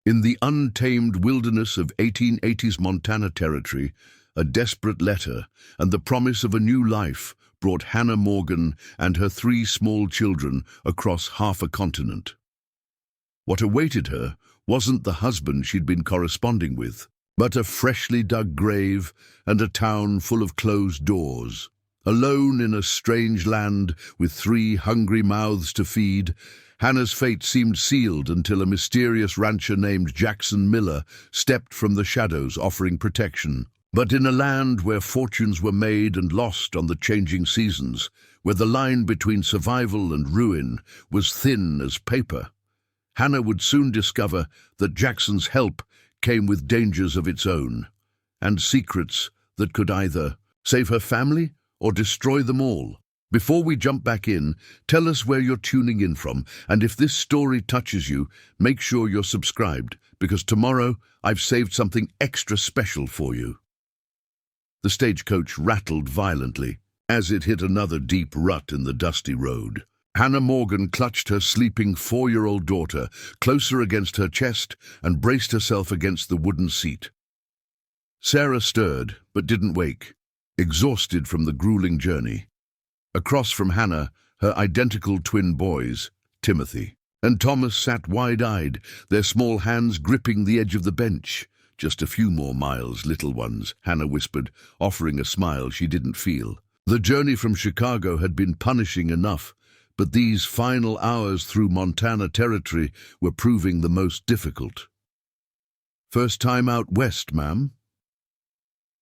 In the untamed wilderness of 1880s Montana Territory, a desperate letter and the promise of a new life brought Hannah Morgan and her 3 small children across half a continent. What awaited her wasn't the husband she'd been corresponding with, but a freshly dug grave and a town full of closed doors. Alone in a strange land with 3 hungry mouths to feed, Hannah's fate seemed sealed until a mysterious rancher named Jackson Miller stepped from the shadows offering protection. But in a land where fortunes were made and lost on the changing seasons, where the line between survival and ruin was thin as paper, Hannah would soon discover that Jackson's help came with dangers of its own, and secrets that could either save her family or destroy them all. Before we jump back in, tell us where you're tuning in from, and if this story touches you, make sure you're subscribed, because tomorrow I've saved something extra special for you. The stagecoach rattled violently as it hit another deep rut in the dusty road. Hannah Morgan clutched her sleeping 4-year-old daughter closer against her chest and braced herself against the wooden seat. Sarah stirred, but didn't wake, exhausted from the grueling journey. Across from Hannah, her identical twin boys, Timothy and Thomas, sat wide-eyed, their small hands gripping the edge of the bench. "Just a few more miles, little ones," Hannah whispered, offering a smile she didn't feel. The journey from Chicago had been punishing enough, but these final hours through Montana Territory were proving the most difficult. "First time out west, ma'am?"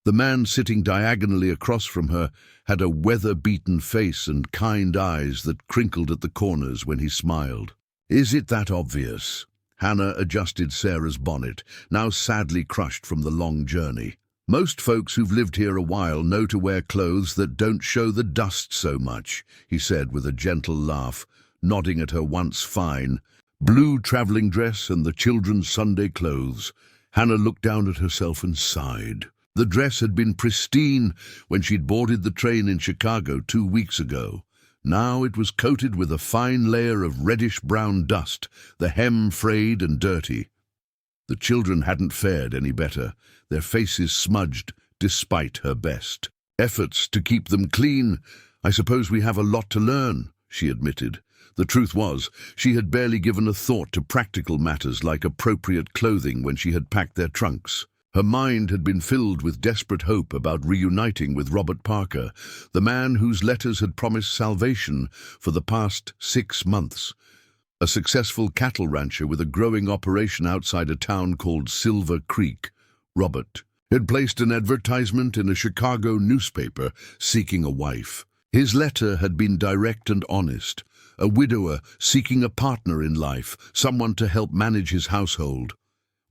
The man sitting diagonally across from her had a weather-beaten face and kind eyes that crinkled at the corners when he smiled. "Is it that obvious?" Hannah adjusted Sarah's bonnet, now sadly crushed from the long journey. "Most folks who've lived here a while know to wear clothes that don't show the dust so much," he said with a gentle laugh, nodding at her once fine blue traveling dress and the children's Sunday clothes. Hannah looked down at herself and sighed. The dress had been pristine when she'd boarded the train in Chicago 2 weeks ago. Now it was coated with a fine layer of reddish-brown dust, the hem frayed and dirty. The children hadn't fared any better, their faces smudged despite her best efforts to keep them clean. "I suppose we have a lot to learn," she admitted. The truth was, she had barely given a thought to practical matters like appropriate clothing when she had packed their trunks. Her mind had been filled with desperate hope about reuniting with Robert Parker, the man whose letters had promised salvation for the past 6 months. A successful cattle rancher with a growing operation outside a town called Silver Creek, Robert had placed an advertisement in a Chicago newspaper seeking a wife. His letter had been direct and honest, a widower seeking a partner in life, someone to help manage his household.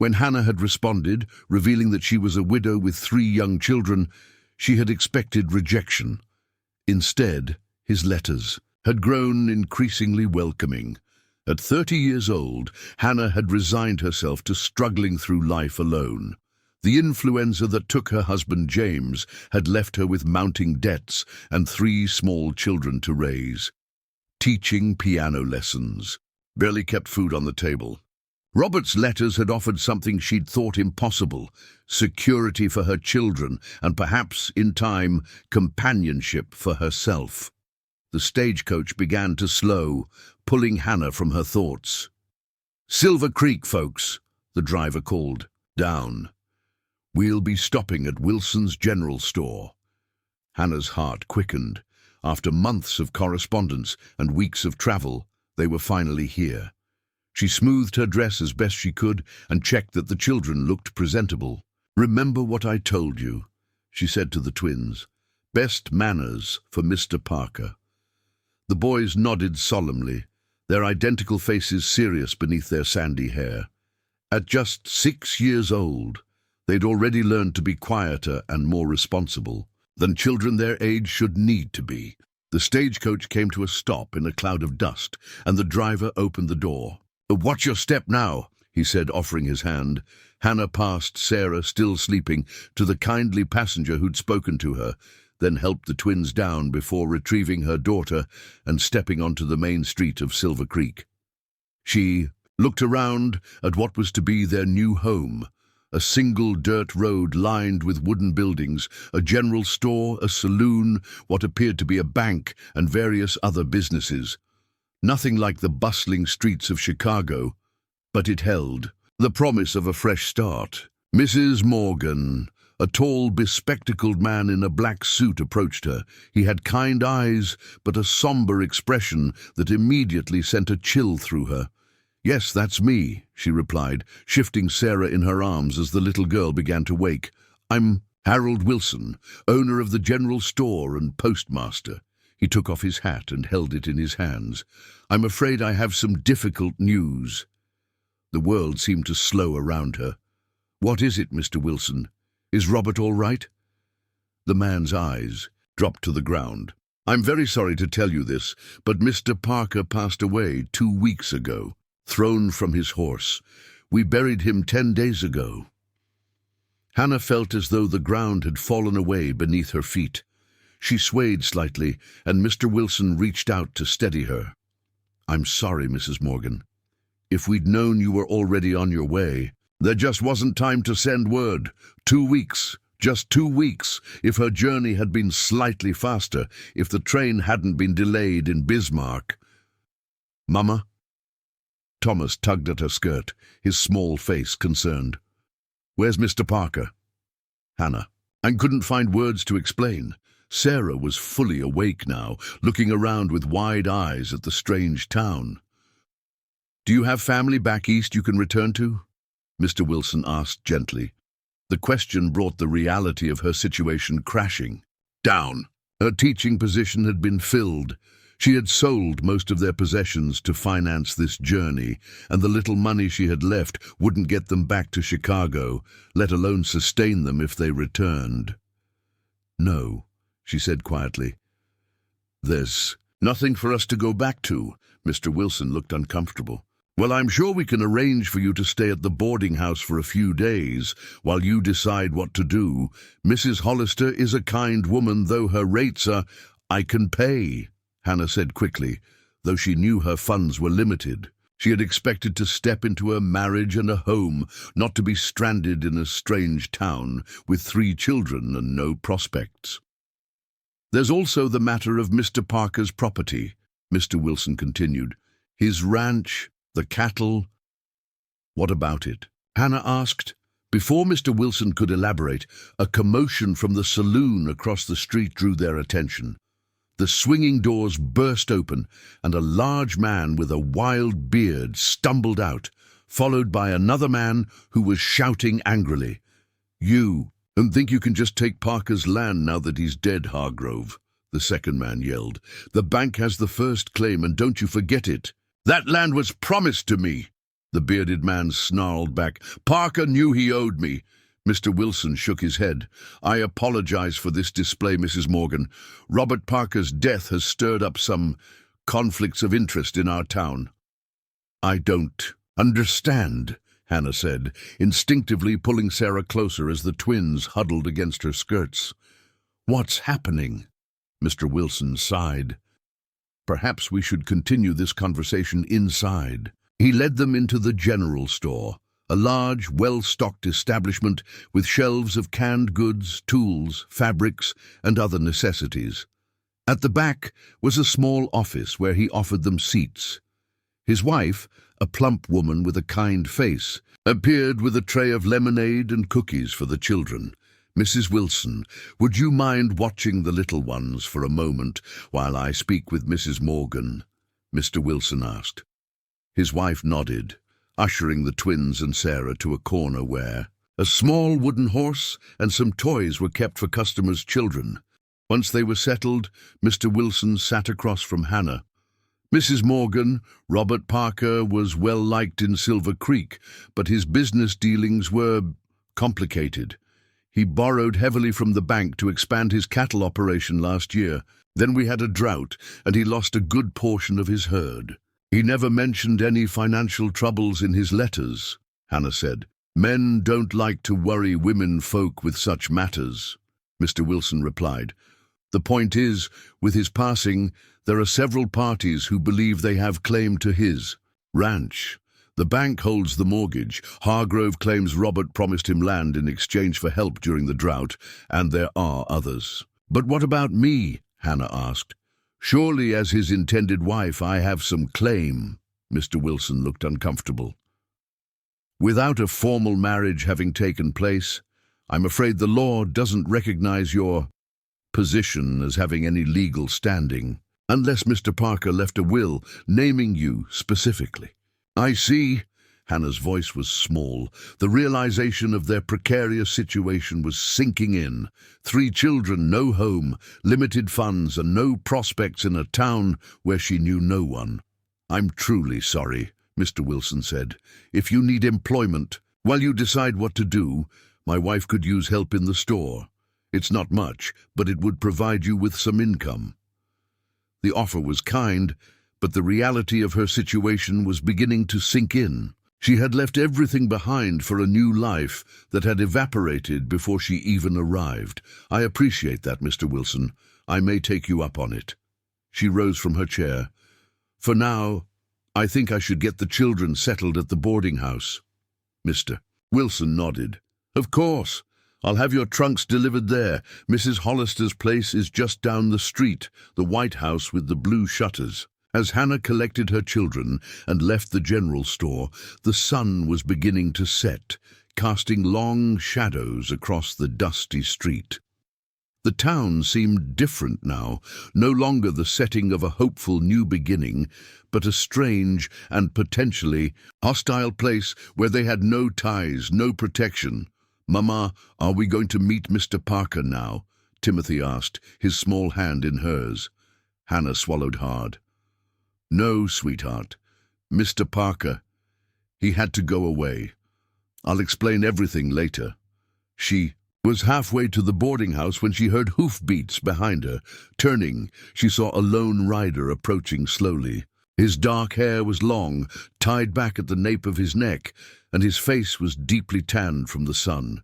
When Hannah had responded, revealing that she was a widow with 3 young children, she had expected rejection. Instead, his letters had grown increasingly welcoming. At 30 years old, Hannah had resigned herself to struggling through life alone. The influenza that took her husband James had left her with mounting debts and 3 small children to raise. Teaching piano lessons barely kept food on the table. Robert's letters had offered something she'd thought impossible: security for her children and perhaps, in time, companionship for herself. The stagecoach began to slow, pulling Hannah from her thoughts. "Silver Creek, folks," the driver called. "Down. We'll be stopping at Wilson's General Store." Hannah's heart quickened. After months of correspondence and weeks of travel, they were finally here. She smoothed her dress as best she could and checked that the children looked presentable. "Remember what I told you," she said to the twins. "Best manners for Mr. Parker." The boys nodded solemnly, their identical faces serious beneath their sandy hair. At just 6 years old, they'd already learned to be quieter and more responsible than children their age should need to be. The stagecoach came to a stop in a cloud of dust, and the driver opened the door. "Watch your step now," he said, offering his hand. Hannah passed Sarah, still sleeping, to the kindly passenger who'd spoken to her, then helped the twins down before retrieving her daughter and stepping onto the main street of Silver Creek. She looked around at what was to be their new home. A single dirt road lined with wooden buildings, a general store, a saloon, what appeared to be a bank, and various other businesses. Nothing like the bustling streets of Chicago, but it held the promise of a fresh start. Mrs. Morgan, a tall, bespectacled man in a black suit, approached her. He had kind eyes, but a somber expression that immediately sent a chill through her. "Yes, that's me," she replied, shifting Sarah in her arms as the little girl began to wake. "I'm Harold Wilson, owner of the general store and postmaster." He took off his hat and held it in his hands. "I'm afraid I have some difficult news." The world seemed to slow around her. "What is it, Mr. Wilson? Is Robert all right?" The man's eyes dropped to the ground. "I'm very sorry to tell you this, but Mr. Parker passed away 2 weeks ago. Thrown from his horse. We buried him 10 days ago." Hannah felt as though the ground had fallen away beneath her feet. She swayed slightly, and Mr. Wilson reached out to steady her. "I'm sorry, Mrs. Morgan. If we'd known you were already on your way, there just wasn't time to send word. 2 weeks, just 2 weeks. If her journey had been slightly faster, if the train hadn't been delayed in Bismarck." "Mama?" Thomas tugged at her skirt, his small face concerned. "Where's Mr. Parker?" Hannah, and couldn't find words to explain. Sarah was fully awake now, looking around with wide eyes at the strange town. "Do you have family back east you can return to?" Mr. Wilson asked gently. The question brought the reality of her situation crashing down. Her teaching position had been filled. She had sold most of their possessions to finance this journey, and the little money she had left wouldn't get them back to Chicago, let alone sustain them if they returned. "No," she said quietly. "There's nothing for us to go back to." Mr. Wilson looked uncomfortable. "Well, I'm sure we can arrange for you to stay at the boarding house for a few days while you decide what to do. Mrs. Hollister is a kind woman, though her rates are—" "I can pay," Hannah said quickly, though she knew her funds were limited. She had expected to step into a marriage and a home, not to be stranded in a strange town with 3 children and no prospects. "There's also the matter of Mr. Parker's property," Mr. Wilson continued. "His ranch, the cattle." "What about it?" Hannah asked. Before Mr. Wilson could elaborate, a commotion from the saloon across the street drew their attention. The swinging doors burst open, and a large man with a wild beard stumbled out, followed by another man who was shouting angrily. "You don't think you can just take Parker's land now that he's dead, Hargrove?" the second man yelled. "The bank has the first claim, and don't you forget it." "That land was promised to me," the bearded man snarled back. "Parker knew he owed me." Mr. Wilson shook his head. "I apologize for this display, Mrs. Morgan. Robert Parker's death has stirred up some conflicts of interest in our town." "I don't understand," Hannah said, instinctively pulling Sarah closer as the twins huddled against her skirts. "What's happening?" Mr. Wilson sighed. "Perhaps we should continue this conversation inside." He led them into the general store, a large, well-stocked establishment with shelves of canned goods, tools, fabrics, and other necessities. At the back was a small office where he offered them seats. His wife, a plump woman with a kind face, appeared with a tray of lemonade and cookies for the children. "Mrs. Wilson, would you mind watching the little ones for a moment while I speak with Mrs. Morgan?" Mr. Wilson asked. His wife nodded, ushering the twins and Sarah to a corner where a small wooden horse and some toys were kept for customers' children. Once they were settled, Mr. Wilson sat across from Hannah. "Mrs. Morgan, Robert Parker was well liked in Silver Creek, but his business dealings were complicated. He borrowed heavily from the bank to expand his cattle operation last year. Then we had a drought, and he lost a good portion of his herd. He never mentioned any financial troubles in his letters," Hannah said. "Men don't like to worry women folk with such matters," Mr. Wilson replied. "The point is, with his passing, there are several parties who believe they have claim to his ranch. The bank holds the mortgage. Hargrove claims Robert promised him land in exchange for help during the drought, and there are others. But what about me? Hannah asked. Surely as his intended wife I have some claim. Mr. Wilson looked uncomfortable. Without a formal marriage having taken place, I'm afraid the law doesn't recognize your position as having any legal standing, unless Mr. Parker left a will naming you specifically. I see. Hannah's voice was small. The realization of their precarious situation was sinking in. 3 children, no home, limited funds, and no prospects in a town where she knew no one. I'm truly sorry, Mr. Wilson said. If you need employment, while you decide what to do, my wife could use help in the store. It's not much, but it would provide you with some income. The offer was kind, but the reality of her situation was beginning to sink in. She had left everything behind for a new life that had evaporated before she even arrived. I appreciate that, Mr. Wilson. I may take you up on it. She rose from her chair. For now, I think I should get the children settled at the boarding house. Mr. Wilson nodded. Of course. I'll have your trunks delivered there. Mrs. Hollister's place is just down the street, the white house with the blue shutters. As Hannah collected her children and left the general store, the sun was beginning to set, casting long shadows across the dusty street. The town seemed different now, no longer the setting of a hopeful new beginning, but a strange and potentially hostile place where they had no ties, no protection. Mama, are we going to meet Mr. Parker now? Timothy asked, his small hand in hers. Hannah swallowed hard. No, sweetheart. Mr. Parker. He had to go away. I'll explain everything later. She was halfway to the boarding house when she heard hoofbeats behind her. Turning, she saw a lone rider approaching slowly. His dark hair was long, tied back at the nape of his neck, and his face was deeply tanned from the sun.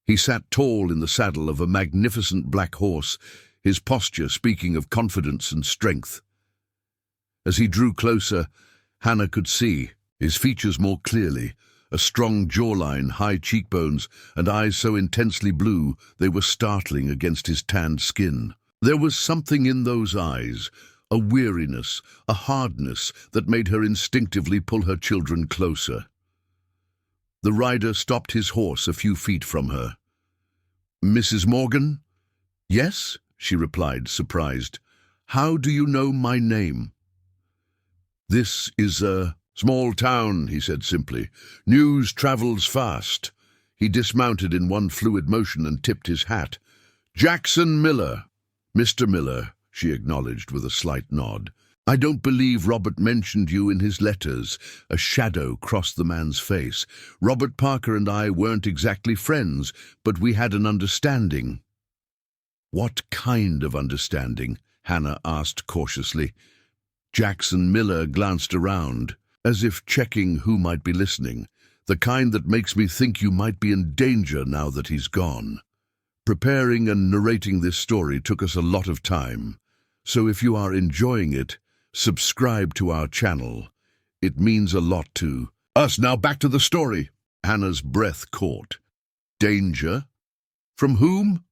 He sat tall in the saddle of a magnificent black horse, his posture speaking of confidence and strength. As he drew closer, Hannah could see his features more clearly, a strong jawline, high cheekbones, and eyes so intensely blue they were startling against his tanned skin. There was something in those eyes, a weariness, a hardness that made her instinctively pull her children closer. The rider stopped his horse a few feet from her. Mrs. Morgan? Yes, she replied, surprised. How do you know my name? This is a small town, he said simply. News travels fast. He dismounted in one fluid motion and tipped his hat. Jackson Miller. Mr. Miller, she acknowledged with a slight nod. I don't believe Robert mentioned you in his letters. A shadow crossed the man's face. Robert Parker and I weren't exactly friends, but we had an understanding. What kind of understanding? Hannah asked cautiously. Jackson Miller glanced around, as if checking who might be listening. The kind that makes me think you might be in danger now that he's gone. Preparing and narrating this story took us a lot of time, so if you are enjoying it, subscribe to our channel. It means a lot to us. Now back to the story. Hannah's breath caught. Danger? From whom?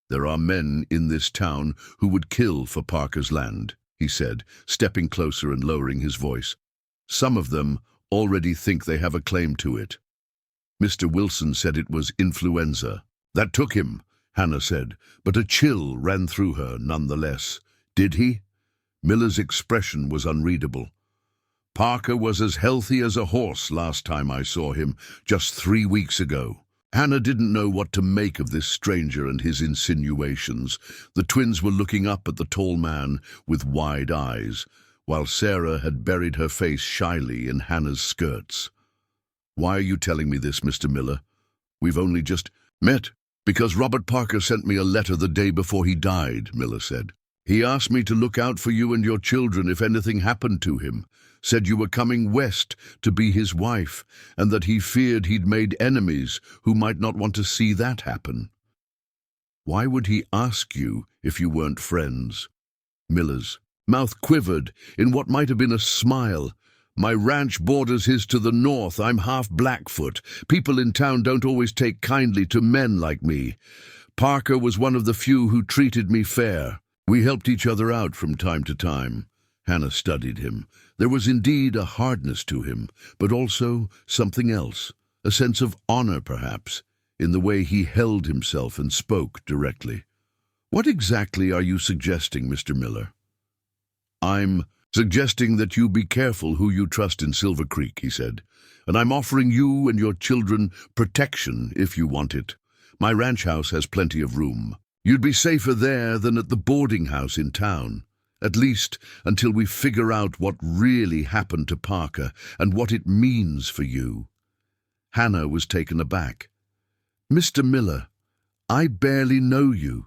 There are men in this town who would kill for Parker's land, he said, stepping closer and lowering his voice. Some of them already think they have a claim to it. Mr. Wilson said it was influenza. That took him, Hannah said, but a chill ran through her nonetheless. Did he? Miller's expression was unreadable. Parker was as healthy as a horse last time I saw him, just 3 weeks ago. Hannah didn't know what to make of this stranger and his insinuations. The twins were looking up at the tall man with wide eyes, while Sarah had buried her face shyly in Hannah's skirts. Why are you telling me this, Mr. Miller? We've only just met. Because Robert Parker sent me a letter the day before he died, Miller said. He asked me to look out for you and your children if anything happened to him, said you were coming west to be his wife, and that he feared he'd made enemies who might not want to see that happen. Why would he ask you if you weren't friends? Miller's mouth quivered in what might have been a smile, My ranch borders his to the north. I'm half Blackfoot. People in town don't always take kindly to men like me. Parker was one of the few who treated me fair. We helped each other out from time to time. Hannah studied him. There was indeed a hardness to him, but also something else, a sense of honor perhaps, in the way he held himself and spoke directly. What exactly are you suggesting, Mr. Miller? I'm suggesting that you be careful who you trust in Silver Creek, he said, and I'm offering you and your children protection if you want it. My ranch house has plenty of room. You'd be safer there than at the boarding house in town, at least until we figure out what really happened to Parker and what it means for you. Hannah was taken aback. Mr. Miller, I barely know you.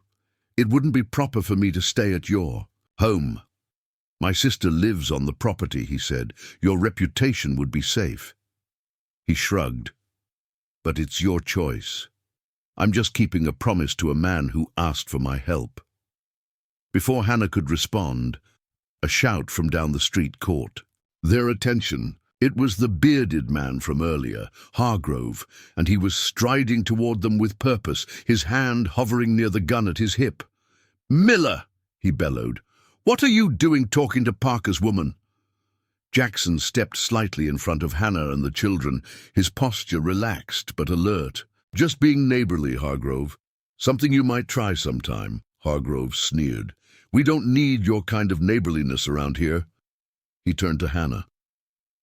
It wouldn't be proper for me to stay at your home. My sister lives on the property, he said. Your reputation would be safe. He shrugged. But it's your choice. I'm just keeping a promise to a man who asked for my help. Before Hannah could respond, a shout from down the street caught their attention. It was the bearded man from earlier, Hargrove, and he was striding toward them with purpose, his hand hovering near the gun at his hip. "Miller!" he bellowed. "What are you doing talking to Parker's woman?" Jackson stepped slightly in front of Hannah and the children, his posture relaxed but alert. "Just being neighborly, Hargrove. Something you might try sometime," Hargrove sneered. "We don't need your kind of neighborliness around here." He turned to Hannah.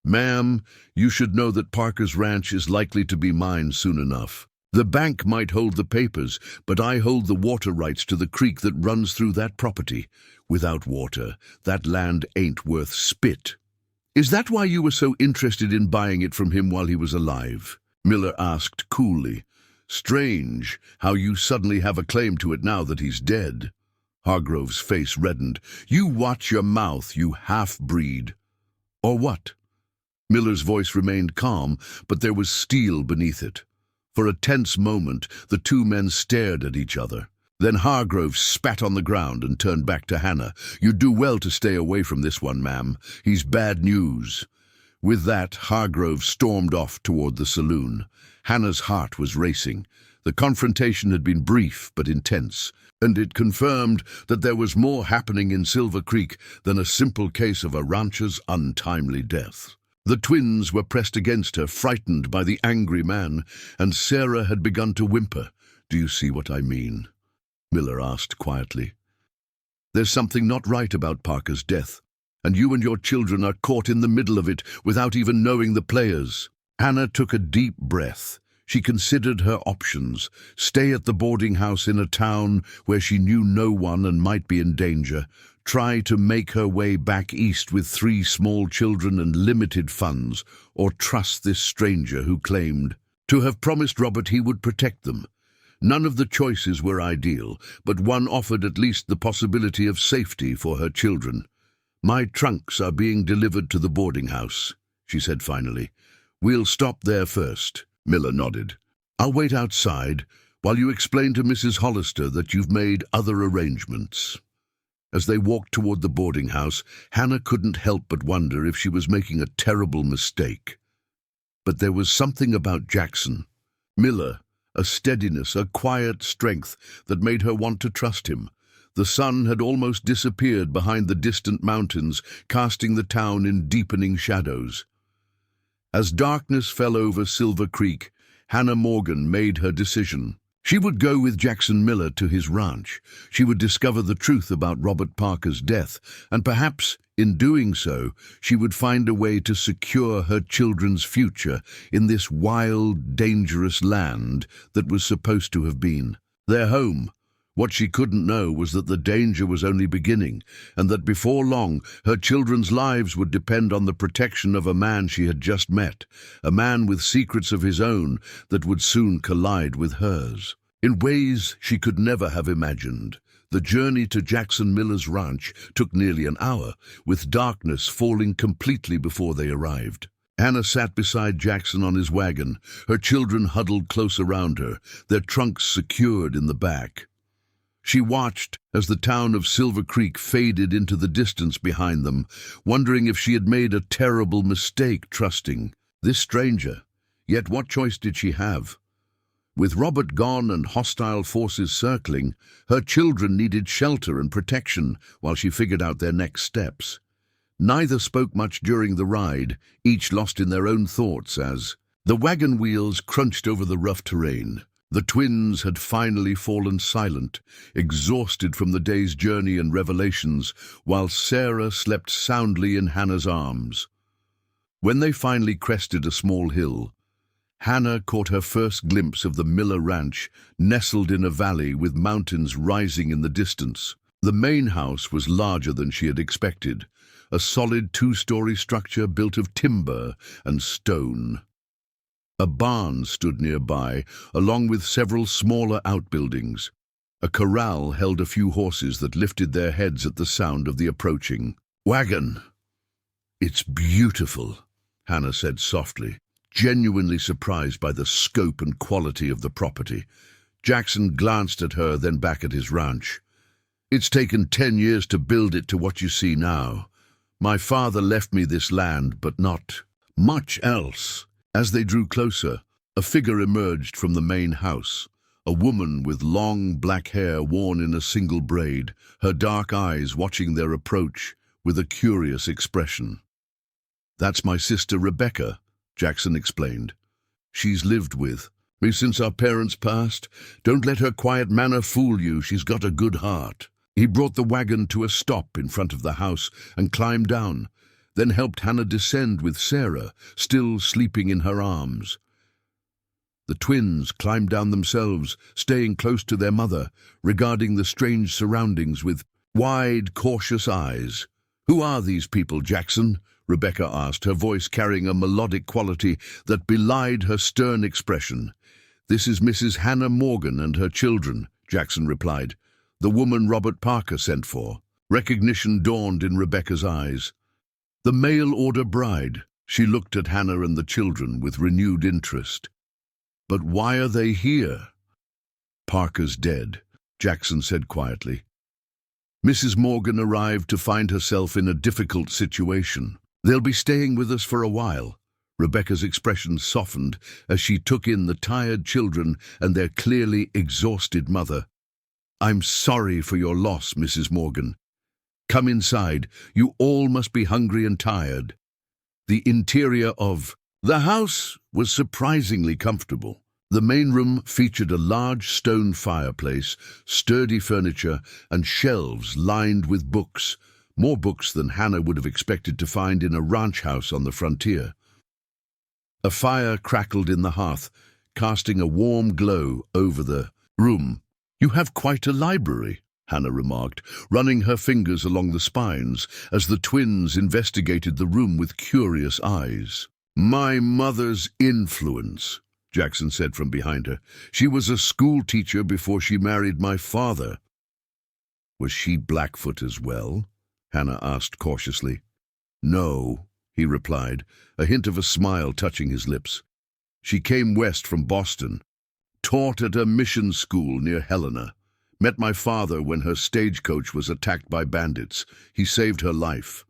"Ma'am, you should know that Parker's ranch is likely to be mine soon enough. The bank might hold the papers, but I hold the water rights to the creek that runs through that property. Without water, that land ain't worth spit." "Is that why you were so interested in buying it from him while he was alive?" Miller asked coolly. "Strange how you suddenly have a claim to it now that he's dead." Hargrove's face reddened. "You watch your mouth, you half-breed." "Or what?" Miller's voice remained calm, but there was steel beneath it. For a tense moment, the two men stared at each other. Then Hargrove spat on the ground and turned back to Hannah. "You'd do well to stay away from this one, ma'am. He's bad news." With that, Hargrove stormed off toward the saloon. Hannah's heart was racing. The confrontation had been brief but intense, and it confirmed that there was more happening in Silver Creek than a simple case of a rancher's untimely death. The twins were pressed against her, frightened by the angry man, and Sarah had begun to whimper. "Do you see what I mean?" Miller asked quietly. "There's something not right about Parker's death, and you and your children are caught in the middle of it without even knowing the players." Hannah took a deep breath. She considered her options: stay at the boarding house in a town where she knew no one and might be in danger, try to make her way back east with 3 small children and limited funds, or trust this stranger who claimed to have promised Robert he would protect them. None of the choices were ideal, but one offered at least the possibility of safety for her children. "My trunks are being delivered to the boarding house," she said finally. "We'll stop there first." Miller nodded. "I'll wait outside while you explain to Mrs. Hollister that you've made other arrangements." As they walked toward the boarding house, Hannah couldn't help but wonder if she was making a terrible mistake. But there was something about Jackson Miller, a steadiness, a quiet strength that made her want to trust him. The sun had almost disappeared behind the distant mountains, casting the town in deepening shadows. As darkness fell over Silver Creek, Hannah Morgan made her decision. She would go with Jackson Miller to his ranch. She would discover the truth about Robert Parker's death, and perhaps, in doing so, she would find a way to secure her children's future in this wild, dangerous land that was supposed to have been their home. What she couldn't know was that the danger was only beginning, and that before long her children's lives would depend on the protection of a man she had just met, a man with secrets of his own that would soon collide with hers. In ways she could never have imagined, the journey to Jackson Miller's ranch took nearly an hour, with darkness falling completely before they arrived. Hannah sat beside Jackson on his wagon, her children huddled close around her, their trunks secured in the back. She watched as the town of Silver Creek faded into the distance behind them, wondering if she had made a terrible mistake trusting this stranger. Yet what choice did she have? With Robert gone and hostile forces circling, her children needed shelter and protection while she figured out their next steps. Neither spoke much during the ride, each lost in their own thoughts as the wagon wheels crunched over the rough terrain. The twins had finally fallen silent, exhausted from the day's journey and revelations, while Sarah slept soundly in Hannah's arms. When they finally crested a small hill, Hannah caught her first glimpse of the Miller Ranch, nestled in a valley with mountains rising in the distance. The main house was larger than she had expected, a solid two-story structure built of timber and stone. A barn stood nearby, along with several smaller outbuildings. A corral held a few horses that lifted their heads at the sound of the approaching wagon. "It's beautiful," Hannah said softly, genuinely surprised by the scope and quality of the property. Jackson glanced at her, then back at his ranch. "It's taken 10 years to build it to what you see now. My father left me this land, but not much else." As they drew closer, a figure emerged from the main house, a woman with long black hair worn in a single braid, her dark eyes watching their approach with a curious expression. "That's my sister Rebecca," Jackson explained. "She's lived with me since our parents passed. Don't let her quiet manner fool you, she's got a good heart." He brought the wagon to a stop in front of the house and climbed down, then helped Hannah descend with Sarah, still sleeping in her arms. The twins climbed down themselves, staying close to their mother, regarding the strange surroundings with wide, cautious eyes. "Who are these people, Jackson?" Rebecca asked, her voice carrying a melodic quality that belied her stern expression. "This is Mrs. Hannah Morgan and her children," Jackson replied. "The woman Robert Parker sent for." Recognition dawned in Rebecca's eyes. "The mail-order bride." She looked at Hannah and the children with renewed interest. "But why are they here?" "Parker's dead," Jackson said quietly. "Mrs. Morgan arrived to find herself in a difficult situation. They'll be staying with us for a while." Rebecca's expression softened as she took in the tired children and their clearly exhausted mother. "I'm sorry for your loss, Mrs. Morgan. Come inside. You all must be hungry and tired." The interior of the house was surprisingly comfortable. The main room featured a large stone fireplace, sturdy furniture, and shelves lined with books, more books than Hannah would have expected to find in a ranch house on the frontier. A fire crackled in the hearth, casting a warm glow over the room. "You have quite a library," Hannah remarked, running her fingers along the spines as the twins investigated the room with curious eyes. "My mother's influence," Jackson said from behind her. "She was a school teacher before she married my father." "Was she Blackfoot as well?" Hannah asked cautiously. "No," he replied, a hint of a smile touching his lips. "She came west from Boston, taught at a mission school near Helena. Met my father when her stagecoach was attacked by bandits. He saved her life."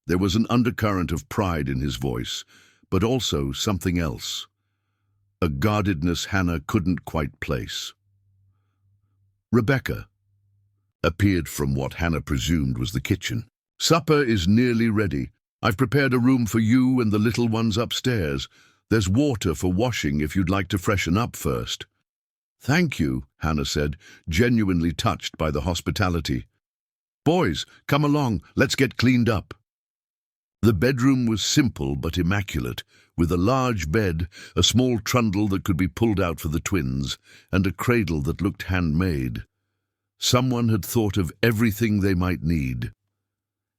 There was an undercurrent of pride in his voice, but also something else, a guardedness Hannah couldn't quite place. Rebecca appeared from what Hannah presumed was the kitchen. "Supper is nearly ready. I've prepared a room for you and the little ones upstairs. There's water for washing if you'd like to freshen up first." "Thank you," Hannah said, genuinely touched by the hospitality. "Boys, come along, let's get cleaned up." The bedroom was simple but immaculate, with a large bed, a small trundle that could be pulled out for the twins, and a cradle that looked handmade. Someone had thought of everything they might need.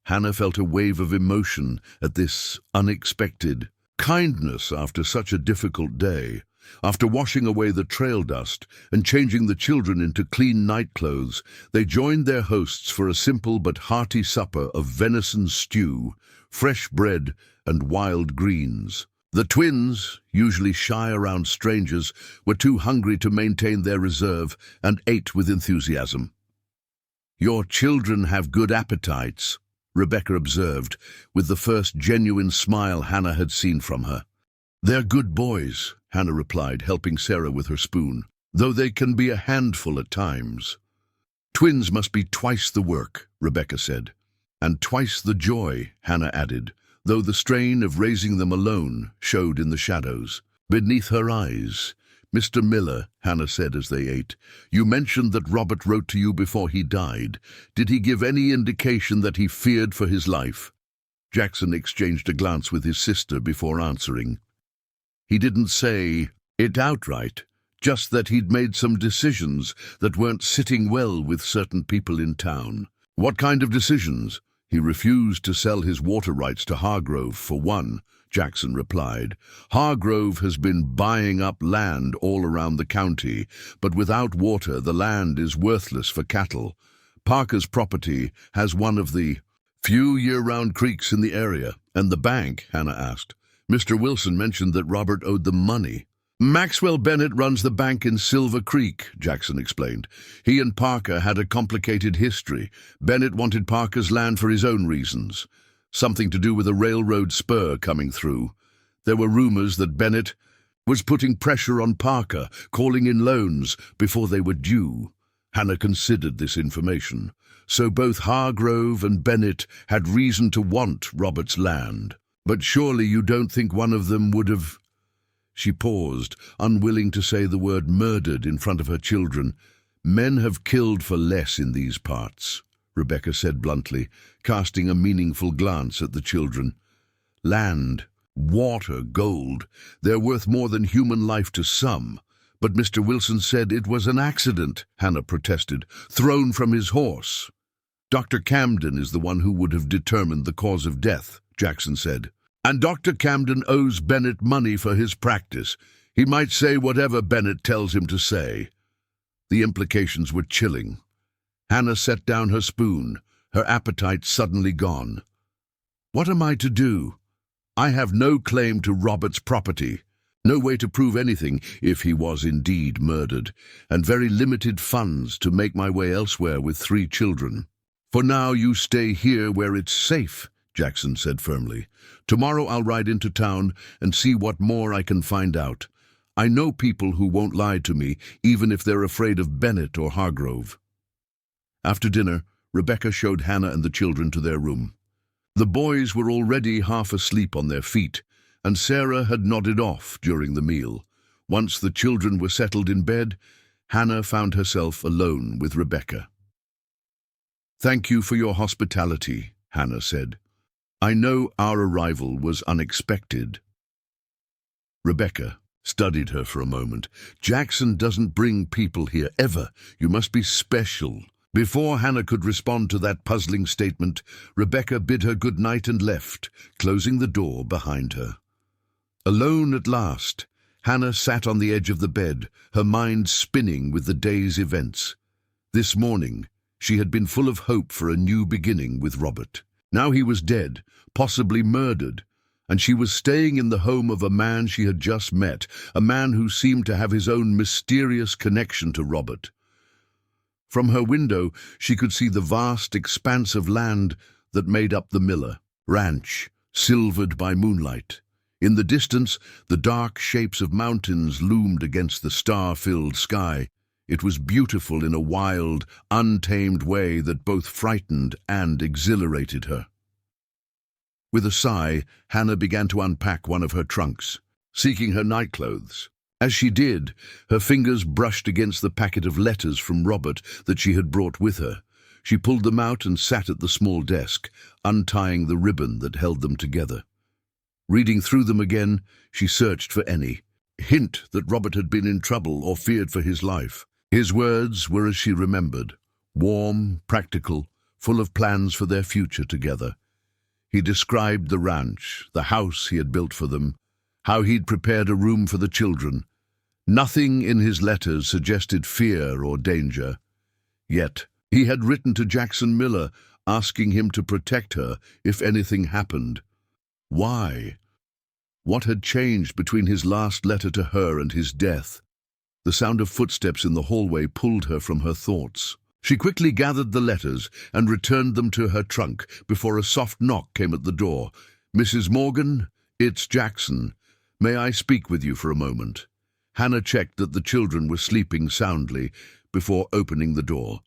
Hannah felt a wave of emotion at this unexpected kindness after such a difficult day. After washing away the trail dust and changing the children into clean nightclothes, they joined their hosts for a simple but hearty supper of venison stew, fresh bread, and wild greens. The twins, usually shy around strangers, were too hungry to maintain their reserve and ate with enthusiasm. "Your children have good appetites," Rebecca observed, with the first genuine smile Hannah had seen from her. "They're good boys," Hannah replied, helping Sarah with her spoon, "though they can be a handful at times." "Twins must be twice the work," Rebecca said. "And twice the joy," Hannah added, though the strain of raising them alone showed in the shadows. Beneath her eyes, "Mr. Miller," Hannah said as they ate, "you mentioned that Robert wrote to you before he died. Did he give any indication that he feared for his life?" Jackson exchanged a glance with his sister before answering. "He didn't say it outright, just that he'd made some decisions that weren't sitting well with certain people in town." "What kind of decisions?" "He refused to sell his water rights to Hargrove, for one," Jackson replied. "Hargrove has been buying up land all around the county, but without water the land is worthless for cattle. Parker's property has one of the few year-round creeks in the area." "And the bank?" Hannah asked. "Mr. Wilson mentioned that Robert owed them money." "Maxwell Bennett runs the bank in Silver Creek," Jackson explained. "He and Parker had a complicated history. Bennett wanted Parker's land for his own reasons, something to do with a railroad spur coming through. There were rumors that Bennett was putting pressure on Parker, calling in loans before they were due." Hannah considered this information. "So both Hargrove and Bennett had reason to want Robert's land. But surely you don't think one of them would have—" She paused, unwilling to say the word murdered in front of her children. "Men have killed for less in these parts," Rebecca said bluntly, casting a meaningful glance at the children. "Land, water, gold, they're worth more than human life to some." "But Mr. Wilson said it was an accident," Hannah protested, "thrown from his horse." "Dr. Camden is the one who would have determined the cause of death," Jackson said. "And Dr. Camden owes Bennett money for his practice. He might say whatever Bennett tells him to say." The implications were chilling. Hannah set down her spoon, her appetite suddenly gone. "What am I to do? I have no claim to Robert's property, no way to prove anything if he was indeed murdered, and very limited funds to make my way elsewhere with 3 children." "For now you stay here where it's safe," Jackson said firmly. "Tomorrow I'll ride into town and see what more I can find out. I know people who won't lie to me, even if they're afraid of Bennett or Hargrove." After dinner, Rebecca showed Hannah and the children to their room. The boys were already half asleep on their feet, and Sarah had nodded off during the meal. Once the children were settled in bed, Hannah found herself alone with Rebecca. "Thank you for your hospitality," Hannah said. "I know our arrival was unexpected." Rebecca studied her for a moment. "Jackson doesn't bring people here, ever. You must be special." Before Hannah could respond to that puzzling statement, Rebecca bid her good night and left, closing the door behind her. Alone at last, Hannah sat on the edge of the bed, her mind spinning with the day's events. This morning, she had been full of hope for a new beginning with Robert. Now he was dead, possibly murdered, and she was staying in the home of a man she had just met, a man who seemed to have his own mysterious connection to Robert. From her window, she could see the vast expanse of land that made up the Miller ranch, silvered by moonlight. In the distance, the dark shapes of mountains loomed against the star-filled sky. It was beautiful in a wild, untamed way that both frightened and exhilarated her. With a sigh, Hannah began to unpack one of her trunks, seeking her nightclothes. As she did, her fingers brushed against the packet of letters from Robert that she had brought with her. She pulled them out and sat at the small desk, untying the ribbon that held them together. Reading through them again, she searched for any hint that Robert had been in trouble or feared for his life. His words were as she remembered, warm, practical, full of plans for their future together. He described the ranch, the house he had built for them, how he'd prepared a room for the children. Nothing in his letters suggested fear or danger. Yet, he had written to Jackson Miller, asking him to protect her if anything happened. Why? What had changed between his last letter to her and his death? The sound of footsteps in the hallway pulled her from her thoughts. She quickly gathered the letters and returned them to her trunk before a soft knock came at the door. "Mrs. Morgan, it's Jackson. May I speak with you for a moment?" Hannah checked that the children were sleeping soundly before opening the door.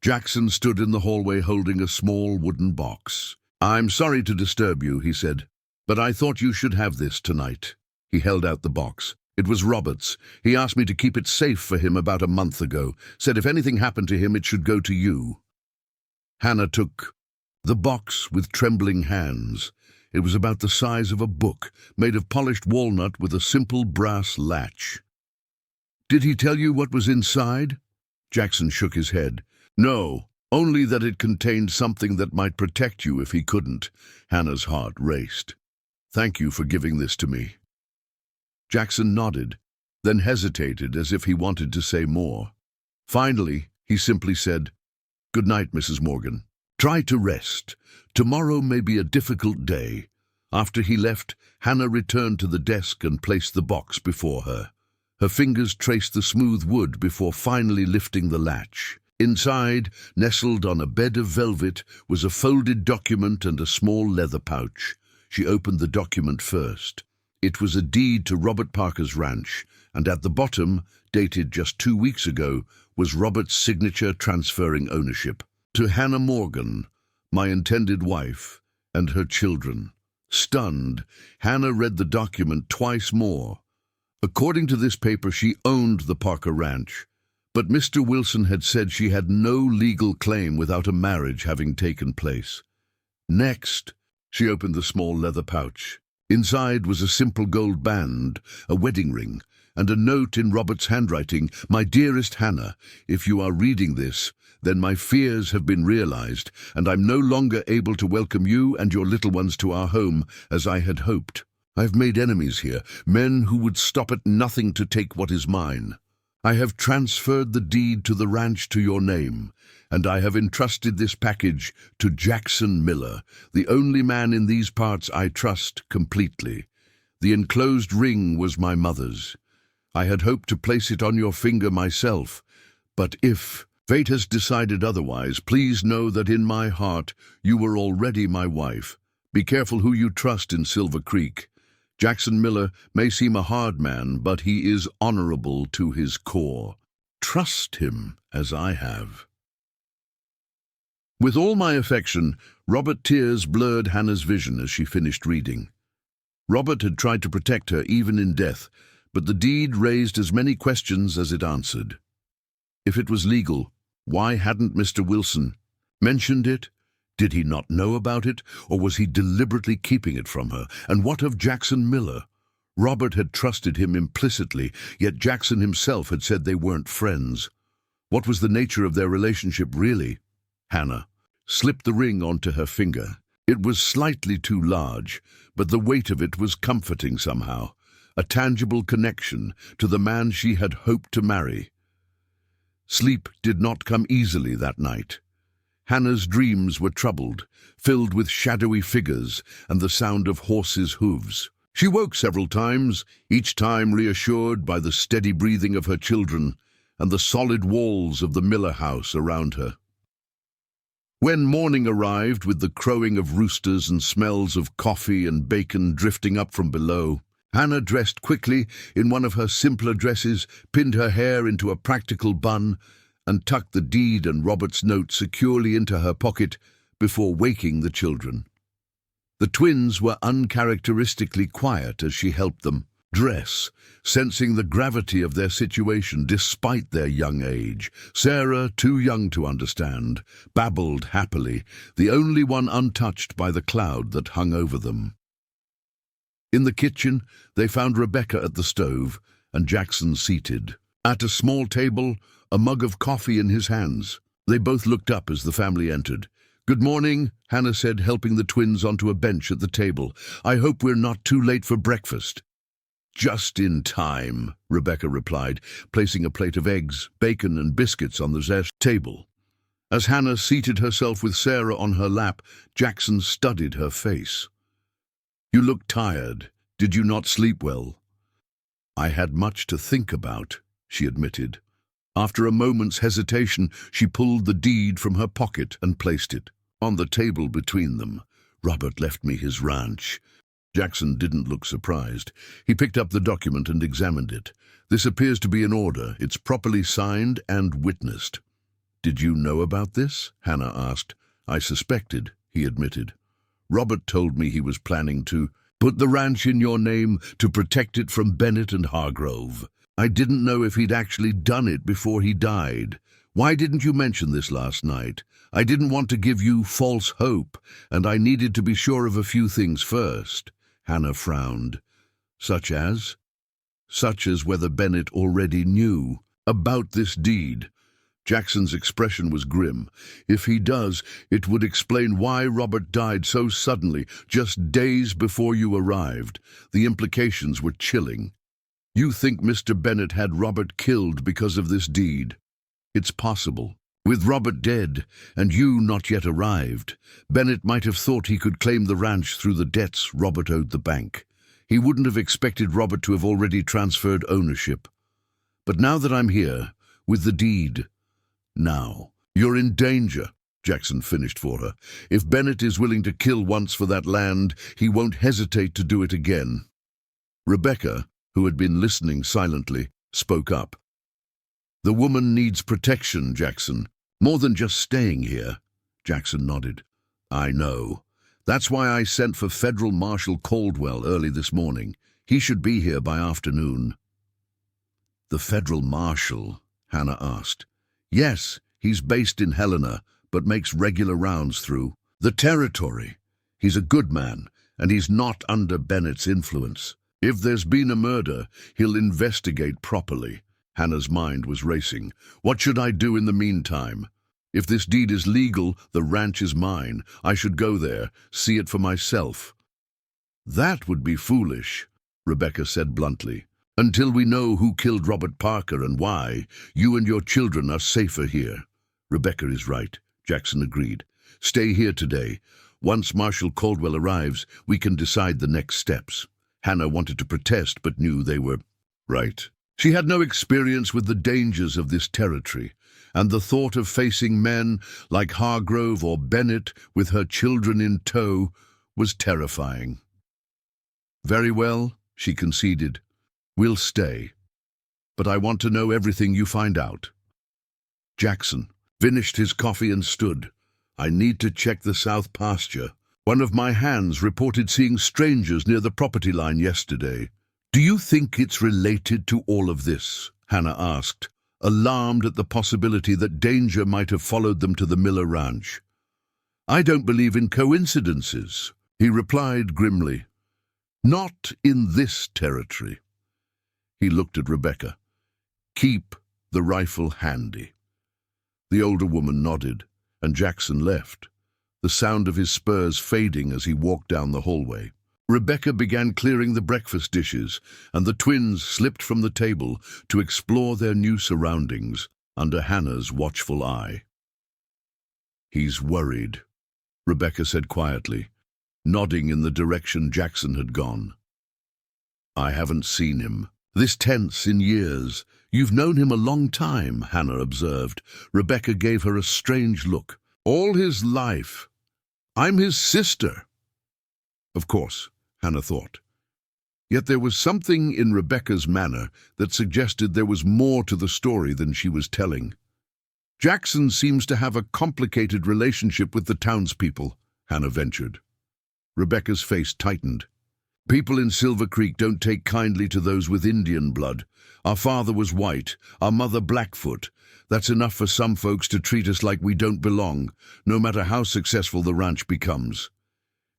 Jackson stood in the hallway holding a small wooden box. "I'm sorry to disturb you," he said, "but I thought you should have this tonight." He held out the box. "It was Robert's. He asked me to keep it safe for him about a month ago. Said if anything happened to him, it should go to you." Hannah took the box with trembling hands. It was about the size of a book, made of polished walnut with a simple brass latch. "Did he tell you what was inside?" Jackson shook his head. "No, only that it contained something that might protect you if he couldn't." Hannah's heart raced. "Thank you for giving this to me." Jackson nodded, then hesitated as if he wanted to say more. Finally, he simply said, "Good night, Mrs. Morgan. Try to rest. Tomorrow may be a difficult day." After he left, Hannah returned to the desk and placed the box before her. Her fingers traced the smooth wood before finally lifting the latch. Inside, nestled on a bed of velvet, was a folded document and a small leather pouch. She opened the document first. It was a deed to Robert Parker's ranch, and at the bottom, dated just 2 weeks ago, was Robert's signature transferring ownership to Hannah Morgan, my intended wife, and her children. Stunned, Hannah read the document twice more. According to this paper, she owned the Parker Ranch, but Mr. Wilson had said she had no legal claim without a marriage having taken place. Next, she opened the small leather pouch. Inside was a simple gold band, a wedding ring, and a note in Robert's handwriting. "My dearest Hannah, if you are reading this, then my fears have been realized, and I'm no longer able to welcome you and your little ones to our home as I had hoped. I've made enemies here, men who would stop at nothing to take what is mine. I have transferred the deed to the ranch to your name, and I have entrusted this package to Jackson Miller, the only man in these parts I trust completely. The enclosed ring was my mother's. I had hoped to place it on your finger myself, but if fate has decided otherwise, please know that in my heart you were already my wife. Be careful who you trust in Silver Creek. Jackson Miller may seem a hard man, but he is honorable to his core. Trust him as I have." With all my affection, Robert. Tears blurred Hannah's vision as she finished reading. Robert had tried to protect her even in death, but the deed raised as many questions as it answered. If it was legal, why hadn't Mr. Wilson mentioned it? Did he not know about it, or was he deliberately keeping it from her? And what of Jackson Miller? Robert had trusted him implicitly, yet Jackson himself had said they weren't friends. What was the nature of their relationship really? Hannah slipped the ring onto her finger. It was slightly too large, but the weight of it was comforting somehow, a tangible connection to the man she had hoped to marry. Sleep did not come easily that night. Hannah's dreams were troubled, filled with shadowy figures and the sound of horses' hooves. She woke several times, each time reassured by the steady breathing of her children and the solid walls of the Miller house around her. When morning arrived with the crowing of roosters and smells of coffee and bacon drifting up from below, Hannah dressed quickly in one of her simpler dresses, pinned her hair into a practical bun, and tucked the deed and Robert's note securely into her pocket before waking the children. The twins were uncharacteristically quiet as she helped them dress, sensing the gravity of their situation despite their young age. Sarah, too young to understand, babbled happily, the only one untouched by the cloud that hung over them. In the kitchen, they found Rebecca at the stove and Jackson seated. At a small table, a mug of coffee in his hands. They both looked up as the family entered. "Good morning," Hannah said, helping the twins onto a bench at the table. "I hope we're not too late for breakfast." "Just in time," Rebecca replied, placing a plate of eggs, bacon, and biscuits on the table. As Hannah seated herself with Sarah on her lap, Jackson studied her face. "You look tired," Did you not sleep well?" "I had much to think about," she admitted. After a moment's hesitation, she pulled the deed from her pocket and placed it on the table between them. "Robert left me his ranch." Jackson didn't look surprised. He picked up the document and examined it. "This appears to be in order. It's properly signed and witnessed." "Did you know about this?" Hannah asked. "I suspected," he admitted. "Robert told me he was planning to put the ranch in your name to protect it from Bennett and Hargrove. I didn't know if he'd actually done it before he died. Why didn't you mention this last night? I didn't want to give you false hope, and I needed to be sure of a few things first." Hannah frowned. "Such as?" "Such as whether Bennett already knew about this deed." Jackson's expression was grim. "If he does, it would explain why Robert died so suddenly, just days before you arrived. The implications were chilling. You think Mr. Bennett had Robert killed because of this deed? It's possible. With Robert dead, and you not yet arrived, Bennett might have thought he could claim the ranch through the debts Robert owed the bank. He wouldn't have expected Robert to have already transferred ownership. But now that I'm here, with the deed, now, you're in danger," Jackson finished for her. "If Bennett is willing to kill once for that land, he won't hesitate to do it again." Rebecca, who had been listening silently, spoke up. "The woman needs protection, Jackson. More than just staying here." Jackson nodded. "I know. That's why I sent for Federal Marshal Caldwell early this morning. He should be here by afternoon." "The Federal Marshal?" Hannah asked. "Yes, he's based in Helena, but makes regular rounds through the territory. He's a good man, and he's not under Bennett's influence. If there's been a murder, he'll investigate properly." Hannah's mind was racing. "What should I do in the meantime? If this deed is legal, the ranch is mine. I should go there, see it for myself." "That would be foolish," Rebecca said bluntly. "Until we know who killed Robert Parker and why, you and your children are safer here." "Rebecca is right," Jackson agreed. "Stay here today. Once Marshal Caldwell arrives, we can decide the next steps." Hannah wanted to protest, but knew they were right. She had no experience with the dangers of this territory, and the thought of facing men like Hargrove or Bennett with her children in tow was terrifying. "Very well," she conceded. "We'll stay. But I want to know everything you find out." Jackson finished his coffee and stood. "I need to check the south pasture. One of my hands reported seeing strangers near the property line yesterday." "Do you think it's related to all of this?" Hannah asked, alarmed at the possibility that danger might have followed them to the Miller Ranch. "I don't believe in coincidences," he replied grimly. "Not in this territory." He looked at Rebecca. "Keep the rifle handy." The older woman nodded, and Jackson left, the sound of his spurs fading as he walked down the hallway. Rebecca began clearing the breakfast dishes, and the twins slipped from the table to explore their new surroundings under Hannah's watchful eye. "He's worried," Rebecca said quietly, nodding in the direction Jackson had gone. "I haven't seen him this tense in years." "You've known him a long time," Hannah observed. Rebecca gave her a strange look. "All his life. I'm his sister." Of course, Hannah thought. Yet there was something in Rebecca's manner that suggested there was more to the story than she was telling. "Jackson seems to have a complicated relationship with the townspeople," Hannah ventured. Rebecca's face tightened. "People in Silver Creek don't take kindly to those with Indian blood. Our father was white, our mother Blackfoot. That's enough for some folks to treat us like we don't belong, no matter how successful the ranch becomes."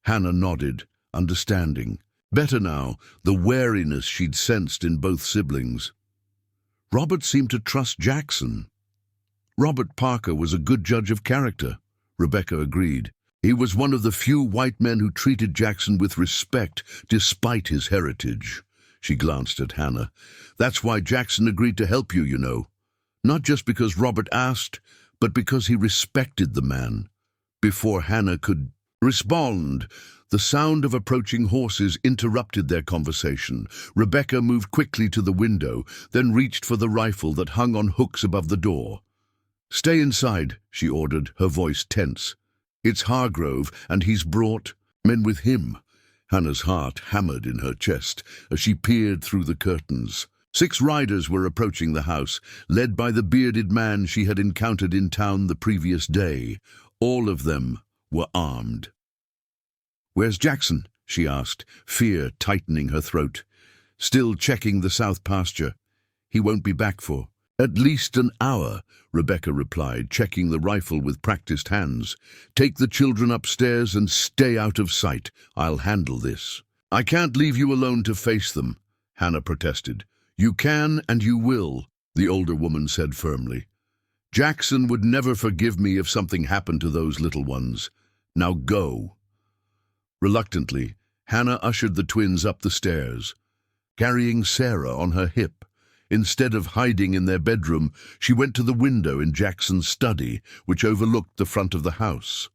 Hannah nodded, understanding. Better now, the wariness she'd sensed in both siblings. Robert seemed to trust Jackson. Robert Parker was a good judge of character, Rebecca agreed. He was one of the few white men who treated Jackson with respect despite his heritage. She glanced at Hannah. "That's why Jackson agreed to help you, you know. Not just because Robert asked, but because he respected the man." Before Hannah could Respond! The sound of approaching horses interrupted their conversation. Rebecca moved quickly to the window, then reached for the rifle that hung on hooks above the door. "Stay inside," she ordered, her voice tense. "It's Hargrove, and he's brought men with him." Hannah's heart hammered in her chest as she peered through the curtains. 6 riders were approaching the house, led by the bearded man she had encountered in town the previous day. All of them were armed. "Where's Jackson?" she asked, fear tightening her throat. "Still checking the south pasture. He won't be back for at least an hour," Rebecca replied, checking the rifle with practiced hands. "Take the children upstairs and stay out of sight. I'll handle this." "I can't leave you alone to face them," Hannah protested. "You can and you will," the older woman said firmly. "Jackson would never forgive me if something happened to those little ones. Now go." Reluctantly, Hannah ushered the twins up the stairs, carrying Sarah on her hip. Instead of hiding in their bedroom, she went to the window in Jackson's study, which overlooked the front of the house.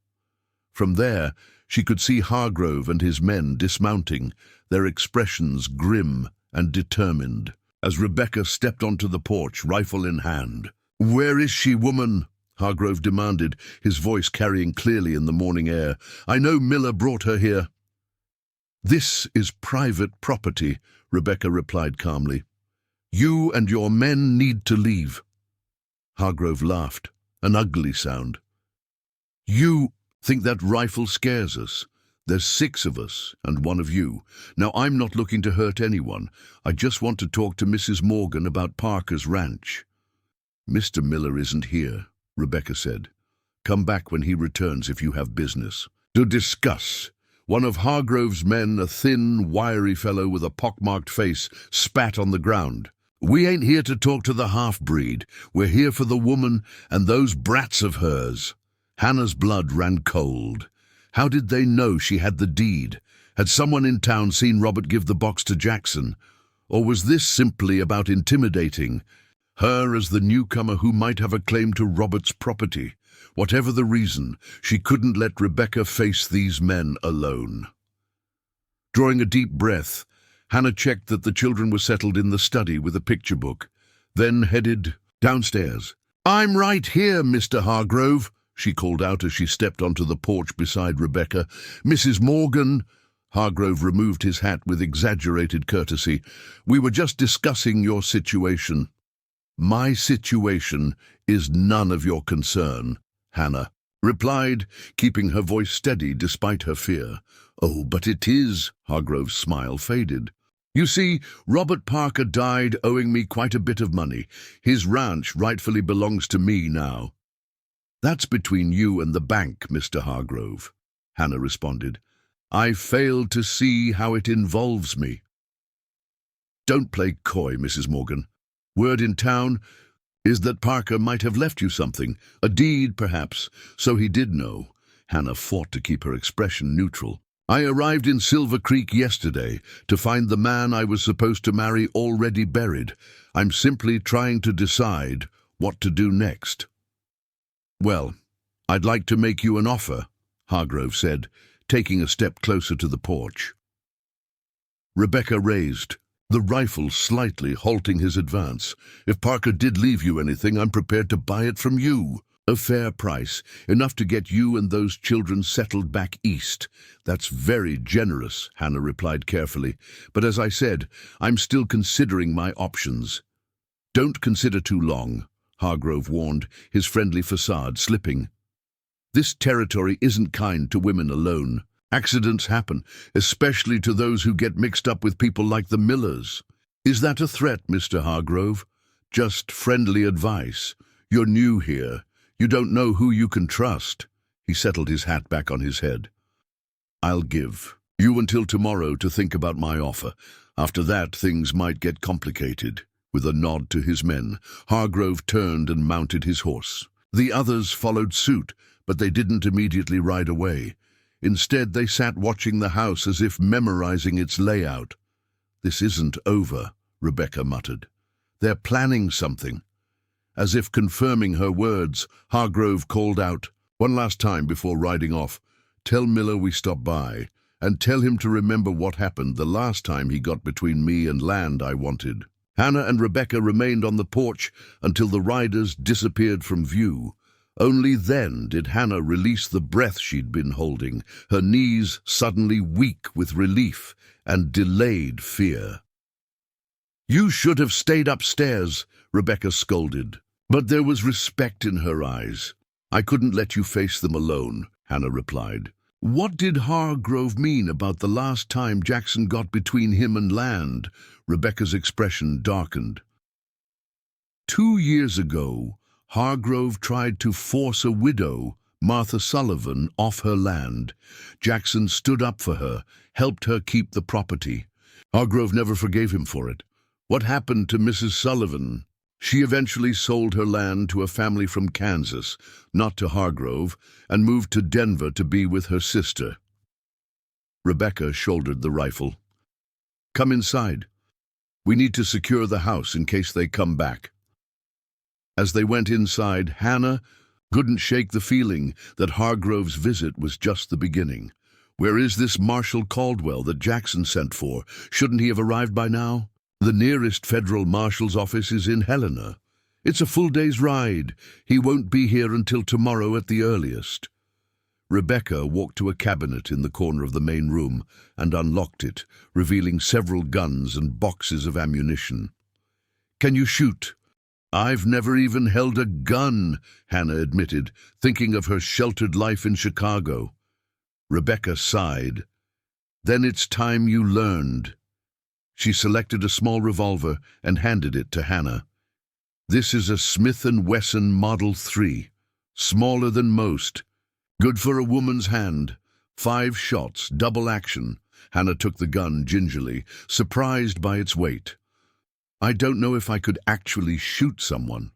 From there, she could see Hargrove and his men dismounting, their expressions grim and determined, as Rebecca stepped onto the porch, rifle in hand. "Where is she, woman?" Hargrove demanded, his voice carrying clearly in the morning air. "I know Miller brought her here." "This is private property," Rebecca replied calmly. "You and your men need to leave." Hargrove laughed, an ugly sound. "You think that rifle scares us? There's 6 of us and 1 of you. Now, I'm not looking to hurt anyone. I just want to talk to Mrs. Morgan about Parker's ranch." "Mr. Miller isn't here," Rebecca said. "Come back when he returns if you have business to discuss." One of Hargrove's men, a thin, wiry fellow with a pockmarked face, spat on the ground. "We ain't here to talk to the half-breed. We're here for the woman and those brats of hers." Hannah's blood ran cold. How did they know she had the deed? Had someone in town seen Robert give the box to Jackson? Or was this simply about intimidating her as the newcomer who might have a claim to Robert's property? Whatever the reason, she couldn't let Rebecca face these men alone. Drawing a deep breath, Hannah checked that the children were settled in the study with a picture book, then headed downstairs. "I'm right here, Mr. Hargrove," she called out as she stepped onto the porch beside Rebecca. "Mrs. Morgan." Hargrove removed his hat with exaggerated courtesy. "We were just discussing your situation." "My situation is none of your concern," Hannah replied, keeping her voice steady despite her fear. "Oh, but it is." Hargrove's smile faded. "You see, Robert Parker died owing me quite a bit of money. His ranch rightfully belongs to me now." "That's between you and the bank, Mr. Hargrove," Hannah responded. "I failed to see how it involves me." "Don't play coy, Mrs. Morgan. Word in town is that Parker might have left you something, a deed perhaps, so he did know." Hannah fought to keep her expression neutral. "I arrived in Silver Creek yesterday to find the man I was supposed to marry already buried. I'm simply trying to decide what to do next." "Well, I'd like to make you an offer," Hargrove said, taking a step closer to the porch. Rebecca raised the rifle slightly, halting his advance. "If Parker did leave you anything, I'm prepared to buy it from you. A fair price, enough to get you and those children settled back east." "That's very generous," Hannah replied carefully. "But as I said, I'm still considering my options." "Don't consider too long," Hargrove warned, his friendly facade slipping. "This territory isn't kind to women alone. Accidents happen, especially to those who get mixed up with people like the Millers." "Is that a threat, Mr. Hargrove?" "Just friendly advice. You're new here. You don't know who you can trust." He settled his hat back on his head. "I'll give you until tomorrow to think about my offer. After that, things might get complicated." With a nod to his men, Hargrove turned and mounted his horse. The others followed suit, but they didn't immediately ride away. Instead, they sat watching the house as if memorizing its layout. "This isn't over," Rebecca muttered. "They're planning something." As if confirming her words, Hargrove called out one last time before riding off. Tell Miller we stopped by, and tell him to remember what happened the last time he got between me and land I wanted." Hannah and Rebecca remained on the porch until the riders disappeared from view. Only then did Hannah release the breath she'd been holding, her knees suddenly weak with relief and delayed fear. "You should have stayed upstairs," Rebecca scolded, but there was respect in her eyes. "I couldn't let you face them alone," Hannah replied. "What did Hargrove mean about the last time Jackson got between him and land?" Rebecca's expression darkened. "2 years ago, Hargrove tried to force a widow, Martha Sullivan, off her land. Jackson stood up for her, helped her keep the property. Hargrove never forgave him for it. What happened to Mrs. Sullivan? She eventually sold her land to a family from Kansas, not to Hargrove, and moved to Denver to be with her sister." Rebecca shouldered the rifle. "Come inside. We need to secure the house in case they come back." As they went inside, Hannah couldn't shake the feeling that Hargrove's visit was just the beginning. Where is this Marshal Caldwell that Jackson sent for? Shouldn't he have arrived by now? The nearest federal marshal's office is in Helena. It's a full day's ride. He won't be here until tomorrow at the earliest. Rebecca walked to a cabinet in the corner of the main room and unlocked it, revealing several guns and boxes of ammunition. "Can you shoot?" "I've never even held a gun," Hannah admitted, thinking of her sheltered life in Chicago. Rebecca sighed. "Then it's time you learned." She selected a small revolver and handed it to Hannah. "This is a Smith & Wesson Model 3, smaller than most. Good for a woman's hand. 5 shots, double action." Hannah took the gun gingerly, surprised by its weight. "I don't know if I could actually shoot someone."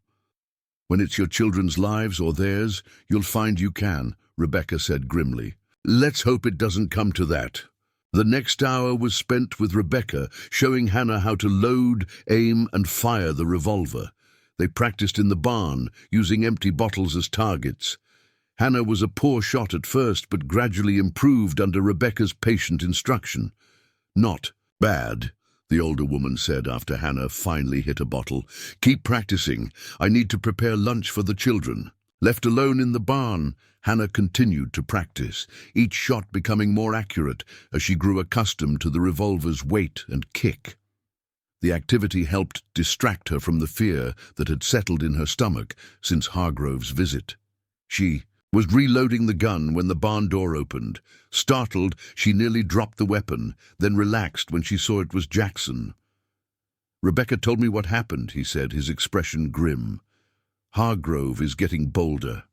"When it's your children's lives or theirs, you'll find you can," Rebecca said grimly. "Let's hope it doesn't come to that." The next hour was spent with Rebecca, showing Hannah how to load, aim, and fire the revolver. They practiced in the barn, using empty bottles as targets. Hannah was a poor shot at first, but gradually improved under Rebecca's patient instruction. "Not bad," the older woman said after Hannah finally hit a bottle. "Keep practicing. I need to prepare lunch for the children." Left alone in the barn, Hannah continued to practice, each shot becoming more accurate as she grew accustomed to the revolver's weight and kick. The activity helped distract her from the fear that had settled in her stomach since Hargrove's visit. She was reloading the gun when the barn door opened. Startled, she nearly dropped the weapon, then relaxed when she saw it was Jackson. "Rebecca told me what happened," he said, his expression grim. "Hargrove is getting bolder."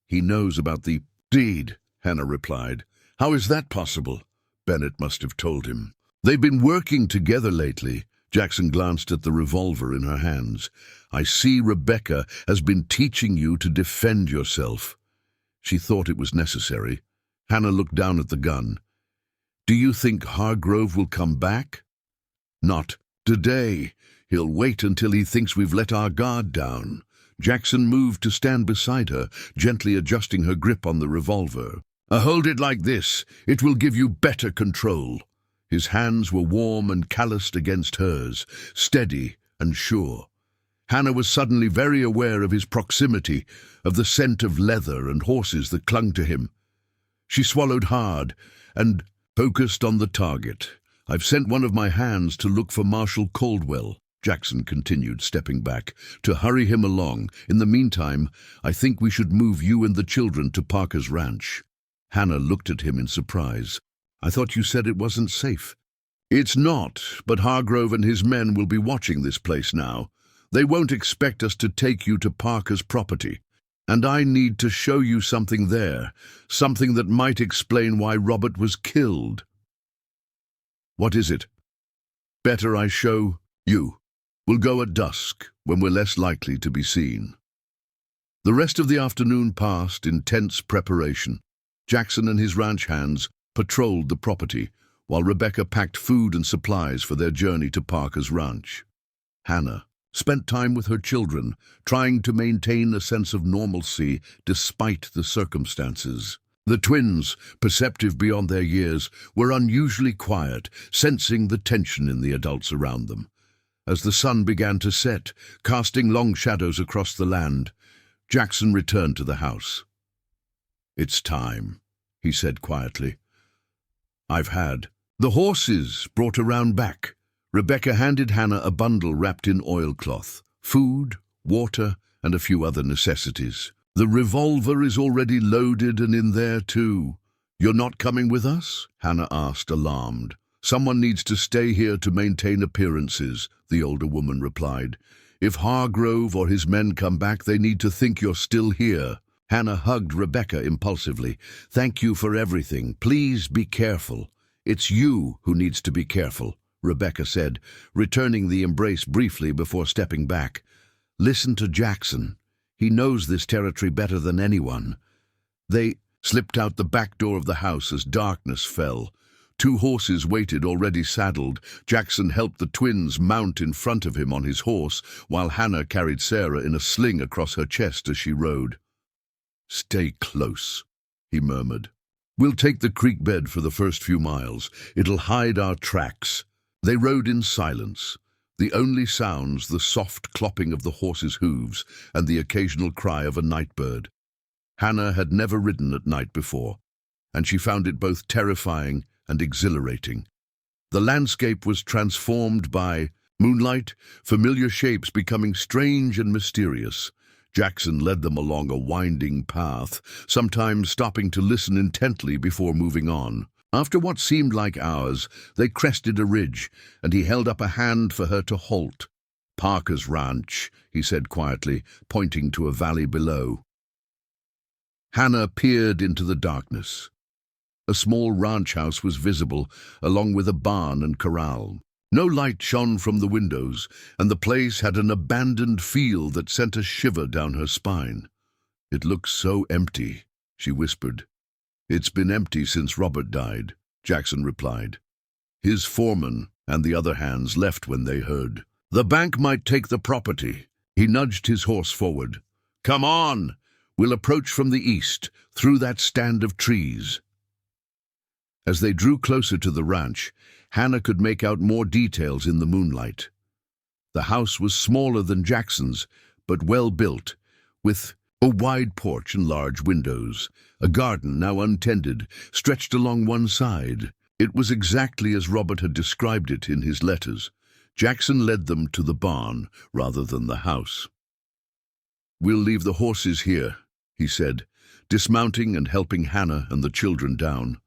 "He knows about the deed," Hannah replied. "How is that possible?" Bennett must have told him. "They've been working together lately." Jackson glanced at the revolver in her hands. "I see Rebecca has been teaching you to defend yourself." She thought it was necessary. Hannah looked down at the gun. "Do you think Hargrove will come back?" "Not today. He'll wait until he thinks we've let our guard down." Jackson moved to stand beside her, gently adjusting her grip on the revolver. "Hold it like this. It will give you better control." His hands were warm and calloused against hers, steady and sure. Hannah was suddenly very aware of his proximity, of the scent of leather and horses that clung to him. She swallowed hard and focused on the target. "I've sent one of my hands to look for Marshal Caldwell," Jackson continued, stepping back, "to hurry him along. In the meantime, I think we should move you and the children to Parker's ranch." Hannah looked at him in surprise. "I thought you said it wasn't safe." "It's not, but Hargrove and his men will be watching this place now. They won't expect us to take you to Parker's property. And I need to show you something there, something that might explain why Robert was killed." "What is it?" "Better I show you. We'll go at dusk, when we're less likely to be seen." The rest of the afternoon passed in tense preparation. Jackson and his ranch hands patrolled the property, while Rebecca packed food and supplies for their journey to Parker's ranch. Hannah spent time with her children, trying to maintain a sense of normalcy despite the circumstances. The twins, perceptive beyond their years, were unusually quiet, sensing the tension in the adults around them. As the sun began to set, casting long shadows across the land, Jackson returned to the house. "It's time," he said quietly. "I've had." The horses brought around back. Rebecca handed Hannah a bundle wrapped in oilcloth, food, water, and a few other necessities. "The revolver is already loaded and in there too." "You're not coming with us?" Hannah asked, alarmed. "Someone needs to stay here to maintain appearances," the older woman replied. "If Hargrove or his men come back, they need to think you're still here." Hannah hugged Rebecca impulsively. "Thank you for everything. Please be careful." "It's you who needs to be careful," Rebecca said, returning the embrace briefly before stepping back. "Listen to Jackson. He knows this territory better than anyone." They slipped out the back door of the house as darkness fell. 2 horses waited, already saddled. Jackson helped the twins mount in front of him on his horse, while Hannah carried Sarah in a sling across her chest as she rode. "Stay close," he murmured. "We'll take the creek bed for the first few miles. It'll hide our tracks." They rode in silence. The only sounds, the soft clopping of the horses' hooves and the occasional cry of a night bird. Hannah had never ridden at night before, and she found it both terrifying and exhilarating. The landscape was transformed by moonlight, familiar shapes becoming strange and mysterious. Jackson led them along a winding path, sometimes stopping to listen intently before moving on. After what seemed like hours, they crested a ridge, and he held up a hand for her to halt. "Parker's Ranch," he said quietly, pointing to a valley below. Hannah peered into the darkness. A small ranch house was visible, along with a barn and corral. No light shone from the windows, and the place had an abandoned feel that sent a shiver down her spine. "It looks so empty," she whispered. "It's been empty since Robert died," Jackson replied. "His foreman and the other hands left when they heard. The bank might take the property." He nudged his horse forward. "Come on! We'll approach from the east, through that stand of trees." As they drew closer to the ranch, Hannah could make out more details in the moonlight. The house was smaller than Jackson's, but well built, with a wide porch and large windows. A garden, now untended, stretched along one side. It was exactly as Robert had described it in his letters. Jackson led them to the barn rather than the house. "We'll leave the horses here," he said, dismounting and helping Hannah and the children down.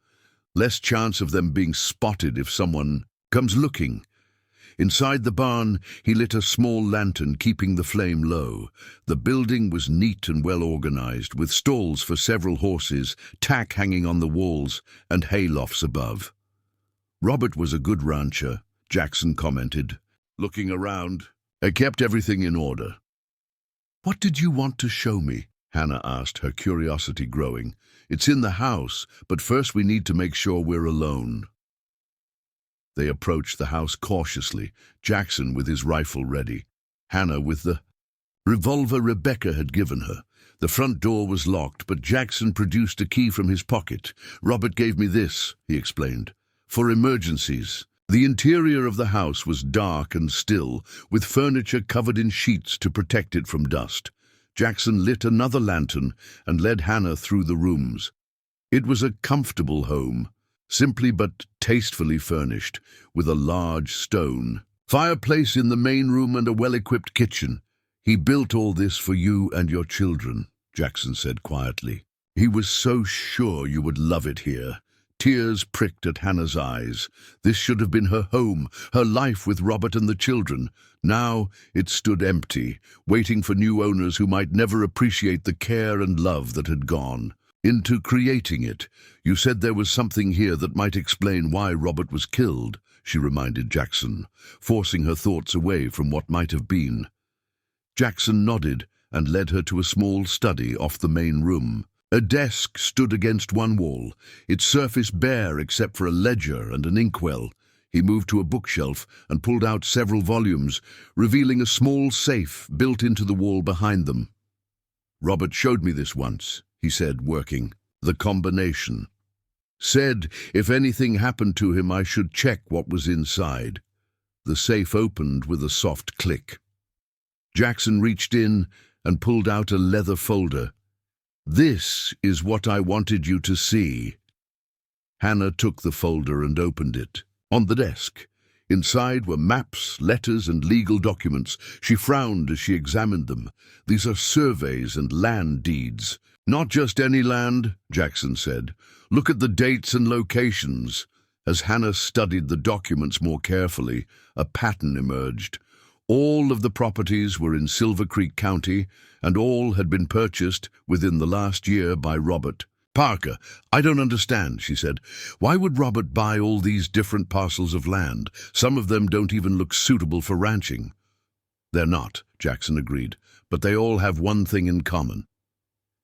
"Less chance of them being spotted if someone comes looking." Inside the barn, he lit a small lantern, keeping the flame low. The building was neat and well organized, with stalls for several horses, tack hanging on the walls, and hay lofts above. "Robert was a good rancher," Jackson commented, looking around. "I kept everything in order." "What did you want to show me?" Hannah asked, her curiosity growing. "It's in the house, but first we need to make sure we're alone." They approached the house cautiously, Jackson with his rifle ready, Hannah with the revolver Rebecca had given her. The front door was locked, but Jackson produced a key from his pocket. "Robert gave me this," he explained, "for emergencies." The interior of the house was dark and still, with furniture covered in sheets to protect it from dust. Jackson lit another lantern and led Hannah through the rooms. It was a comfortable home, simply but tastefully furnished, with a large stone fireplace in the main room and a well-equipped kitchen. "He built all this for you and your children," Jackson said quietly. "He was so sure you would love it here." Tears pricked at Hannah's eyes. This should have been her home, her life with Robert and the children. Now it stood empty, waiting for new owners who might never appreciate the care and love that had gone into creating it. "You said there was something here that might explain why Robert was killed," she reminded Jackson, forcing her thoughts away from what might have been. Jackson nodded and led her to a small study off the main room. A desk stood against one wall, its surface bare except for a ledger and an inkwell. He moved to a bookshelf and pulled out several volumes, revealing a small safe built into the wall behind them. "Robert showed me this once," he said, working. the combination. Said if anything happened to him I should check what was inside. The safe opened with a soft click. Jackson reached in and pulled out a leather folder. "This is what I wanted you to see." Hannah took the folder and opened it. On the desk, inside were maps, letters, and legal documents. She frowned as she examined them. "These are surveys and land deeds." "Not just any land," Jackson said. "Look at the dates and locations." As Hannah studied the documents more carefully, a pattern emerged. All of the properties were in Silver Creek County, and all had been purchased within the last year by Robert. "Parker, I don't understand," she said. "Why would Robert buy all these different parcels of land? Some of them don't even look suitable for ranching." "They're not," Jackson agreed, "but they all have one thing in common."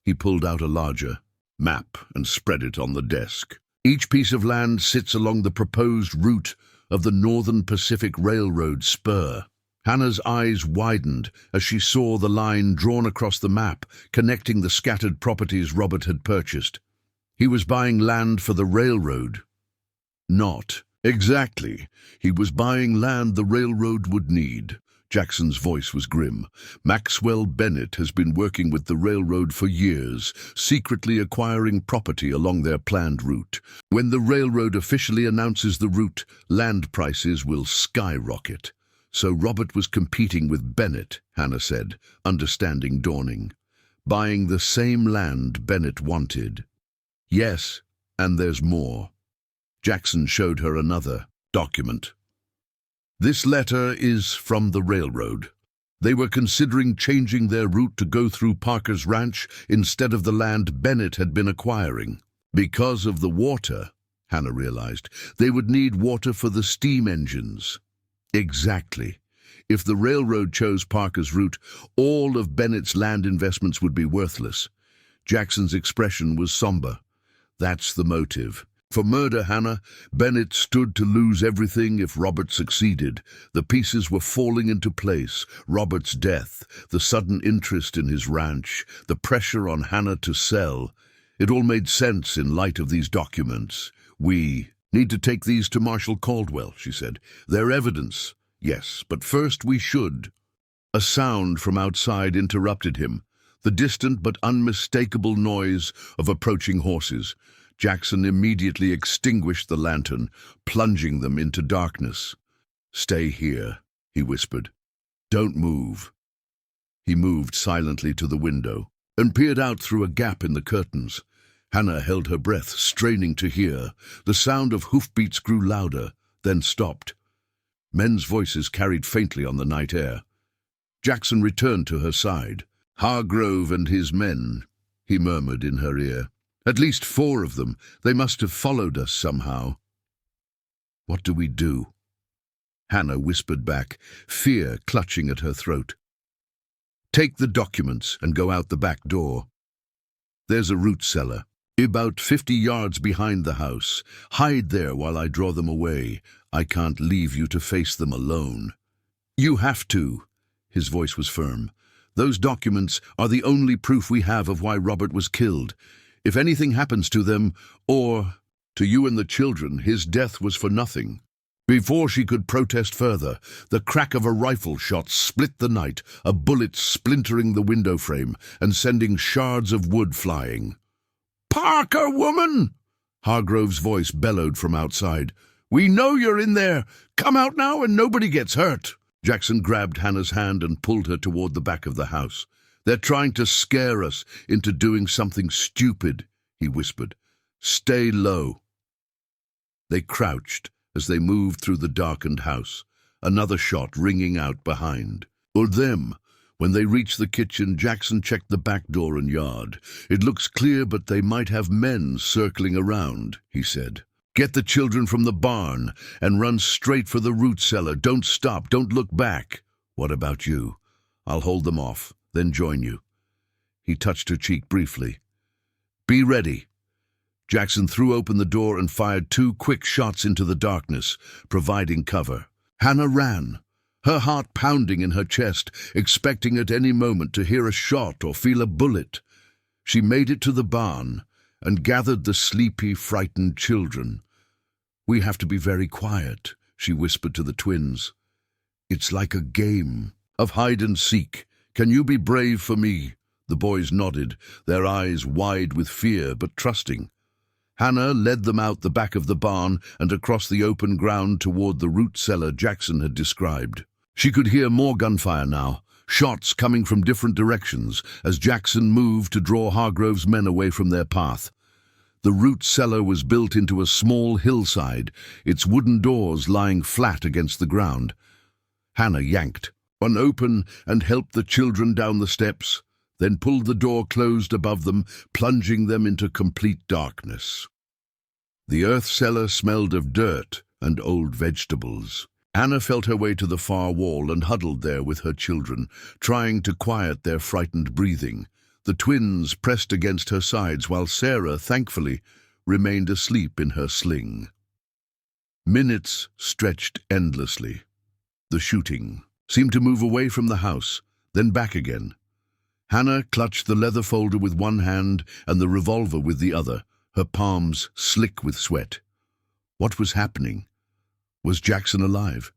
He pulled out a larger map and spread it on the desk. "Each piece of land sits along the proposed route of the Northern Pacific Railroad spur." Hannah's eyes widened as she saw the line drawn across the map, connecting the scattered properties Robert had purchased. He was buying land for the railroad. Not exactly. He was buying land the railroad would need. Jackson's voice was grim. "Maxwell Bennett has been working with the railroad for years, secretly acquiring property along their planned route. When the railroad officially announces the route, land prices will skyrocket." "So Robert was competing with Bennett," Hannah said, understanding dawning. "Buying the same land Bennett wanted." "Yes, and there's more." Jackson showed her another document. "This letter is from the railroad. They were considering changing their route to go through Parker's ranch instead of the land Bennett had been acquiring. Because of the water," Hannah realized, "they would need water for the steam engines." "Exactly. If the railroad chose Parker's route, all of Bennett's land investments would be worthless." Jackson's expression was somber. "That's the motive. For murder, Hannah, Bennett stood to lose everything if Robert succeeded. The pieces were falling into place. Robert's death, the sudden interest in his ranch, the pressure on Hannah to sell. It all made sense in light of these documents. "We need to take these to Marshal Caldwell," she said. "They're evidence." "Yes, but first we should." A sound from outside interrupted him, the distant but unmistakable noise of approaching horses. Jackson immediately extinguished the lantern, plunging them into darkness. "Stay here," he whispered. "Don't move." He moved silently to the window and peered out through a gap in the curtains. Hannah held her breath, straining to hear. The sound of hoofbeats grew louder, then stopped. Men's voices carried faintly on the night air. Jackson returned to her side. "Hargrove and his men," he murmured in her ear. "At least 4 of them. They must have followed us somehow." "What do we do?" Hannah whispered back, fear clutching at her throat. "Take the documents and go out the back door. There's a root cellar, about 50 yards behind the house. Hide there while I draw them away. I can't leave you to face them alone." "You have to." His voice was firm. "Those documents are the only proof we have of why Robert was killed. If anything happens to them, or to you and the children, his death was for nothing." Before she could protest further, the crack of a rifle shot split the night, a bullet splintering the window frame and sending shards of wood flying. "Parker, woman!" Hargrove's voice bellowed from outside. "We know you're in there. Come out now and nobody gets hurt." Jackson grabbed Hannah's hand and pulled her toward the back of the house. "They're trying to scare us into doing something stupid," he whispered. "Stay low." They crouched as they moved through the darkened house, another shot ringing out behind. Or them. When they reached the kitchen, Jackson checked the back door and yard. "It looks clear, but they might have men circling around," he said. "Get the children from the barn and run straight for the root cellar. Don't stop, don't look back." "What about you?" "I'll hold them off, then join you." He touched her cheek briefly. "Be ready." Jackson threw open the door and fired 2 quick shots into the darkness, providing cover. Hannah ran, her heart pounding in her chest, expecting at any moment to hear a shot or feel a bullet. She made it to the barn and gathered the sleepy, frightened children. "We have to be very quiet," she whispered to the twins. "It's like a game of hide and seek. Can you be brave for me?" The boys nodded, their eyes wide with fear but trusting. Hannah led them out the back of the barn and across the open ground toward the root cellar Jackson had described. She could hear more gunfire now, shots coming from different directions as Jackson moved to draw Hargrove's men away from their path. The root cellar was built into a small hillside, its wooden doors lying flat against the ground. Hannah yanked one open and helped the children down the steps, then pulled the door closed above them, plunging them into complete darkness. The earth cellar smelled of dirt and old vegetables. Hannah felt her way to the far wall and huddled there with her children, trying to quiet their frightened breathing. The twins pressed against her sides while Sarah, thankfully, remained asleep in her sling. Minutes stretched endlessly. The shooting seemed to move away from the house, then back again. Hannah clutched the leather folder with one hand and the revolver with the other, her palms slick with sweat. What was happening? Was Jackson alive?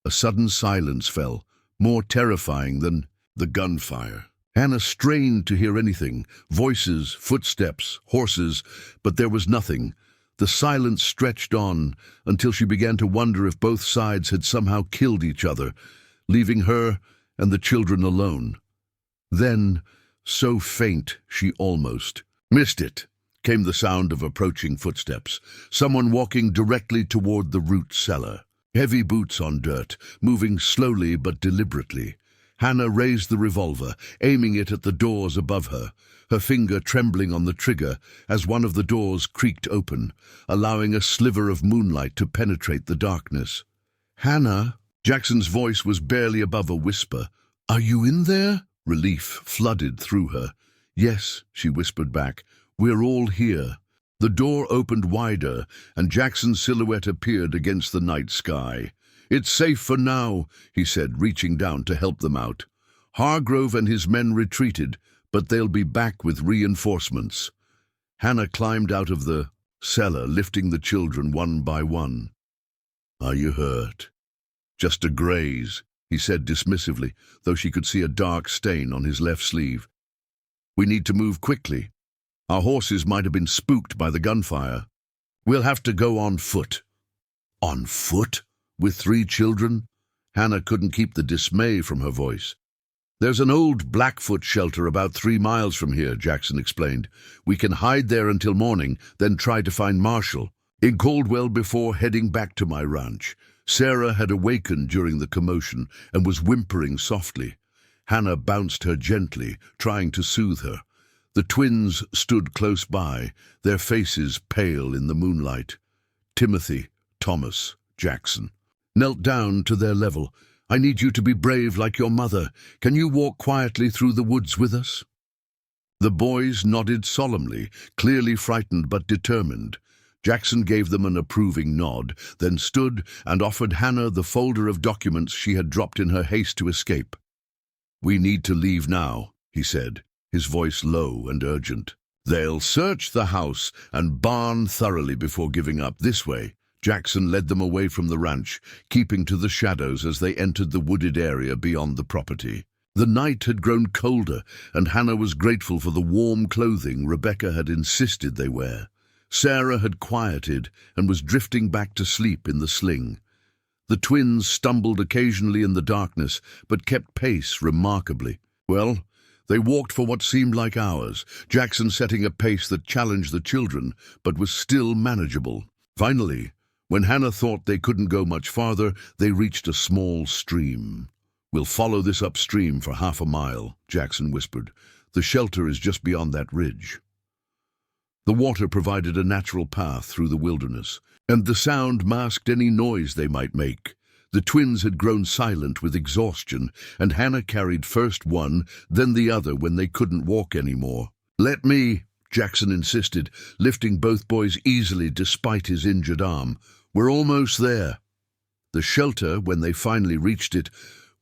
A sudden silence fell, more terrifying than the gunfire. Hannah strained to hear anything, voices, footsteps, horses, but there was nothing. The silence stretched on until she began to wonder if both sides had somehow killed each other, leaving her and the children alone. Then, so faint she almost missed it, came the sound of approaching footsteps, someone walking directly toward the root cellar. Heavy boots on dirt, moving slowly but deliberately. Hannah raised the revolver, aiming it at the doors above her, her finger trembling on the trigger as one of the doors creaked open, allowing a sliver of moonlight to penetrate the darkness. "Hannah," Jackson's voice was barely above a whisper. "Are you in there?" Relief flooded through her. "Yes," she whispered back. "We're all here." The door opened wider, and Jackson's silhouette appeared against the night sky. "It's safe for now," he said, reaching down to help them out. "Hargrove and his men retreated, but they'll be back with reinforcements." Hannah climbed out of the cellar, lifting the children one by one. "Are you hurt?" "Just a graze," he said dismissively, though she could see a dark stain on his left sleeve. "We need to move quickly. Our horses might have been spooked by the gunfire. We'll have to go on foot." "On foot? With 3 children?" Hannah couldn't keep the dismay from her voice. "There's an old Blackfoot shelter about 3 miles from here," Jackson explained. "We can hide there until morning, then try to find Marshall." In Caldwell, before heading back to my ranch, Sarah had awakened during the commotion and was whimpering softly. Hannah bounced her gently, trying to soothe her. The twins stood close by, their faces pale in the moonlight. Timothy, Thomas, Jackson knelt down to their level. "I need you to be brave like your mother. Can you walk quietly through the woods with us?" The boys nodded solemnly, clearly frightened but determined. Jackson gave them an approving nod, then stood and offered Hannah the folder of documents she had dropped in her haste to escape. "We need to leave now," he said, his voice low and urgent. "They'll search the house and barn thoroughly before giving up. This way." Jackson led them away from the ranch, keeping to the shadows as they entered the wooded area beyond the property. The night had grown colder, and Hannah was grateful for the warm clothing Rebecca had insisted they wear. Sarah had quieted and was drifting back to sleep in the sling. The twins stumbled occasionally in the darkness, but kept pace remarkably. Well, they walked for what seemed like hours, Jackson setting a pace that challenged the children, but was still manageable. Finally, when Hannah thought they couldn't go much farther, they reached a small stream. "We'll follow this upstream for half a mile," Jackson whispered. "The shelter is just beyond that ridge." The water provided a natural path through the wilderness, and the sound masked any noise they might make. The twins had grown silent with exhaustion, and Hannah carried first one, then the other when they couldn't walk anymore. "Let me," Jackson insisted, lifting both boys easily despite his injured arm. "We're almost there." The shelter, when they finally reached it,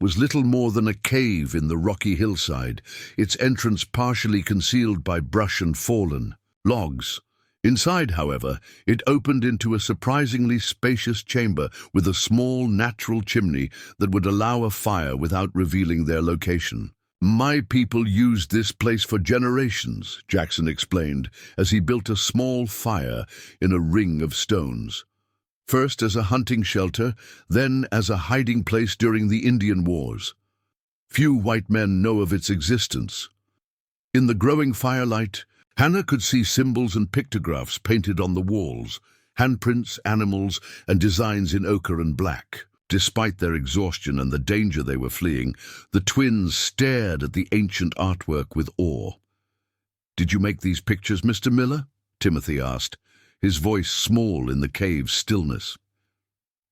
was little more than a cave in the rocky hillside, its entrance partially concealed by brush and fallen. logs. Inside, however, it opened into a surprisingly spacious chamber with a small natural chimney that would allow a fire without revealing their location. "My people used this place for generations," Jackson explained, as he built a small fire in a ring of stones. First as a hunting shelter, then as a hiding place during the Indian Wars. Few white men know of its existence. In the growing firelight, Hannah could see symbols and pictographs painted on the walls, handprints, animals, and designs in ochre and black. Despite their exhaustion and the danger they were fleeing, the twins stared at the ancient artwork with awe. "Did you make these pictures, Mr. Miller?" Timothy asked, his voice small in the cave's stillness.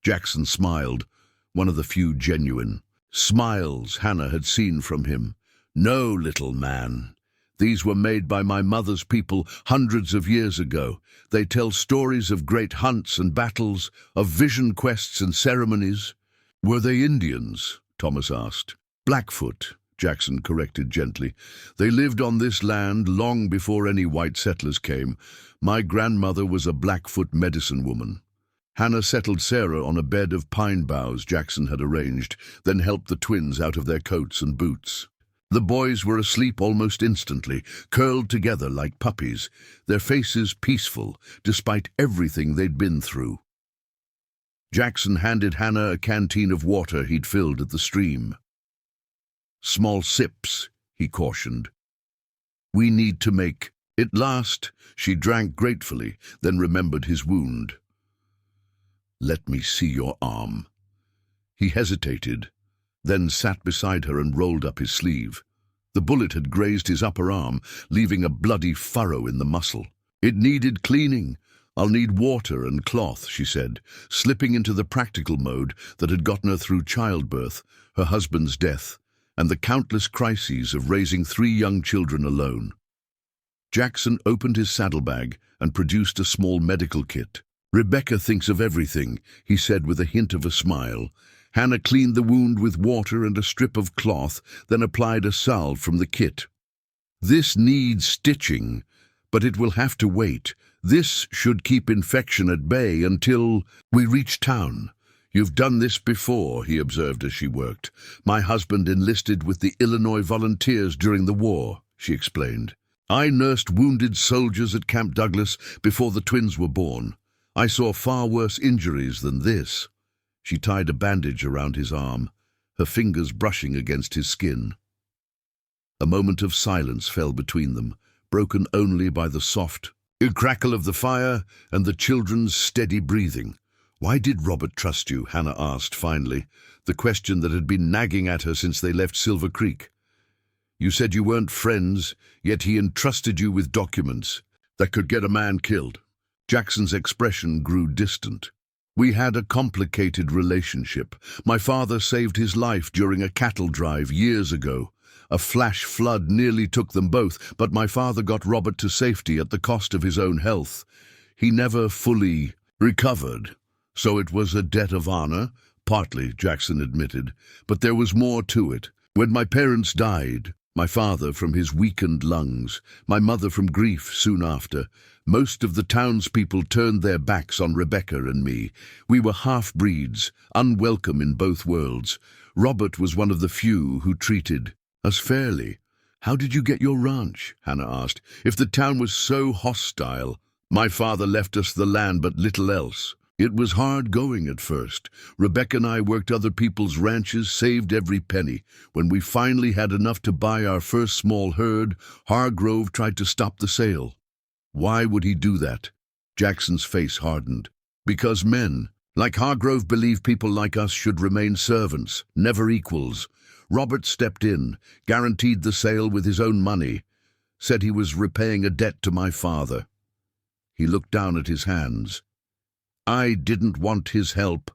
Jackson smiled, one of the few genuine smiles Hannah had seen from him. "No, little man. These were made by my mother's people hundreds of years ago. They tell stories of great hunts and battles, of vision quests and ceremonies." "Were they Indians?" Thomas asked. "Blackfoot," Jackson corrected gently. "They lived on this land long before any white settlers came. My grandmother was a Blackfoot medicine woman." Hannah settled Sarah on a bed of pine boughs Jackson had arranged, then helped the twins out of their coats and boots. The boys were asleep almost instantly, curled together like puppies, their faces peaceful, despite everything they'd been through. Jackson handed Hannah a canteen of water he'd filled at the stream. "Small sips," he cautioned. "We need to make it last." She drank gratefully, then remembered his wound. "Let me see your arm." He hesitated, then sat beside her and rolled up his sleeve. The bullet had grazed his upper arm, leaving a bloody furrow in the muscle. "It needed cleaning. I'll need water and cloth," she said, slipping into the practical mode that had gotten her through childbirth, her husband's death, and the countless crises of raising 3 young children alone. Jackson opened his saddlebag and produced a small medical kit. "Rebecca thinks of everything," he said with a hint of a smile. Hannah cleaned the wound with water and a strip of cloth, then applied a salve from the kit. "This needs stitching, but it will have to wait. This should keep infection at bay until we reach town." "You've done this before," he observed as she worked. "My husband enlisted with the Illinois Volunteers during the war," she explained. "I nursed wounded soldiers at Camp Douglas before the twins were born. I saw far worse injuries than this." She tied a bandage around his arm, her fingers brushing against his skin. A moment of silence fell between them, broken only by the soft crackle of the fire and the children's steady breathing. "Why did Robert trust you?" Hannah asked finally, the question that had been nagging at her since they left Silver Creek. "You said you weren't friends, yet he entrusted you with documents that could get a man killed." Jackson's expression grew distant. "We had a complicated relationship. My father saved his life during a cattle drive years ago. A flash flood nearly took them both, but my father got Robert to safety at the cost of his own health. He never fully recovered, so it was a debt of honor." "Partly," Jackson admitted, "but there was more to it. When my parents died, my father from his weakened lungs, my mother from grief soon after, most of the townspeople turned their backs on Rebecca and me. We were half-breeds, unwelcome in both worlds. Robert was one of the few who treated us fairly." "How did you get your ranch?" Hannah asked. "If the town was so hostile." "My father left us the land but little else. It was hard going at first. Rebecca and I worked other people's ranches, saved every penny. When we finally had enough to buy our first small herd, Hargrove tried to stop the sale." "Why would he do that?" Jackson's face hardened. "Because men, like Hargrove, believe people like us should remain servants, never equals. Robert stepped in, guaranteed the sale with his own money, said he was repaying a debt to my father." He looked down at his hands. "I didn't want his help,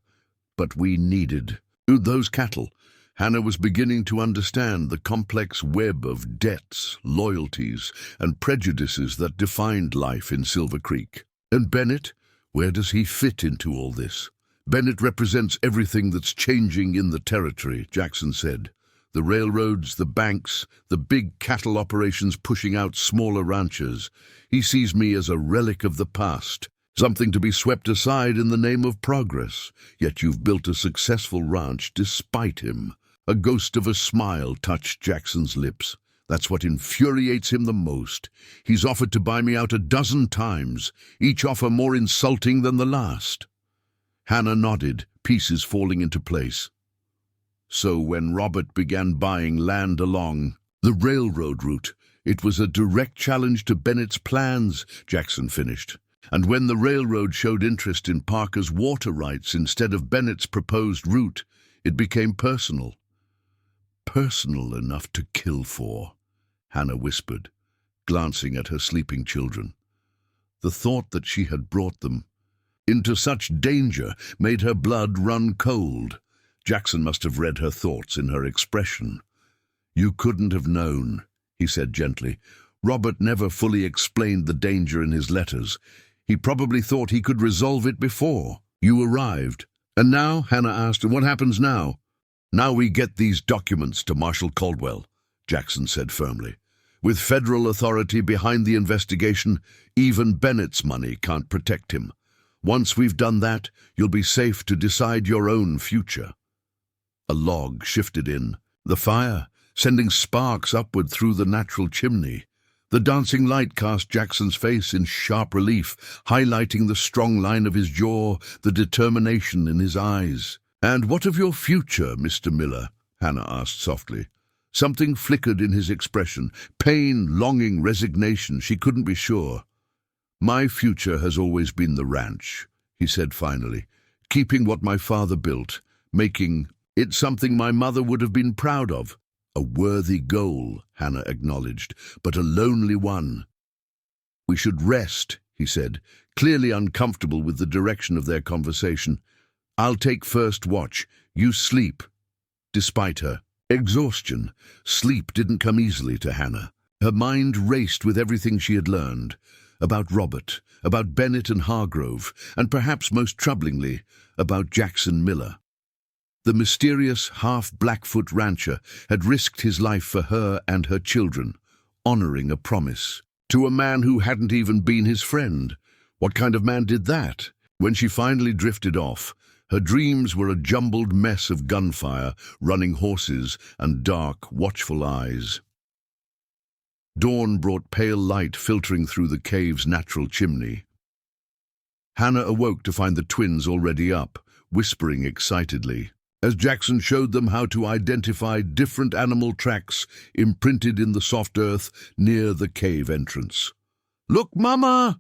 but we needed those cattle." Hannah was beginning to understand the complex web of debts, loyalties, and prejudices that defined life in Silver Creek. "And Bennett, where does he fit into all this?" "Bennett represents everything that's changing in the territory," Jackson said. The railroads, the banks, the big cattle operations pushing out smaller ranchers. He sees me as a relic of the past, something to be swept aside in the name of progress. Yet you've built a successful ranch despite him. A ghost of a smile touched Jackson's lips. That's what infuriates him the most. He's offered to buy me out a dozen times, each offer more insulting than the last. Hannah nodded, pieces falling into place. So when Robert began buying land along the railroad route, it was a direct challenge to Bennett's plans, Jackson finished. And when the railroad showed interest in Parker's water rights instead of Bennett's proposed route, it became personal. Personal enough to kill for, Hannah whispered, glancing at her sleeping children. The thought that she had brought them into such danger made her blood run cold. Jackson must have read her thoughts in her expression. You couldn't have known, he said gently. Robert never fully explained the danger in his letters. He probably thought he could resolve it before you arrived. And now, Hannah asked, and what happens now? Now we get these documents to Marshal Caldwell, Jackson said firmly. With federal authority behind the investigation, even Bennett's money can't protect him. Once we've done that, you'll be safe to decide your own future. A log shifted in, the fire sending sparks upward through the natural chimney. The dancing light cast Jackson's face in sharp relief, highlighting the strong line of his jaw, the determination in his eyes. "And what of your future, Mr. Miller?" Hannah asked softly. Something flickered in his expression, pain, longing, resignation. She couldn't be sure. "My future has always been the ranch," he said finally, "keeping what my father built, making it something my mother would have been proud of." "A worthy goal," Hannah acknowledged, "but a lonely one." "We should rest," he said, clearly uncomfortable with the direction of their conversation. "I'll take first watch. You sleep." Despite her exhaustion, sleep didn't come easily to Hannah. Her mind raced with everything she had learned. About Robert, about Bennett and Hargrove, and perhaps most troublingly, about Jackson Miller. The mysterious half-Blackfoot rancher had risked his life for her and her children, honoring a promise to a man who hadn't even been his friend. What kind of man did that? When she finally drifted off, her dreams were a jumbled mess of gunfire, running horses, and dark, watchful eyes. Dawn brought pale light filtering through the cave's natural chimney. Hannah awoke to find the twins already up, whispering excitedly, as Jackson showed them how to identify different animal tracks imprinted in the soft earth near the cave entrance. "Look, Mama!"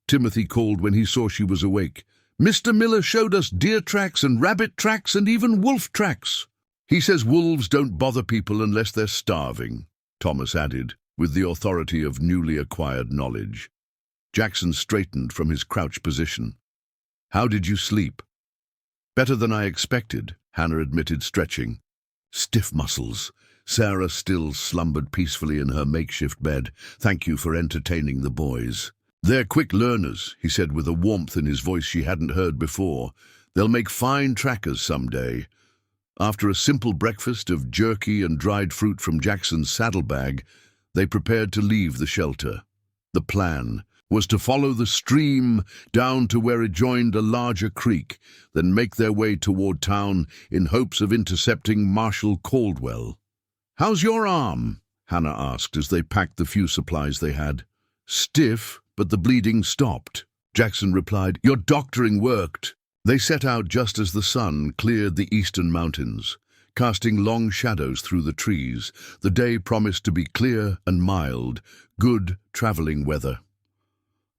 Timothy called when he saw she was awake. "Mr. Miller showed us deer tracks and rabbit tracks and even wolf tracks." "He says wolves don't bother people unless they're starving," Thomas added, with the authority of newly acquired knowledge. Jackson straightened from his crouched position. "How did you sleep?" "Better than I expected," Hannah admitted, stretching. Stiff muscles. Sarah still slumbered peacefully in her makeshift bed. "Thank you for entertaining the boys." "They're quick learners," he said with a warmth in his voice she hadn't heard before. "They'll make fine trackers someday." After a simple breakfast of jerky and dried fruit from Jackson's saddlebag, they prepared to leave the shelter. The plan was to follow the stream down to where it joined a larger creek, then make their way toward town in hopes of intercepting Marshal Caldwell. "How's your arm?" Hannah asked as they packed the few supplies they had. "Stiff, but the bleeding stopped," Jackson replied. "Your doctoring worked." They set out just as the sun cleared the eastern mountains, casting long shadows through the trees. The day promised to be clear and mild, good traveling weather.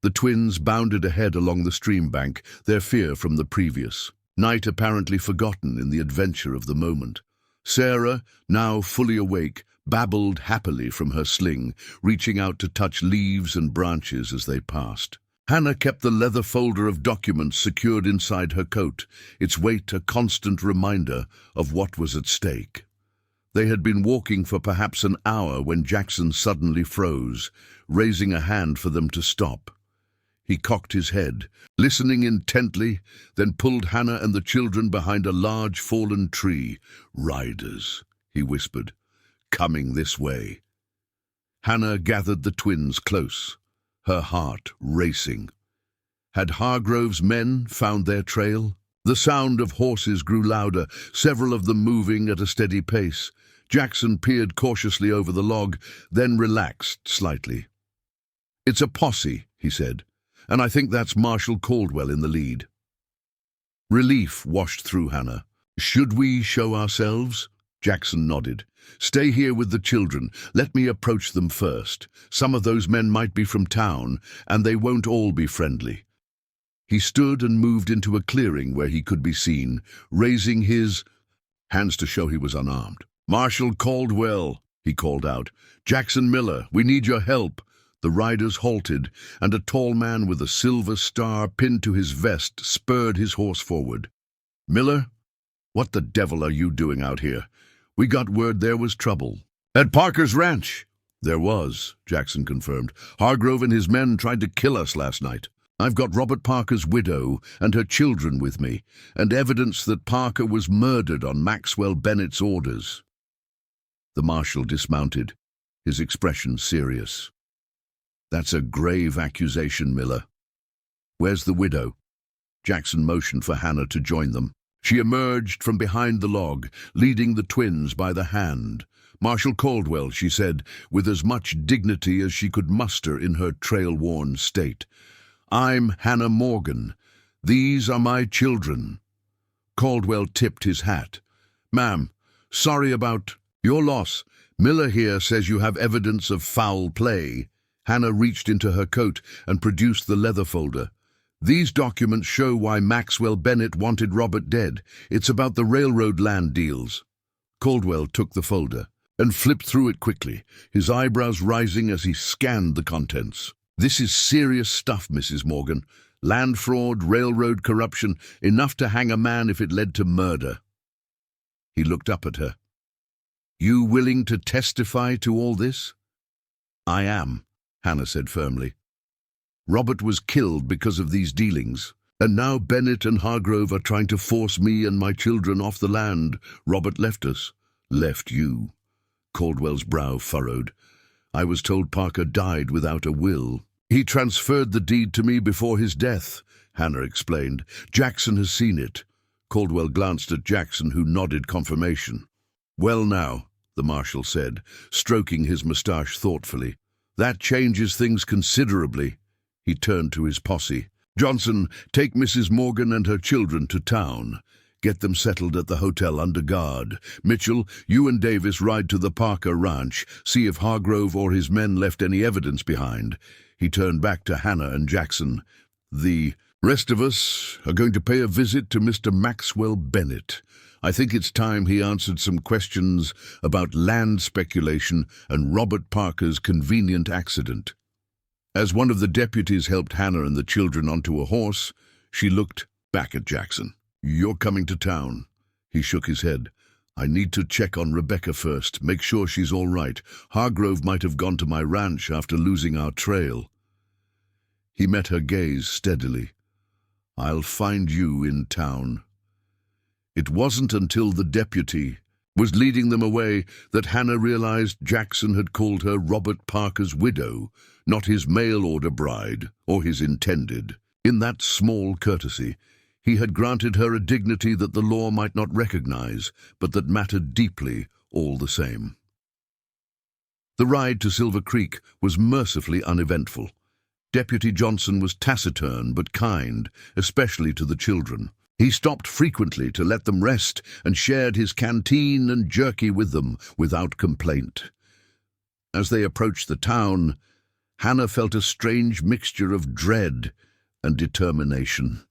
The twins bounded ahead along the stream bank, their fear from the previous night apparently forgotten in the adventure of the moment. Sarah, now fully awake, babbled happily from her sling, reaching out to touch leaves and branches as they passed. Hannah kept the leather folder of documents secured inside her coat, its weight a constant reminder of what was at stake. They had been walking for perhaps an hour when Jackson suddenly froze, raising a hand for them to stop. He cocked his head, listening intently, then pulled Hannah and the children behind a large fallen tree. "Riders," he whispered. coming this way." Hannah gathered the twins close, her heart racing. Had Hargrove's men found their trail? The sound of horses grew louder, several of them moving at a steady pace. Jackson peered cautiously over the log, then relaxed slightly. "It's a posse," he said, "and I think that's Marshal Caldwell in the lead." Relief washed through Hannah. "Should we show ourselves?" Jackson nodded. "Stay here with the children. Let me approach them first. Some of those men might be from town, and they won't all be friendly." He stood and moved into a clearing where he could be seen, raising his hands to show he was unarmed. "Marshal Caldwell," he called out. "Jackson Miller, we need your help." The riders halted, and a tall man with a silver star pinned to his vest spurred his horse forward. "Miller, what the devil are you doing out here? We got word there was trouble." "At Parker's ranch." "There was," Jackson confirmed. "Hargrove and his men tried to kill us last night. I've got Robert Parker's widow and her children with me, and evidence that Parker was murdered on Maxwell Bennett's orders." The marshal dismounted, his expression serious. "That's a grave accusation, Miller. Where's the widow?" Jackson motioned for Hannah to join them. She emerged from behind the log, leading the twins by the hand. "Marshal Caldwell," she said, with as much dignity as she could muster in her trail-worn state. "I'm Hannah Morgan. These are my children." Caldwell tipped his hat. "Ma'am, sorry about your loss. Miller here says you have evidence of foul play." Hannah reached into her coat and produced the leather folder. "These documents show why Maxwell Bennett wanted Robert dead. It's about the railroad land deals." Caldwell took the folder and flipped through it quickly, his eyebrows rising as he scanned the contents. "This is serious stuff, Mrs. Morgan. Land fraud, railroad corruption, enough to hang a man if it led to murder." He looked up at her. "You willing to testify to all this?" "I am," Hannah said firmly. "Robert was killed because of these dealings, and now Bennett and Hargrove are trying to force me and my children off the land. Robert left us." "Left you?" Caldwell's brow furrowed. "I was told Parker died without a will." "He transferred the deed to me before his death," Hannah explained. "Jackson has seen it." Caldwell glanced at Jackson, who nodded confirmation. "Well now," the marshal said, stroking his moustache thoughtfully, "that changes things considerably." He turned to his posse. "Johnson, take Mrs. Morgan and her children to town. Get them settled at the hotel under guard. Mitchell, you and Davis ride to the Parker ranch, see if Hargrove or his men left any evidence behind." He turned back to Hannah and Jackson. "The rest of us are going to pay a visit to Mr. Maxwell Bennett. I think it's time he answered some questions about land speculation and Robert Parker's convenient accident." As one of the deputies helped Hannah and the children onto a horse, she looked back at Jackson. "You're coming to town." He shook his head. "I need to check on Rebecca first, make sure she's all right. Hargrove might have gone to my ranch after losing our trail." He met her gaze steadily. "I'll find you in town." It wasn't until the deputy was leading them away that Hannah realized Jackson had called her Robert Parker's widow, not his mail-order bride or his intended. In that small courtesy, he had granted her a dignity that the law might not recognize, but that mattered deeply all the same. The ride to Silver Creek was mercifully uneventful. Deputy Johnson was taciturn but kind, especially to the children. He stopped frequently to let them rest and shared his canteen and jerky with them without complaint. As they approached the town, Hannah felt a strange mixture of dread and determination.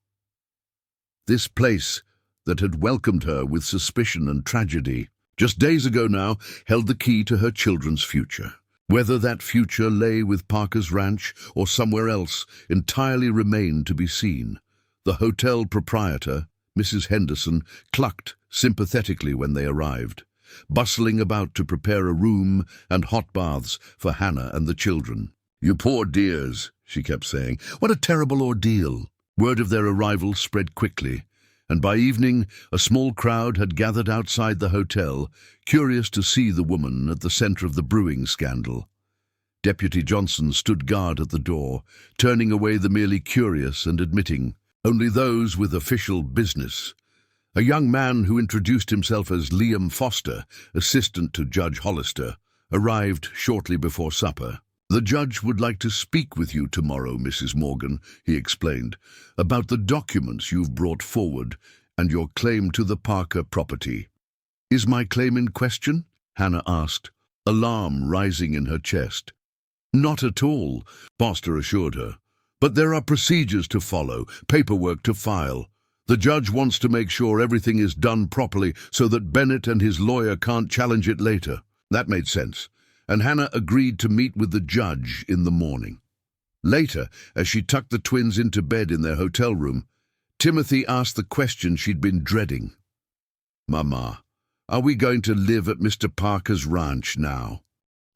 This place that had welcomed her with suspicion and tragedy, just days ago now, held the key to her children's future. Whether that future lay with Parker's ranch or somewhere else entirely remained to be seen. The hotel proprietor, Mrs. Henderson, clucked sympathetically when they arrived, bustling about to prepare a room and hot baths for Hannah and the children. "You poor dears," she kept saying. "What a terrible ordeal." Word of their arrival spread quickly, and by evening a small crowd had gathered outside the hotel, curious to see the woman at the center of the brewing scandal. Deputy Johnson stood guard at the door, turning away the merely curious and admitting only those with official business. A young man who introduced himself as Liam Foster, assistant to Judge Hollister, arrived shortly before supper. "The judge would like to speak with you tomorrow, Mrs. Morgan," he explained, "about the documents you've brought forward and your claim to the Parker property." "Is my claim in question?" Hannah asked, alarm rising in her chest. "Not at all," Foster assured her. "But there are procedures to follow, paperwork to file. The judge wants to make sure everything is done properly so that Bennett and his lawyer can't challenge it later." That made sense, and Hannah agreed to meet with the judge in the morning. Later, as she tucked the twins into bed in their hotel room, Timothy asked the question she'd been dreading. "Mama, are we going to live at Mr. Parker's ranch now?"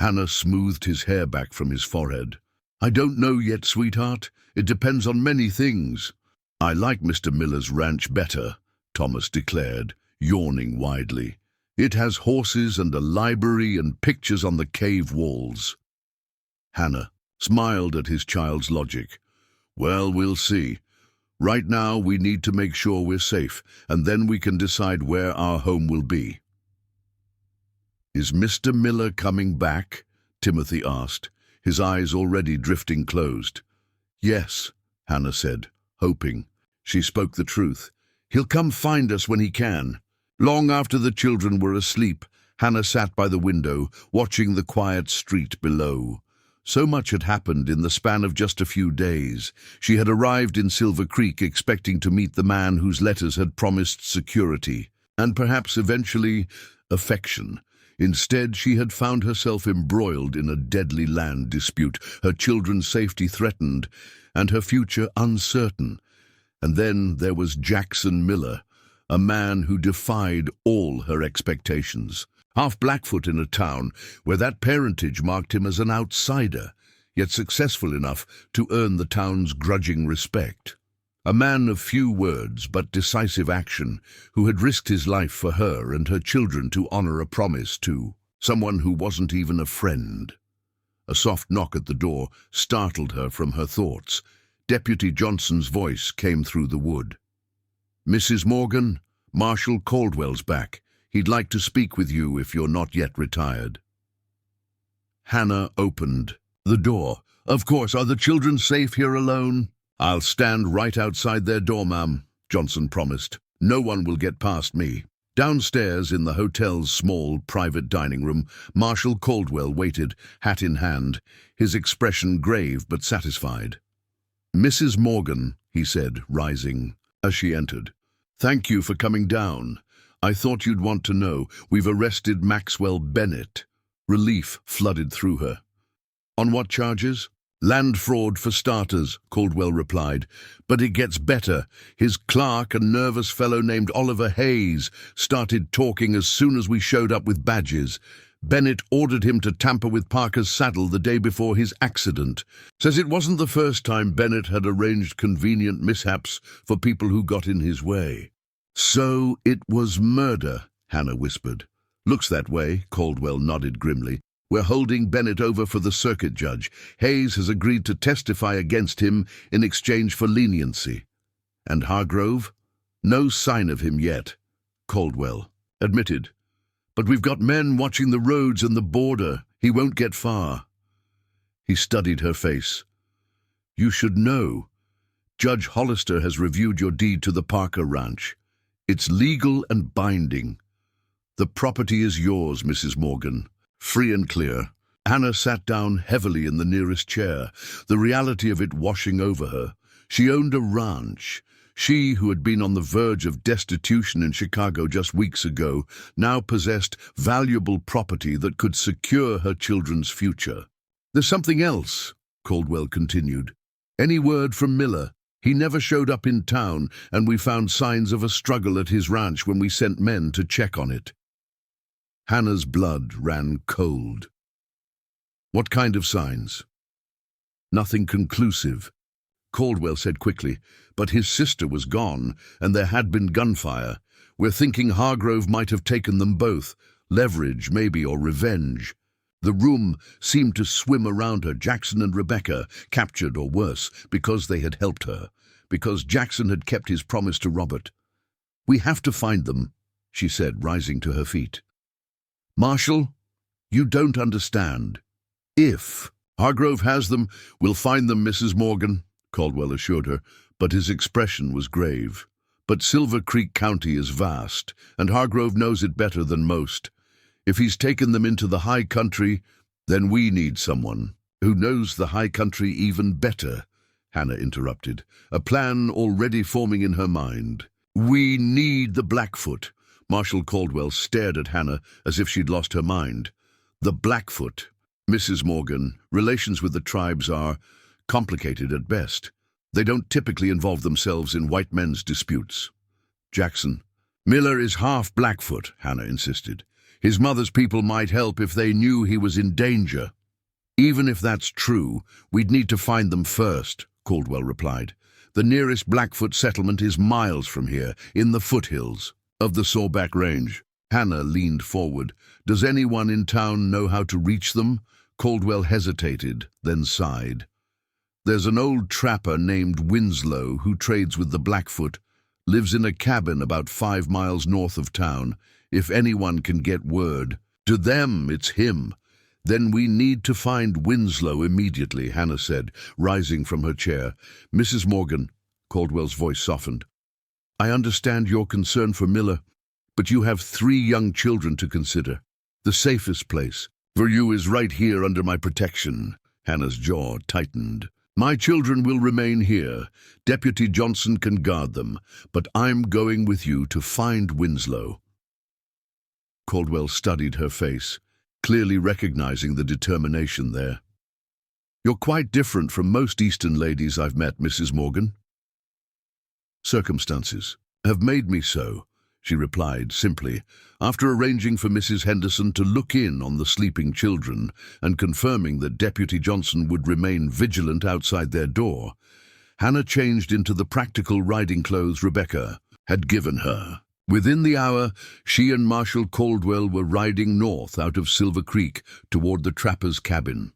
Hannah smoothed his hair back from his forehead. "I don't know yet, sweetheart. It depends on many things." "I like Mr. Miller's ranch better," Thomas declared, yawning widely. "It has horses and a library and pictures on the cave walls." Hannah smiled at his child's logic. "Well, we'll see. Right now we need to make sure we're safe, and then we can decide where our home will be." "Is Mr. Miller coming back?" Timothy asked, his eyes already drifting closed. "Yes," Hannah said, hoping. She spoke the truth. "He'll come find us when he can." Long after the children were asleep, Hannah sat by the window, watching the quiet street below. So much had happened in the span of just a few days. She had arrived in Silver Creek expecting to meet the man whose letters had promised security, and perhaps eventually affection. Instead, she had found herself embroiled in a deadly land dispute, her children's safety threatened, and her future uncertain. And then there was Jackson Miller, a man who defied all her expectations. Half Blackfoot in a town where that parentage marked him as an outsider, yet successful enough to earn the town's grudging respect. A man of few words but decisive action, who had risked his life for her and her children to honor a promise to someone who wasn't even a friend. A soft knock at the door startled her from her thoughts. Deputy Johnson's voice came through the wood. "Mrs. Morgan, Marshal Caldwell's back. He'd like to speak with you if you're not yet retired." Hannah opened the door. "Of course, are the children safe here alone?" "I'll stand right outside their door, ma'am," Johnson promised. "No one will get past me." Downstairs in the hotel's small private dining room, Marshal Caldwell waited, hat in hand, his expression grave but satisfied. "Mrs. Morgan," he said, rising as she entered, "thank you for coming down. I thought you'd want to know. We've arrested Maxwell Bennett." Relief flooded through her. "On what charges?" "Land fraud for starters," Caldwell replied. "But it gets better. His clerk, a nervous fellow named Oliver Hayes, started talking as soon as we showed up with badges. Bennett ordered him to tamper with Parker's saddle the day before his accident. Says it wasn't the first time Bennett had arranged convenient mishaps for people who got in his way." "So it was murder," Hannah whispered. "Looks that way," Caldwell nodded grimly. "We're holding Bennett over for the circuit judge. Hayes has agreed to testify against him in exchange for leniency." "And Hargrove?" "No sign of him yet," Caldwell admitted. "But we've got men watching the roads and the border. He won't get far." He studied her face. "You should know. Judge Hollister has reviewed your deed to the Parker Ranch. It's legal and binding. The property is yours, Mrs. Morgan. Free and clear." Hannah sat down heavily in the nearest chair, the reality of it washing over her. She owned a ranch. She, who had been on the verge of destitution in Chicago just weeks ago, now possessed valuable property that could secure her children's future. "There's something else," Caldwell continued. "Any word from Miller? He never showed up in town, and we found signs of a struggle at his ranch when we sent men to check on it." Hannah's blood ran cold. "What kind of signs?" "Nothing conclusive," Caldwell said quickly, but his sister was gone, and there had been gunfire. We're thinking Hargrove might have taken them both. Leverage, maybe, or revenge. The room seemed to swim around her, Jackson and Rebecca, captured or worse, because they had helped her, because Jackson had kept his promise to Robert. "We have to find them," she said, rising to her feet. "Marshall, you don't understand. If Hargrove has them, we'll find them, Mrs. Morgan," Caldwell assured her, but his expression was grave. "But Silver Creek County is vast, and Hargrove knows it better than most. If he's taken them into the high country, then we need someone who knows the high country even better," Hannah interrupted, a plan already forming in her mind. "We need the Blackfoot." Marshall Caldwell stared at Hannah as if she'd lost her mind. "The Blackfoot. Mrs. Morgan, relations with the tribes are complicated at best. They don't typically involve themselves in white men's disputes." Jackson. "Miller is half Blackfoot," Hannah insisted. "His mother's people might help if they knew he was in danger." "Even if that's true, we'd need to find them first," Caldwell replied. "The nearest Blackfoot settlement is miles from here, in the foothills of the Sawback Range." Hannah leaned forward. "Does anyone in town know how to reach them?" Caldwell hesitated, then sighed. "There's an old trapper named Winslow who trades with the Blackfoot, lives in a cabin about 5 miles north of town. If anyone can get word to them, it's him." "Then we need to find Winslow immediately," Hannah said, rising from her chair. "Mrs. Morgan," Caldwell's voice softened, "I understand your concern for Miller, but you have 3 young children to consider. The safest place for you is right here under my protection." Hannah's jaw tightened. "My children will remain here. Deputy Johnson can guard them, but I'm going with you to find Winslow." Caldwell studied her face, clearly recognizing the determination there. "You're quite different from most Eastern ladies I've met, Mrs. Morgan." "Circumstances have made me so," she replied simply, after arranging for Mrs. Henderson to look in on the sleeping children and confirming that Deputy Johnson would remain vigilant outside their door. Hannah changed into the practical riding clothes Rebecca had given her. Within the hour, she and Marshall Caldwell were riding north out of Silver Creek toward the trapper's cabin.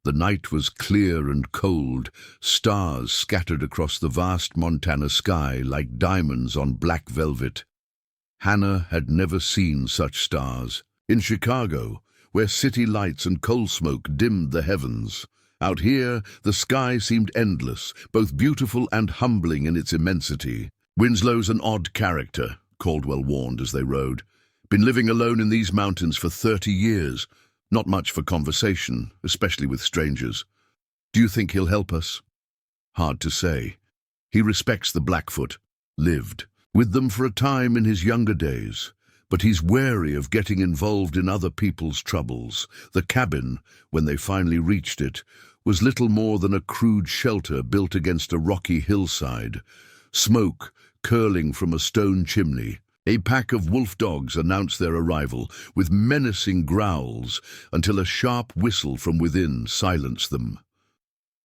The night was clear and cold, stars scattered across the vast Montana sky like diamonds on black velvet. Hannah had never seen such stars. In Chicago, where city lights and coal smoke dimmed the heavens, out here the sky seemed endless, both beautiful and humbling in its immensity. "Winslow's an odd character," Caldwell warned as they rode. "Been living alone in these mountains for 30 years. Not much for conversation, especially with strangers. Do you think he'll help us?" "Hard to say. He respects the Blackfoot. Lived with them for a time in his younger days. But he's wary of getting involved in other people's troubles." The cabin, when they finally reached it, was little more than a crude shelter built against a rocky hillside. Smoke curling from a stone chimney. A pack of wolf dogs announced their arrival with menacing growls until a sharp whistle from within silenced them.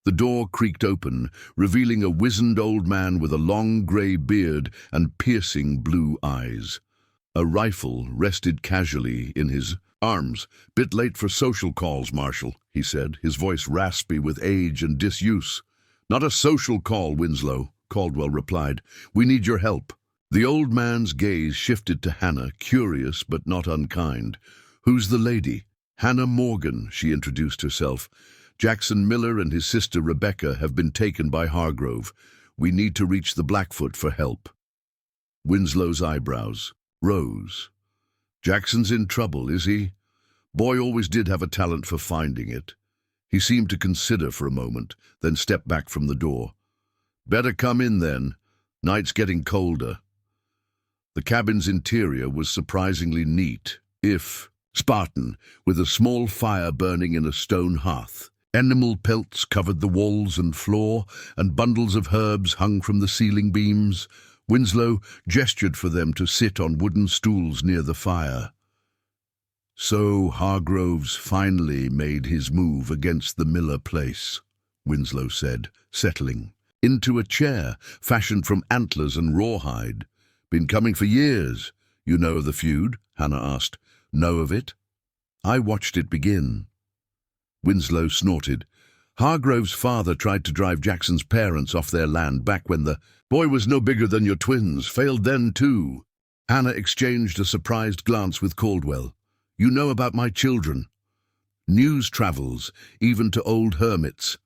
The door creaked open, revealing a wizened old man with a long grey beard and piercing blue eyes. A rifle rested casually in his arms. "Bit late for social calls, Marshall," he said, his voice raspy with age and disuse. "Not a social call, Winslow," Caldwell replied. "We need your help." The old man's gaze shifted to Hannah, curious but not unkind. "Who's the lady?" "Hannah Morgan," she introduced herself. "Jackson Miller and his sister Rebecca have been taken by Hargrove. We need to reach the Blackfoot for help." Winslow's eyebrows rose. "Jackson's in trouble, is he? Boy always did have a talent for finding it." He seemed to consider for a moment, then stepped back from the door. "Better come in then. Night's getting colder." The cabin's interior was surprisingly neat, if Spartan, with a small fire burning in a stone hearth. Animal pelts covered the walls and floor, and bundles of herbs hung from the ceiling beams. Winslow gestured for them to sit on wooden stools near the fire. "So Hargrove's finally made his move against the Miller place," Winslow said, settling. into a chair fashioned from antlers and rawhide. Been coming for years. You know of the feud? Hannah asked. Know of it? I watched it begin. Winslow snorted. Hargrove's father tried to drive Jackson's parents off their land back when the boy was no bigger than your twins, failed then too. Hannah exchanged a surprised glance with Caldwell. You know about my children. News travels, even to old hermits.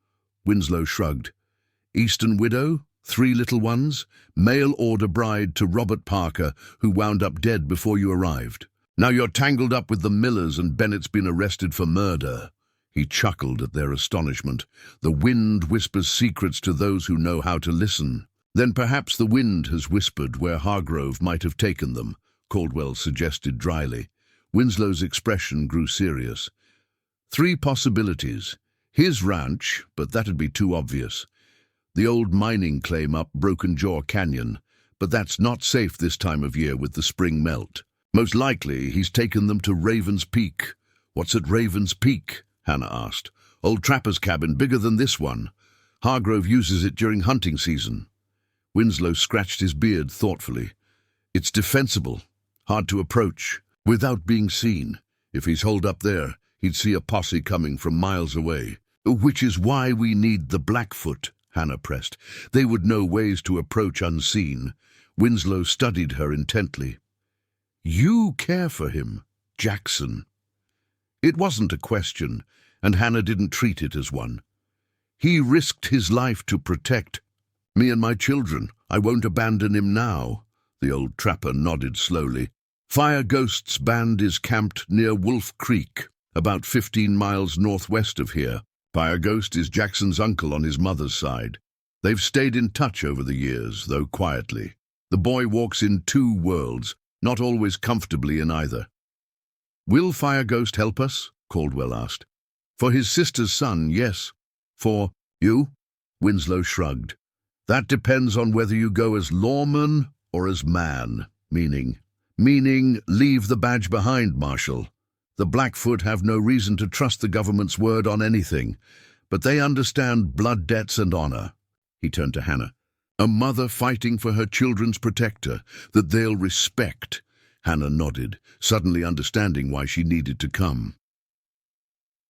Winslow shrugged. Eastern widow, 3 little ones, mail order bride to Robert Parker, who wound up dead before you arrived. Now you're tangled up with the Millers and Bennett's been arrested for murder. He chuckled at their astonishment. The wind whispers secrets to those who know how to listen. Then perhaps the wind has whispered where Hargrove might have taken them, Caldwell suggested dryly. Winslow's expression grew serious. 3 possibilities. His ranch, but that'd be too obvious. The old mining claim up Broken Jaw Canyon, but that's not safe this time of year with the spring melt. Most likely he's taken them to Raven's Peak. What's at Raven's Peak? Hannah asked. Old trapper's cabin, bigger than this one. Hargrove uses it during hunting season. Winslow scratched his beard thoughtfully. It's defensible, hard to approach, without being seen. If he's holed up there, he'd see a posse coming from miles away. Which is why we need the Blackfoot, Hannah pressed. They would know ways to approach unseen. Winslow studied her intently. You care for him, Jackson. It wasn't a question, and Hannah didn't treat it as one. He risked his life to protect me and my children. I won't abandon him now. The old trapper nodded slowly. Fire Ghost's band is camped near Wolf Creek, about 15 miles northwest of here. Fire Ghost is Jackson's uncle on his mother's side. They've stayed in touch over the years, though quietly. The boy walks in 2 worlds, not always comfortably in either. Will Fire Ghost help us? Caldwell asked. For his sister's son, yes. For you? Winslow shrugged. That depends on whether you go as lawman or as man, meaning leave the badge behind, Marshal. The Blackfoot have no reason to trust the government's word on anything, but they understand blood debts and honor. He turned to Hannah. A mother fighting for her children's protector, that they'll respect. Hannah nodded, suddenly understanding why she needed to come.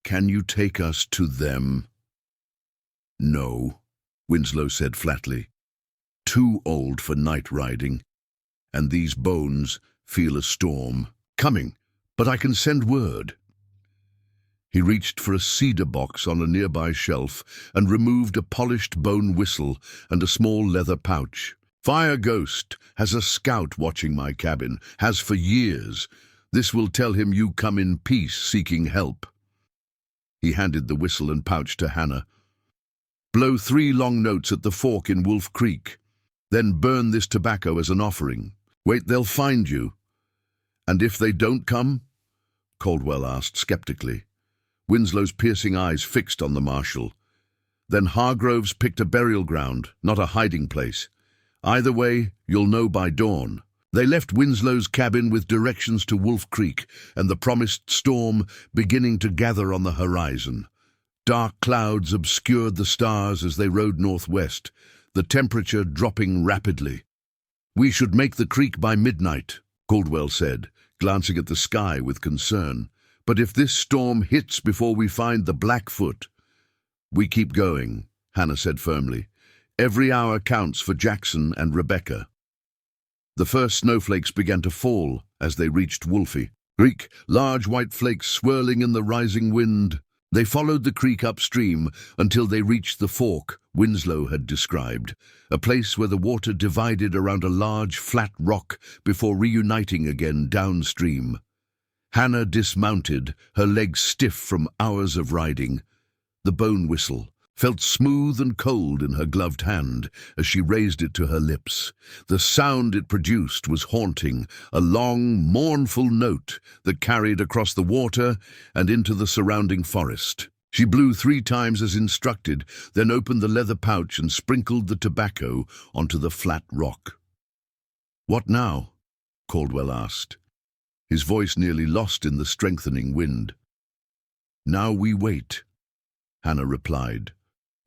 Can you take us to them? No, Winslow said flatly. Too old for night riding, and these bones feel a storm coming, but I can send word. He reached for a cedar box on a nearby shelf and removed a polished bone whistle and a small leather pouch. Fire Ghost has a scout watching my cabin, has for years. This will tell him you come in peace seeking help. He handed the whistle and pouch to Hannah. Blow 3 long notes at the fork in Wolf Creek. Then burn this tobacco as an offering. Wait, they'll find you. And if they don't come? Caldwell asked skeptically. Winslow's piercing eyes fixed on the marshal. Then Hargrove's picked a burial ground, not a hiding place. Either way, you'll know by dawn. They left Winslow's cabin with directions to Wolf Creek and the promised storm beginning to gather on the horizon. Dark clouds obscured the stars as they rode northwest, the temperature dropping rapidly. We should make the creek by midnight, Caldwell said, glancing at the sky with concern. But if this storm hits before we find the Blackfoot... We keep going, Hannah said firmly. Every hour counts for Jackson and Rebecca. The first snowflakes began to fall as they reached Wolfie Creek, large white flakes swirling in the rising wind. They followed the creek upstream until they reached the fork Winslow had described, a place where the water divided around a large flat rock before reuniting again downstream. Hannah dismounted, her legs stiff from hours of riding. The bone whistle felt smooth and cold in her gloved hand as she raised it to her lips. The sound it produced was haunting, a long, mournful note that carried across the water and into the surrounding forest. She blew 3 times as instructed, then opened the leather pouch and sprinkled the tobacco onto the flat rock. What now? Caldwell asked, his voice nearly lost in the strengthening wind. Now we wait, Hannah replied,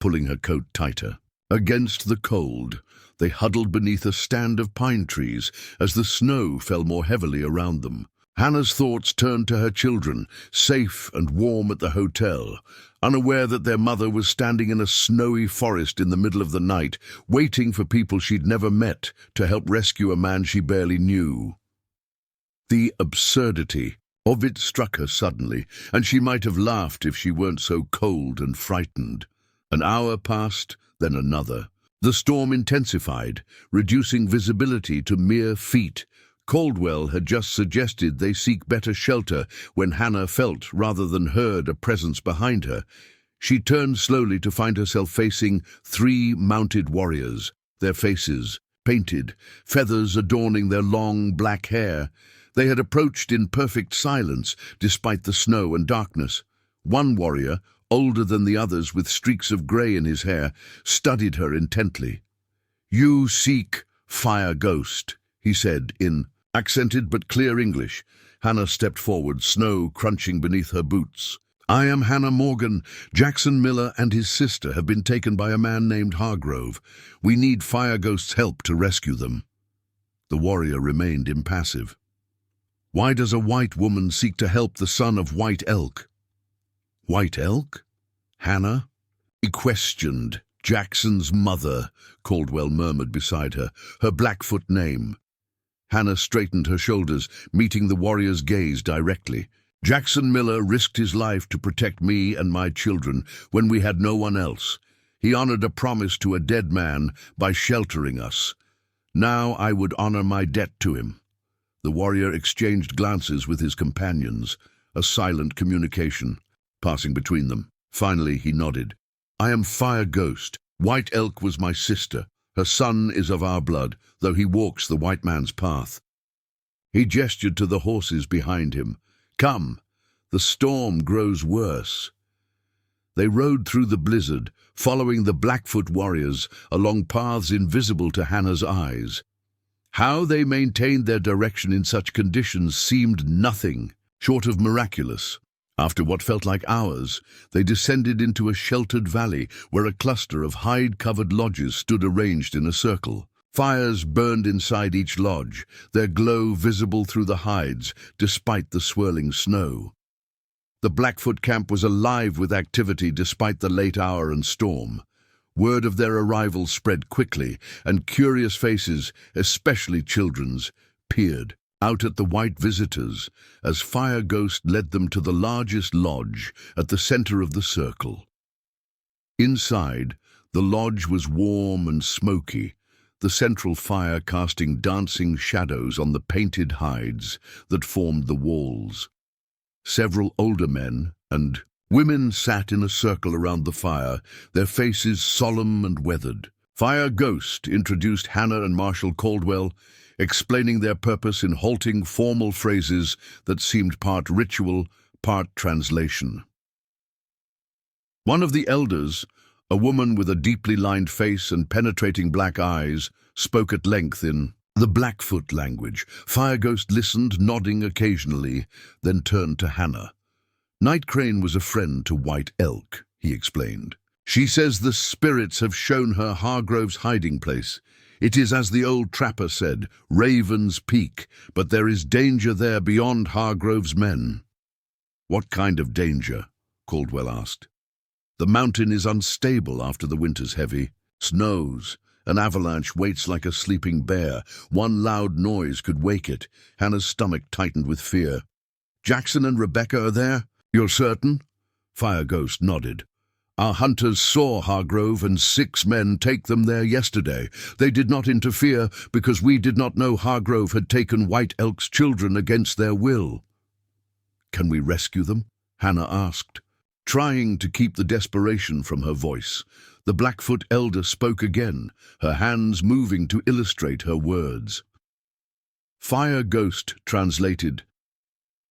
pulling her coat tighter. Against the cold, they huddled beneath a stand of pine trees as the snow fell more heavily around them. Hannah's thoughts turned to her children, safe and warm at the hotel, unaware that their mother was standing in a snowy forest in the middle of the night, waiting for people she'd never met to help rescue a man she barely knew. The absurdity of it struck her suddenly, and she might have laughed if she weren't so cold and frightened. An hour passed, then another. The storm intensified, reducing visibility to mere feet. Caldwell had just suggested they seek better shelter when Hannah felt, rather than heard, a presence behind her. She turned slowly to find herself facing 3 mounted warriors, their faces painted, feathers adorning their long black hair. They had approached in perfect silence, despite the snow and darkness. One warrior, older than the others with streaks of grey in his hair, studied her intently. "You seek Fire Ghost," he said in accented but clear English. Hannah stepped forward, snow crunching beneath her boots. "I am Hannah Morgan. Jackson Miller and his sister have been taken by a man named Hargrove. We need Fire Ghost's help to rescue them." The warrior remained impassive. "Why does a white woman seek to help the son of White Elk?" "White Elk? Hannah?" He questioned. "Jackson's mother," Caldwell murmured beside her, "her Blackfoot name." Hannah straightened her shoulders, meeting the warrior's gaze directly. "Jackson Miller risked his life to protect me and my children when we had no one else. He honored a promise to a dead man by sheltering us. Now I would honor my debt to him." The warrior exchanged glances with his companions, a silent communication passing between them. Finally he nodded. "I am Fire Ghost. White Elk was my sister. Her son is of our blood, though he walks the white man's path." He gestured to the horses behind him. "Come, the storm grows worse." They rode through the blizzard, following the Blackfoot warriors along paths invisible to Hannah's eyes. How they maintained their direction in such conditions seemed nothing short of miraculous. After what felt like hours, they descended into a sheltered valley where a cluster of hide-covered lodges stood arranged in a circle. Fires burned inside each lodge, their glow visible through the hides despite the swirling snow. The Blackfoot camp was alive with activity despite the late hour and storm. Word of their arrival spread quickly, and curious faces, especially children's, peered out at the white visitors as Fire Ghost led them to the largest lodge at the center of the circle. Inside, the lodge was warm and smoky, the central fire casting dancing shadows on the painted hides that formed the walls. Several older men and women sat in a circle around the fire, their faces solemn and weathered. Fire Ghost introduced Hannah and Marshal Caldwell, explaining their purpose in halting formal phrases that seemed part ritual, part translation. One of the elders, a woman with a deeply lined face and penetrating black eyes, spoke at length in the Blackfoot language. Fire Ghost listened, nodding occasionally, then turned to Hannah. "Night Crane was a friend to White Elk," he explained. "She says the spirits have shown her Hargrove's hiding place. It is, as the old trapper said, Raven's Peak, but there is danger there beyond Hargrove's men." "What kind of danger?" Caldwell asked. "The mountain is unstable after the winter's heavy snows. An avalanche waits like a sleeping bear. One loud noise could wake it." Hannah's stomach tightened with fear. "Jackson and Rebecca are there? You're certain?" Fire Ghost nodded. "Our hunters saw Hargrove and 6 men take them there yesterday. They did not interfere because we did not know Hargrove had taken White Elk's children against their will." "Can we rescue them?" Hannah asked, trying to keep the desperation from her voice. The Blackfoot elder spoke again, her hands moving to illustrate her words. Fire Ghost translated.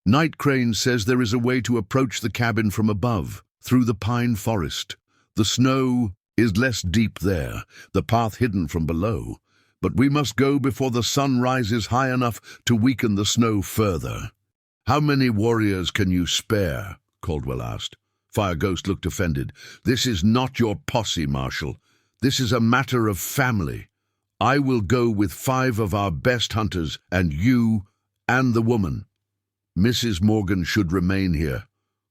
"Night Crane says there is a way to approach the cabin from above, through the pine forest. The snow is less deep there, the path hidden from below, but we must go before the sun rises high enough to weaken the snow further." "How many warriors can you spare?" Caldwell asked. Fire Ghost looked offended. "This is not your posse, Marshal. This is a matter of family. I will go with 5 of our best hunters, and you and the woman. Mrs. Morgan should remain here,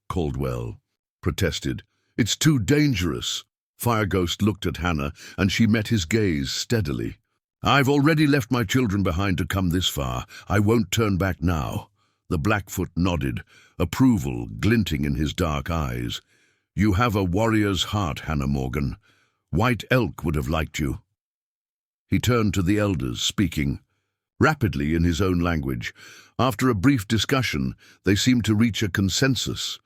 Caldwell protested. It's too dangerous. Fireghost looked at Hannah, and she met his gaze steadily. I've already left my children behind to come this far. I won't turn back now. The Blackfoot nodded, approval glinting in his dark eyes. You have a warrior's heart, Hannah Morgan. White Elk would have liked you. He turned to the elders, speaking rapidly in his own language. After a brief discussion, they seemed to reach a consensus.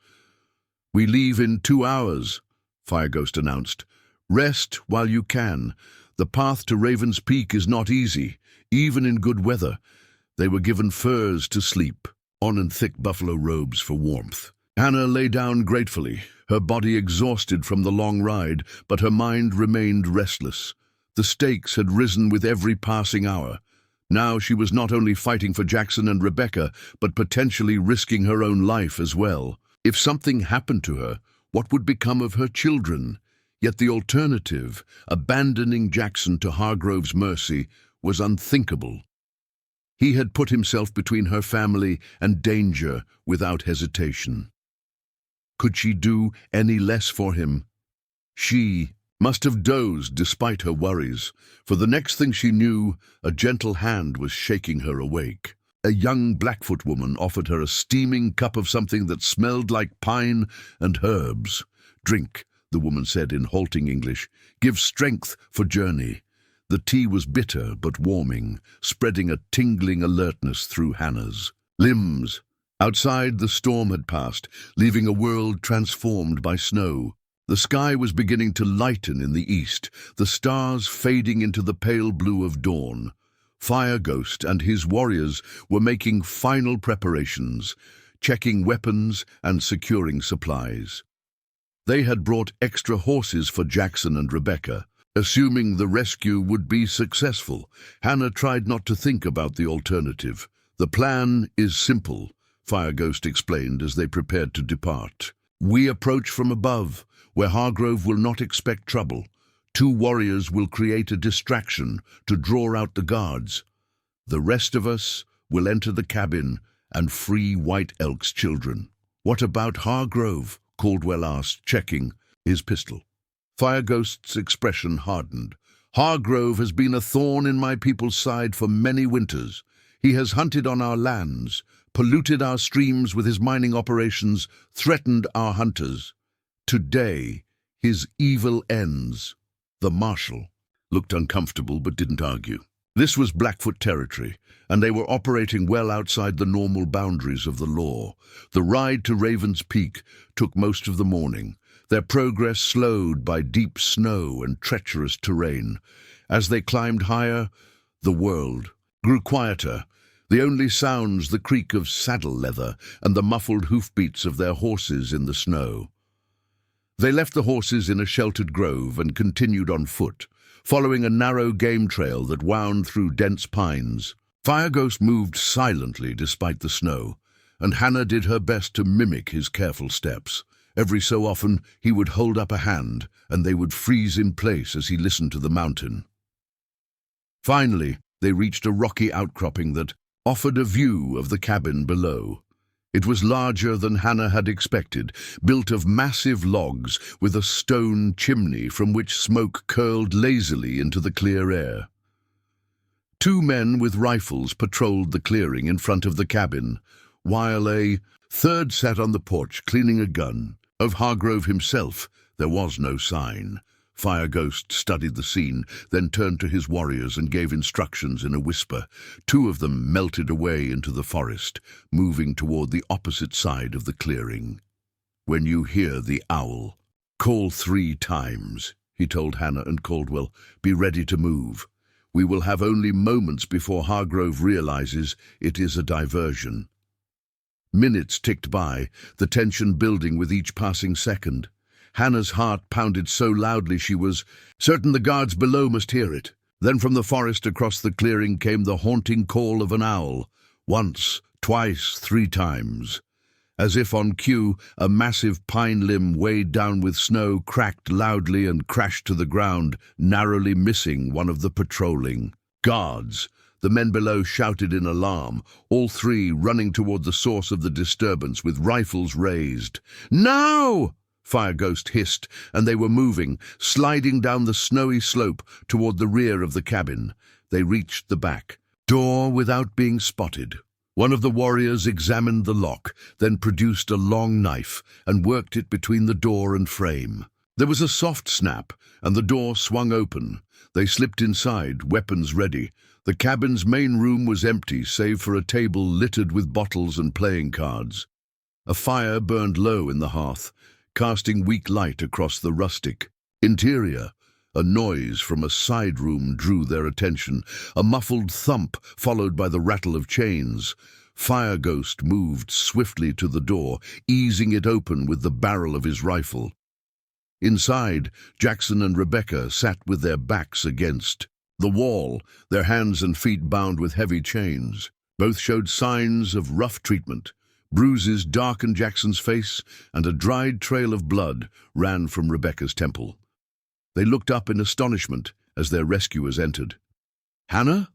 We leave in 2 hours, Fireghost announced. Rest while you can. The path to Raven's Peak is not easy, even in good weather. They were given furs to sleep on and thick buffalo robes for warmth. Hannah lay down gratefully, her body exhausted from the long ride, but her mind remained restless. The stakes had risen with every passing hour. Now she was not only fighting for Jackson and Rebecca, but potentially risking her own life as well. If something happened to her, what would become of her children? Yet the alternative, abandoning Jackson to Hargrove's mercy, was unthinkable. He had put himself between her family and danger without hesitation. Could she do any less for him? She must have dozed despite her worries, for the next thing she knew, a gentle hand was shaking her awake. A young Blackfoot woman offered her a steaming cup of something that smelled like pine and herbs. Drink, the woman said in halting English. Give strength for journey. The tea was bitter but warming, spreading a tingling alertness through Hannah's limbs. Outside, the storm had passed, leaving a world transformed by snow. The sky was beginning to lighten in the east, the stars fading into the pale blue of dawn. Fireghost and his warriors were making final preparations, checking weapons and securing supplies. They had brought extra horses for Jackson and Rebecca. Assuming the rescue would be successful, Hannah tried not to think about the alternative. The plan is simple, Fireghost explained as they prepared to depart. We approach from above, where Hargrove will not expect trouble. 2 warriors will create a distraction to draw out the guards. The rest of us will enter the cabin and free White Elk's children. What about Hargrove? Caldwell asked, checking his pistol. Fireghost's expression hardened. Hargrove has been a thorn in my people's side for many winters. He has hunted on our lands, polluted our streams with his mining operations, threatened our hunters. Today, his evil ends. The marshal looked uncomfortable but didn't argue. This was Blackfoot territory, and they were operating well outside the normal boundaries of the law. The ride to Raven's Peak took most of the morning, their progress slowed by deep snow and treacherous terrain. As they climbed higher, the world grew quieter, the only sounds the creak of saddle leather and the muffled hoofbeats of their horses in the snow. They left the horses in a sheltered grove and continued on foot, following a narrow game trail that wound through dense pines. Fireghost moved silently despite the snow, and Hannah did her best to mimic his careful steps. Every so often he would hold up a hand, and they would freeze in place as he listened to the mountain. Finally, they reached a rocky outcropping that offered a view of the cabin below. It was larger than Hannah had expected, built of massive logs with a stone chimney from which smoke curled lazily into the clear air. 2 men with rifles patrolled the clearing in front of the cabin, while a third sat on the porch cleaning a gun. Of Hargrove himself, there was no sign. Fireghost studied the scene, then turned to his warriors and gave instructions in a whisper. 2 of them melted away into the forest, moving toward the opposite side of the clearing. When you hear the owl, call 3 times, he told Hannah and Caldwell. Be ready to move. We will have only moments before Hargrove realizes it is a diversion. Minutes ticked by, the tension building with each passing second. Hannah's heart pounded so loudly she was certain the guards below must hear it. Then from the forest across the clearing came the haunting call of an owl. Once, twice, 3 times. As if on cue, a massive pine limb weighed down with snow cracked loudly and crashed to the ground, narrowly missing one of the patrolling guards. The men below shouted in alarm, all three running toward the source of the disturbance with rifles raised. "Now!" Fire Ghost hissed, and they were moving, sliding down the snowy slope toward the rear of the cabin. They reached the back door without being spotted. One of the warriors examined the lock, then produced a long knife and worked it between the door and frame. There was a soft snap, and the door swung open. They slipped inside, weapons ready. The cabin's main room was empty, save for a table littered with bottles and playing cards. A fire burned low in the hearth, casting weak light across the rustic interior. A noise from a side room drew their attention, a muffled thump followed by the rattle of chains. Fire Ghost moved swiftly to the door, easing it open with the barrel of his rifle. Inside, Jackson and Rebecca sat with their backs against the wall, their hands and feet bound with heavy chains. Both showed signs of rough treatment. Bruises darkened Jackson's face, and a dried trail of blood ran from Rebecca's temple. They looked up in astonishment as their rescuers entered. "Hannah?"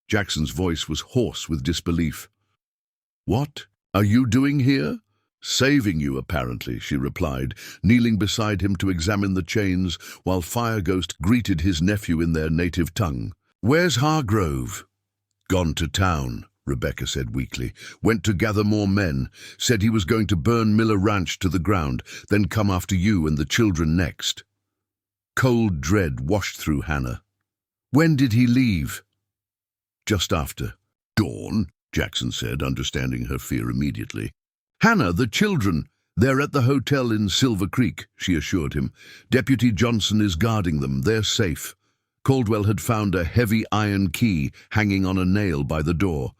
Jackson's voice was hoarse with disbelief. "What are you doing here?" "Saving you, apparently," she replied, kneeling beside him to examine the chains while Fire Ghost greeted his nephew in their native tongue. "Where's Hargrove?" "Gone to town," Rebecca said weakly. "Went to gather more men. Said he was going to burn Miller Ranch to the ground, then come after you and the children next." Cold dread washed through Hannah. "When did he leave?" "Just after dawn," Jackson said, understanding her fear immediately. "Hannah, the children, they're at the hotel in Silver Creek," she assured him. "Deputy Johnson is guarding them. They're safe." Caldwell had found a heavy iron key hanging on a nail by the door.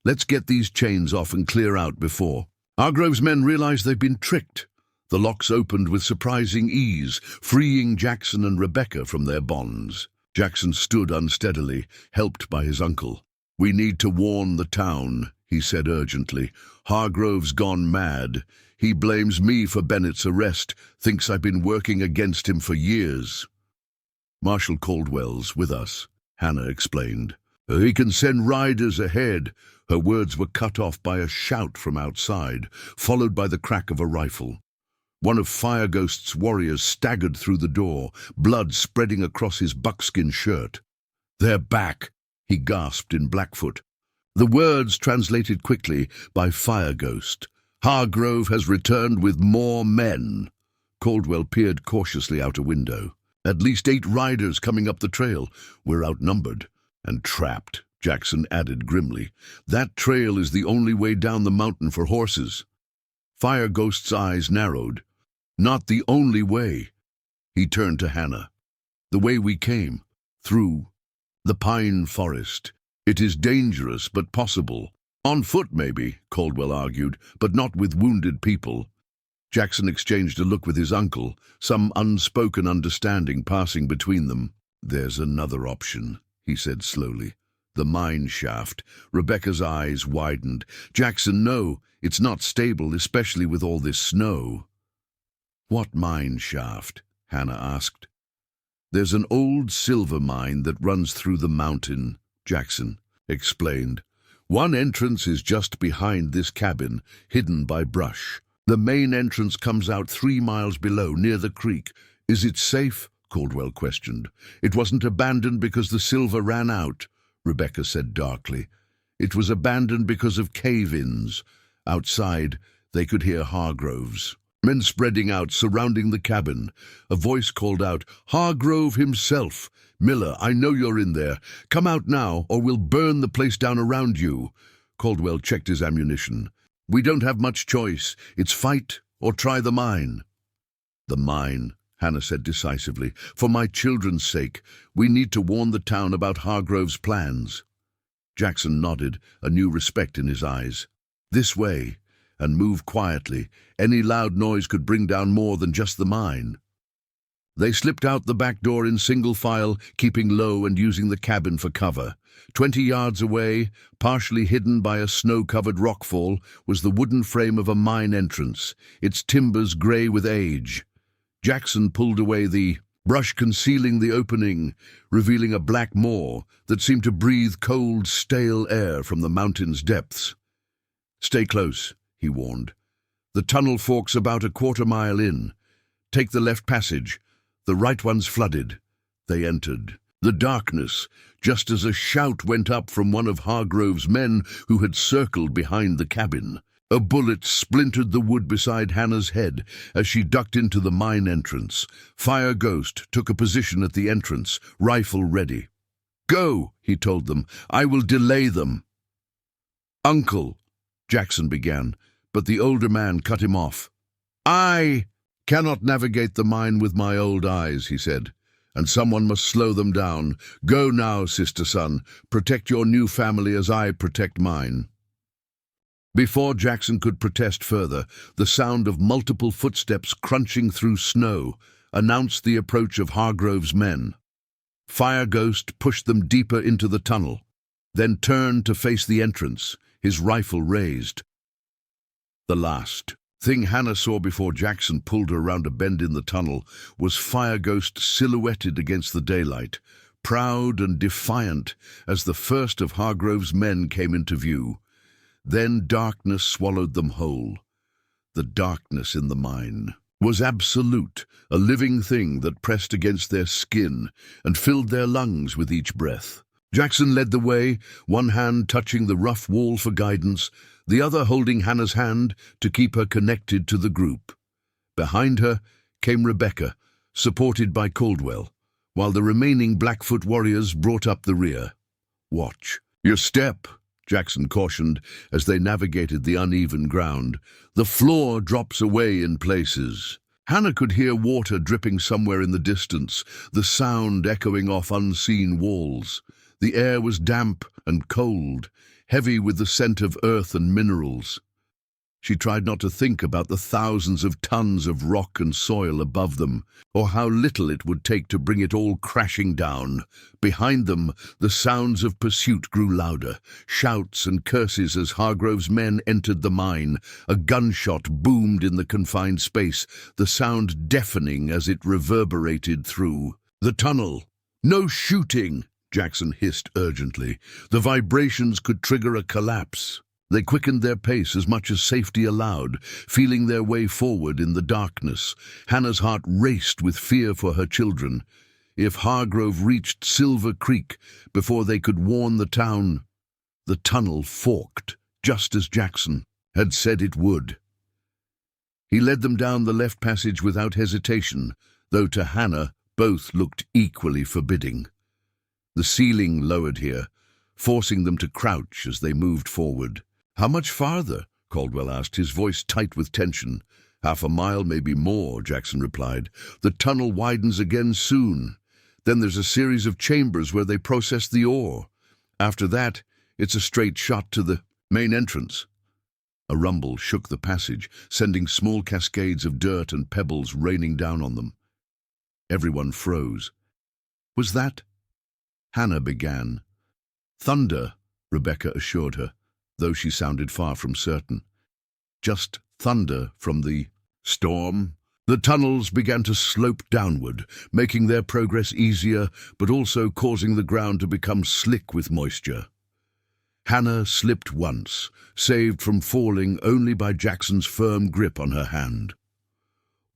"Let's get these chains off and clear out before." Hargrove's men realized they'd been tricked. The locks opened with surprising ease, freeing Jackson and Rebecca from their bonds. Jackson stood unsteadily, helped by his uncle. "We need to warn the town," he said urgently. "Hargrove's gone mad. He blames me for Bennett's arrest, thinks I've been working against him for years." "Marshal Caldwell's with us," Hannah explained. "He can send riders ahead." Her words were cut off by a shout from outside, followed by the crack of a rifle. One of Fire Ghost's warriors staggered through the door, blood spreading across his buckskin shirt. "They're back," he gasped in Blackfoot. The words translated quickly by Fire Ghost. "Hargrove has returned with more men." Caldwell peered cautiously out a window. "At least 8 riders coming up the trail. We're outnumbered and trapped," Jackson added grimly. "That trail is the only way down the mountain for horses." Fire Ghost's eyes narrowed. "Not the only way." He turned to Hannah. "The way we came, through the pine forest. It is dangerous, but possible. On foot, maybe," Caldwell argued, "but not with wounded people." Jackson exchanged a look with his uncle, some unspoken understanding passing between them. "There's another option," he said slowly. "The mine shaft." Rebecca's eyes widened. "Jackson, no, it's not stable, especially with all this snow." "What mine shaft?" Hannah asked. "There's an old silver mine that runs through the mountain," Jackson explained. "One entrance is just behind this cabin, hidden by brush. The main entrance comes out 3 miles below, near the creek." "Is it safe?" Caldwell questioned. "It wasn't abandoned because the silver ran out," Rebecca said darkly. "It was abandoned because of cave-ins. Outside, they could hear Hargrove's men spreading out, surrounding the cabin. A voice called out, 'Hargrove himself! Miller, I know you're in there. Come out now, or we'll burn the place down around you.'" Caldwell checked his ammunition. "We don't have much choice. It's fight or try the mine." "The mine," Hannah said decisively. "For my children's sake, we need to warn the town about Hargrove's plans." Jackson nodded, a new respect in his eyes. "This way, and move quietly. Any loud noise could bring down more than just the mine." They slipped out the back door in single file, keeping low and using the cabin for cover. 20 yards away, partially hidden by a snow-covered rockfall, was the wooden frame of a mine entrance, its timbers grey with age. Jackson pulled away the brush concealing the opening, revealing a black maw that seemed to breathe cold, stale air from the mountain's depths. "Stay close," he warned. "The tunnel forks about a quarter-mile in. Take the left passage. The right one's flooded." They entered. The darkness, just as a shout went up from one of Hargrove's men who had circled behind the cabin. A bullet splintered the wood beside Hannah's head as she ducked into the mine entrance. Fire Ghost took a position at the entrance, rifle ready. "Go," he told them. "I will delay them." "Uncle," Jackson began, but the older man cut him off. "I cannot navigate the mine with my old eyes," he said, "and someone must slow them down. Go now, sister son. Protect your new family as I protect mine." Before Jackson could protest further, the sound of multiple footsteps crunching through snow announced the approach of Hargrove's men. Fire Ghost pushed them deeper into the tunnel, then turned to face the entrance, his rifle raised. The last thing Hannah saw before Jackson pulled her around a bend in the tunnel was Fire Ghost silhouetted against the daylight, proud and defiant as the first of Hargrove's men came into view. Then darkness swallowed them whole. The darkness in the mine was absolute, a living thing that pressed against their skin and filled their lungs with each breath. Jackson led the way, one hand touching the rough wall for guidance, the other holding Hannah's hand to keep her connected to the group. Behind her came Rebecca, supported by Caldwell, while the remaining Blackfoot warriors brought up the rear. "Watch your step," Jackson cautioned as they navigated the uneven ground. "The floor drops away in places." Hannah could hear water dripping somewhere in the distance, the sound echoing off unseen walls. The air was damp and cold, heavy with the scent of earth and minerals. She tried not to think about the thousands of tons of rock and soil above them, or how little it would take to bring it all crashing down. Behind them, the sounds of pursuit grew louder, shouts and curses as Hargrove's men entered the mine. A gunshot boomed in the confined space, the sound deafening as it reverberated through the tunnel. "No shooting!" Jackson hissed urgently. "The vibrations could trigger a collapse." They quickened their pace as much as safety allowed, feeling their way forward in the darkness. Hannah's heart raced with fear for her children. If Hargrove reached Silver Creek before they could warn the town, the tunnel forked, just as Jackson had said it would. He led them down the left passage without hesitation, though to Hannah both looked equally forbidding. The ceiling lowered here, forcing them to crouch as they moved forward. "How much farther?" Caldwell asked, his voice tight with tension. "Half a mile, maybe more," Jackson replied. "The tunnel widens again soon. Then there's a series of chambers where they process the ore. After that, it's a straight shot to the main entrance." A rumble shook the passage, sending small cascades of dirt and pebbles raining down on them. Everyone froze. "Was that—" Hannah began. "Thunder," Rebecca assured her, though she sounded far from certain. "Just thunder from the storm." The tunnels began to slope downward, making their progress easier, but also causing the ground to become slick with moisture. Hannah slipped once, saved from falling only by Jackson's firm grip on her hand.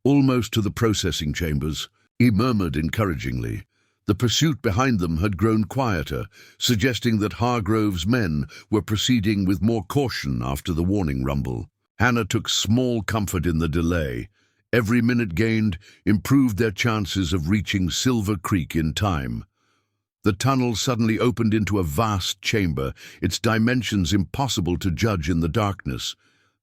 "Almost to the processing chambers," he murmured encouragingly. The pursuit behind them had grown quieter, suggesting that Hargrove's men were proceeding with more caution after the warning rumble. Hannah took small comfort in the delay. Every minute gained improved their chances of reaching Silver Creek in time. The tunnel suddenly opened into a vast chamber, its dimensions impossible to judge in the darkness.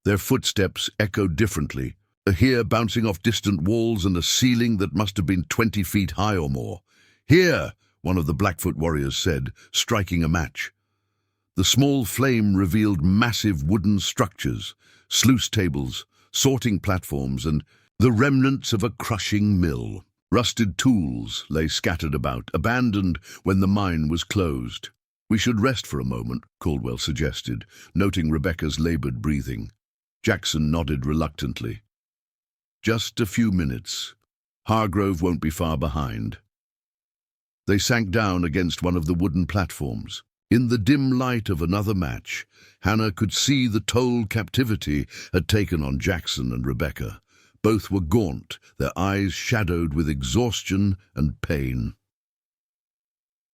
Their footsteps echoed differently, here bouncing off distant walls and a ceiling that must have been 20 feet high or more. "Here," one of the Blackfoot warriors said, striking a match. The small flame revealed massive wooden structures, sluice tables, sorting platforms, and the remnants of a crushing mill. Rusted tools lay scattered about, abandoned when the mine was closed. "We should rest for a moment," Caldwell suggested, noting Rebecca's labored breathing. Jackson nodded reluctantly. "Just a few minutes. Hargrove won't be far behind." They sank down against one of the wooden platforms. In the dim light of another match, Hannah could see the toll captivity had taken on Jackson and Rebecca. Both were gaunt, their eyes shadowed with exhaustion and pain.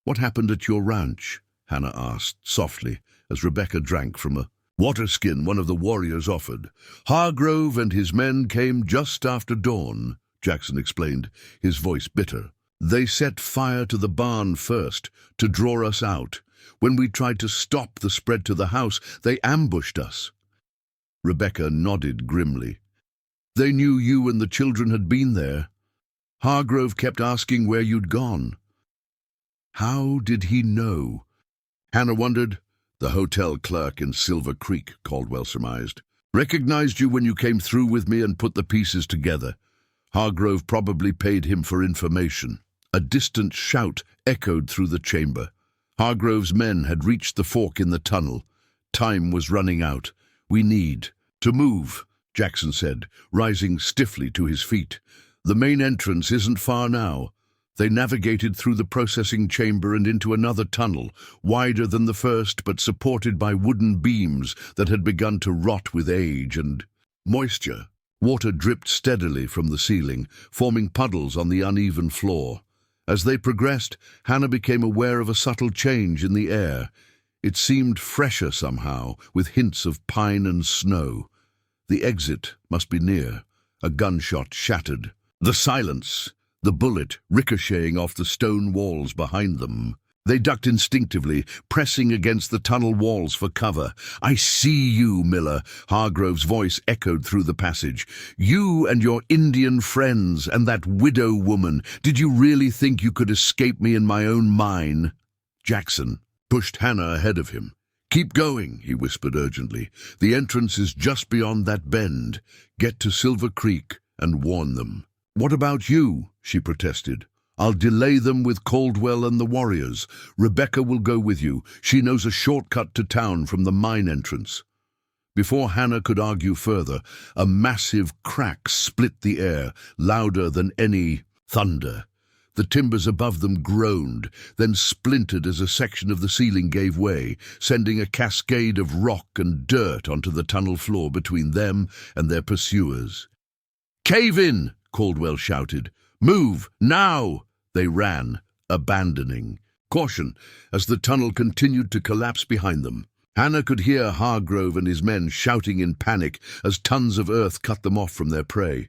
"What happened at your ranch?" Hannah asked softly as Rebecca drank from a water skin one of the warriors offered. "Hargrove and his men came just after dawn," Jackson explained, his voice bitter. "They set fire to the barn first, to draw us out. When we tried to stop the spread to the house, they ambushed us." Rebecca nodded grimly. "They knew you and the children had been there. Hargrove kept asking where you'd gone." "How did he know?" Hannah wondered. "The hotel clerk in Silver Creek," Caldwell surmised. "Recognized you when you came through with me and put the pieces together. Hargrove probably paid him for information." A distant shout echoed through the chamber. Hargrove's men had reached the fork in the tunnel. Time was running out. "We need to move," Jackson said, rising stiffly to his feet. "The main entrance isn't far now." They navigated through the processing chamber and into another tunnel, wider than the first but supported by wooden beams that had begun to rot with age and moisture. Water dripped steadily from the ceiling, forming puddles on the uneven floor. As they progressed, Hannah became aware of a subtle change in the air. It seemed fresher somehow, with hints of pine and snow. The exit must be near. A gunshot shattered the silence, the bullet ricocheting off the stone walls behind them. They ducked instinctively, pressing against the tunnel walls for cover. "I see you, Miller," Hargrove's voice echoed through the passage. "You and your Indian friends and that widow woman. Did you really think you could escape me in my own mine?" Jackson pushed Hannah ahead of him. "Keep going," he whispered urgently. "The entrance is just beyond that bend. Get to Silver Creek and warn them." "What about you?" she protested. "I'll delay them with Caldwell and the warriors. Rebecca will go with you. She knows a shortcut to town from the mine entrance." Before Hannah could argue further, a massive crack split the air, louder than any thunder. The timbers above them groaned, then splintered as a section of the ceiling gave way, sending a cascade of rock and dirt onto the tunnel floor between them and their pursuers. "Cave in!" Caldwell shouted. "Move, now!" They ran, abandoning. Caution, as the tunnel continued to collapse behind them. Hannah could hear Hargrove and his men shouting in panic as tons of earth cut them off from their prey.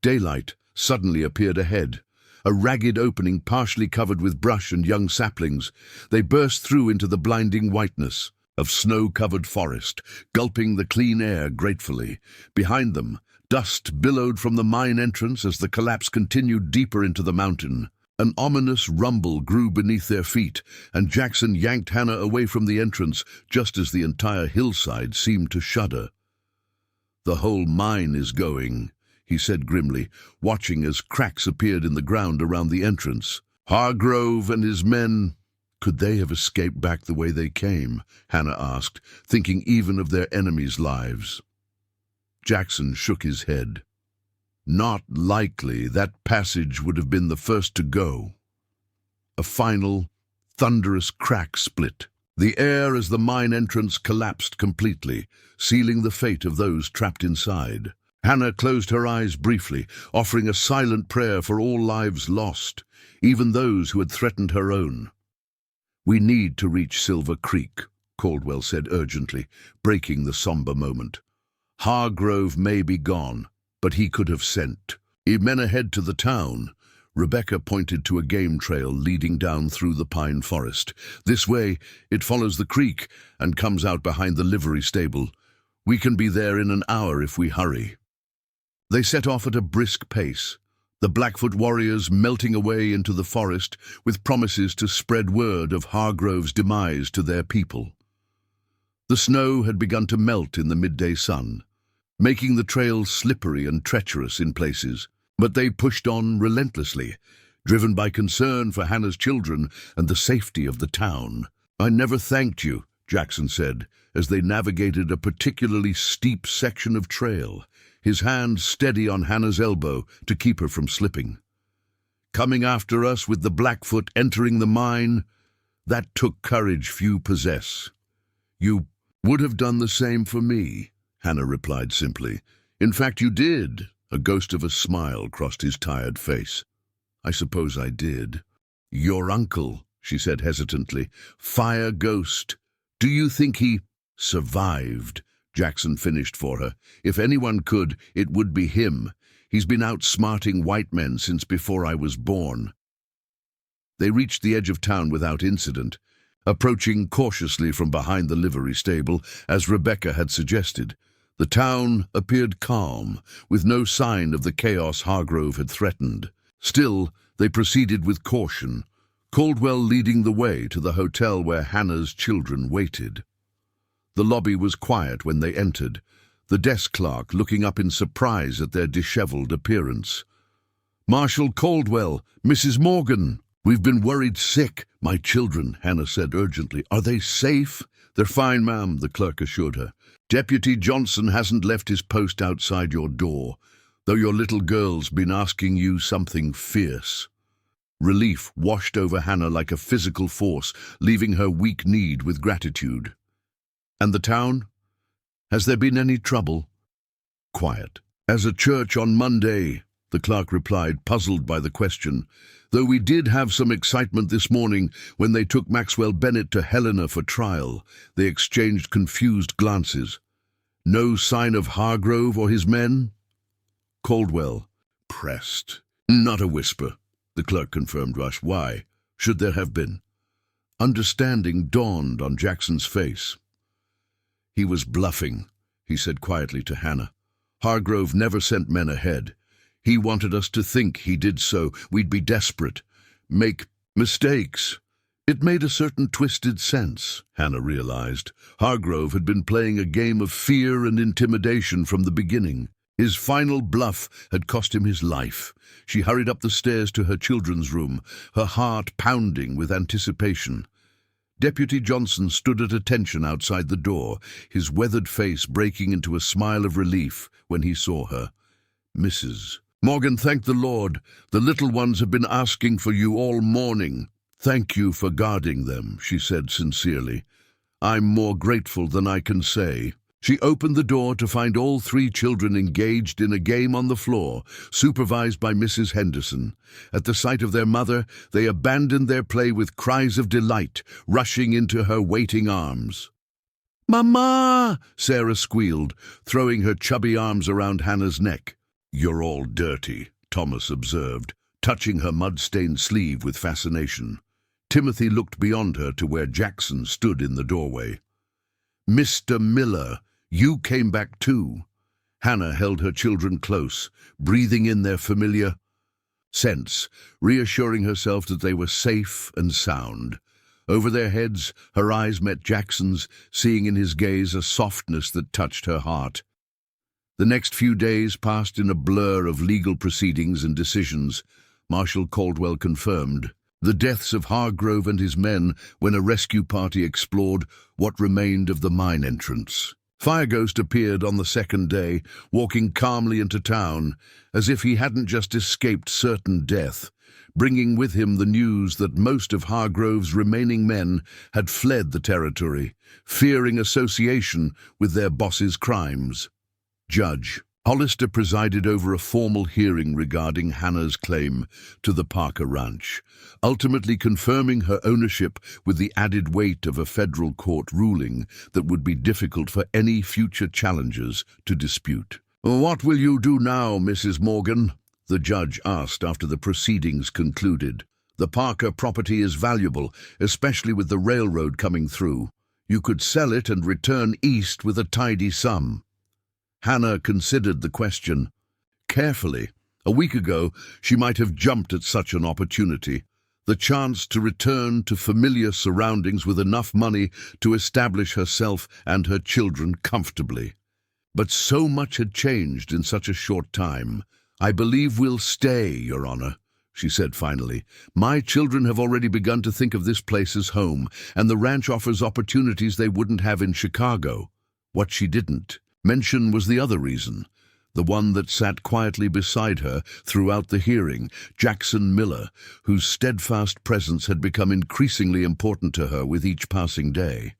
Daylight suddenly appeared ahead, a ragged opening partially covered with brush and young saplings. They burst through into the blinding whiteness of snow-covered forest, gulping the clean air gratefully. Behind them, dust billowed from the mine entrance as the collapse continued deeper into the mountain. An ominous rumble grew beneath their feet, and Jackson yanked Hannah away from the entrance just as the entire hillside seemed to shudder. "The whole mine is going," he said grimly, watching as cracks appeared in the ground around the entrance. "Hargrove and his men, could they have escaped back the way they came?" Hannah asked, thinking even of their enemies' lives. Jackson shook his head. "Not likely. That passage would have been the first to go." A final, thunderous crack split the air as the mine entrance collapsed completely, sealing the fate of those trapped inside. Hannah closed her eyes briefly, offering a silent prayer for all lives lost, even those who had threatened her own. "We need to reach Silver Creek," Caldwell said urgently, breaking the somber moment. "Hargrove may be gone, but he could have sent men ahead to the town." Rebecca pointed to a game trail leading down through the pine forest. "This way, it follows the creek and comes out behind the livery stable. We can be there in an hour if we hurry." They set off at a brisk pace, the Blackfoot warriors melting away into the forest with promises to spread word of Hargrove's demise to their people. The snow had begun to melt in the midday sun, making the trail slippery and treacherous in places. But they pushed on relentlessly, driven by concern for Hannah's children and the safety of the town. "I never thanked you," Jackson said, as they navigated a particularly steep section of trail, his hand steady on Hannah's elbow to keep her from slipping. "Coming after us with the Blackfoot entering the mine, that took courage few possess." "You would have done the same for me," Hannah replied simply. "In fact, you did." A ghost of a smile crossed his tired face. "I suppose I did." "Your uncle," she said hesitantly. "Fire ghost. Do you think he survived?" Jackson finished for her. "If anyone could, it would be him. He's been outsmarting white men since before I was born." They reached the edge of town without incident, approaching cautiously from behind the livery stable, as Rebecca had suggested. The town appeared calm, with no sign of the chaos Hargrove had threatened. Still, they proceeded with caution, Caldwell leading the way to the hotel where Hannah's children waited. The lobby was quiet when they entered, the desk clerk looking up in surprise at their disheveled appearance. "Marshal Caldwell, Mrs. Morgan, we've been worried sick. My children," Hannah said urgently. "Are they safe?" "They're fine, ma'am," the clerk assured her. "Deputy Johnson hasn't left his post outside your door, though your little girl's been asking you something fierce." Relief washed over Hannah like a physical force, leaving her weak-kneed with gratitude. "And the town? Has there been any trouble?" "Quiet. As a church on Monday," the clerk replied, puzzled by the question. "Though we did have some excitement this morning when they took Maxwell Bennett to Helena for trial." They exchanged confused glances. "No sign of Hargrove or his men?" Caldwell pressed. "Not a whisper," the clerk confirmed. "Rush, why should there have been?" Understanding dawned on Jackson's face. "He was bluffing," he said quietly to Hannah. "Hargrove never sent men ahead. He wanted us to think he did so. We'd be desperate, make mistakes." It made a certain twisted sense, Hannah realized. Hargrove had been playing a game of fear and intimidation from the beginning. His final bluff had cost him his life. She hurried up the stairs to her children's room, her heart pounding with anticipation. Deputy Johnson stood at attention outside the door, his weathered face breaking into a smile of relief when he saw her. "Mrs. Morgan, thank the Lord. The little ones have been asking for you all morning." "Thank you for guarding them," she said sincerely. "I'm more grateful than I can say." She opened the door to find all three children engaged in a game on the floor, supervised by Mrs. Henderson. At the sight of their mother, they abandoned their play with cries of delight, rushing into her waiting arms. "Mama!" Sarah squealed, throwing her chubby arms around Hannah's neck. "You're all dirty," Thomas observed, touching her mud-stained sleeve with fascination. Timothy looked beyond her to where Jackson stood in the doorway. "Mr. Miller, you came back too." Hannah held her children close, breathing in their familiar scents, reassuring herself that they were safe and sound. Over their heads, her eyes met Jackson's, seeing in his gaze a softness that touched her heart. The next few days passed in a blur of legal proceedings and decisions. Marshal Caldwell confirmed the deaths of Hargrove and his men when a rescue party explored what remained of the mine entrance. Fireghost appeared on the second day, walking calmly into town, as if he hadn't just escaped certain death, bringing with him the news that most of Hargrove's remaining men had fled the territory, fearing association with their boss's crimes. Judge Hollister presided over a formal hearing regarding Hannah's claim to the Parker Ranch, ultimately confirming her ownership with the added weight of a federal court ruling that would be difficult for any future challengers to dispute. "What will you do now, Mrs. Morgan?" the judge asked after the proceedings concluded. "The Parker property is valuable, especially with the railroad coming through. You could sell it and return east with a tidy sum." Hannah considered the question carefully. A week ago, she might have jumped at such an opportunity, the chance to return to familiar surroundings with enough money to establish herself and her children comfortably. But so much had changed in such a short time. "I believe we'll stay, Your Honor," she said finally. "My children have already begun to think of this place as home, and the ranch offers opportunities they wouldn't have in Chicago." What she didn't mention was the other reason, the one that sat quietly beside her throughout the hearing, Jackson Miller, whose steadfast presence had become increasingly important to her with each passing day.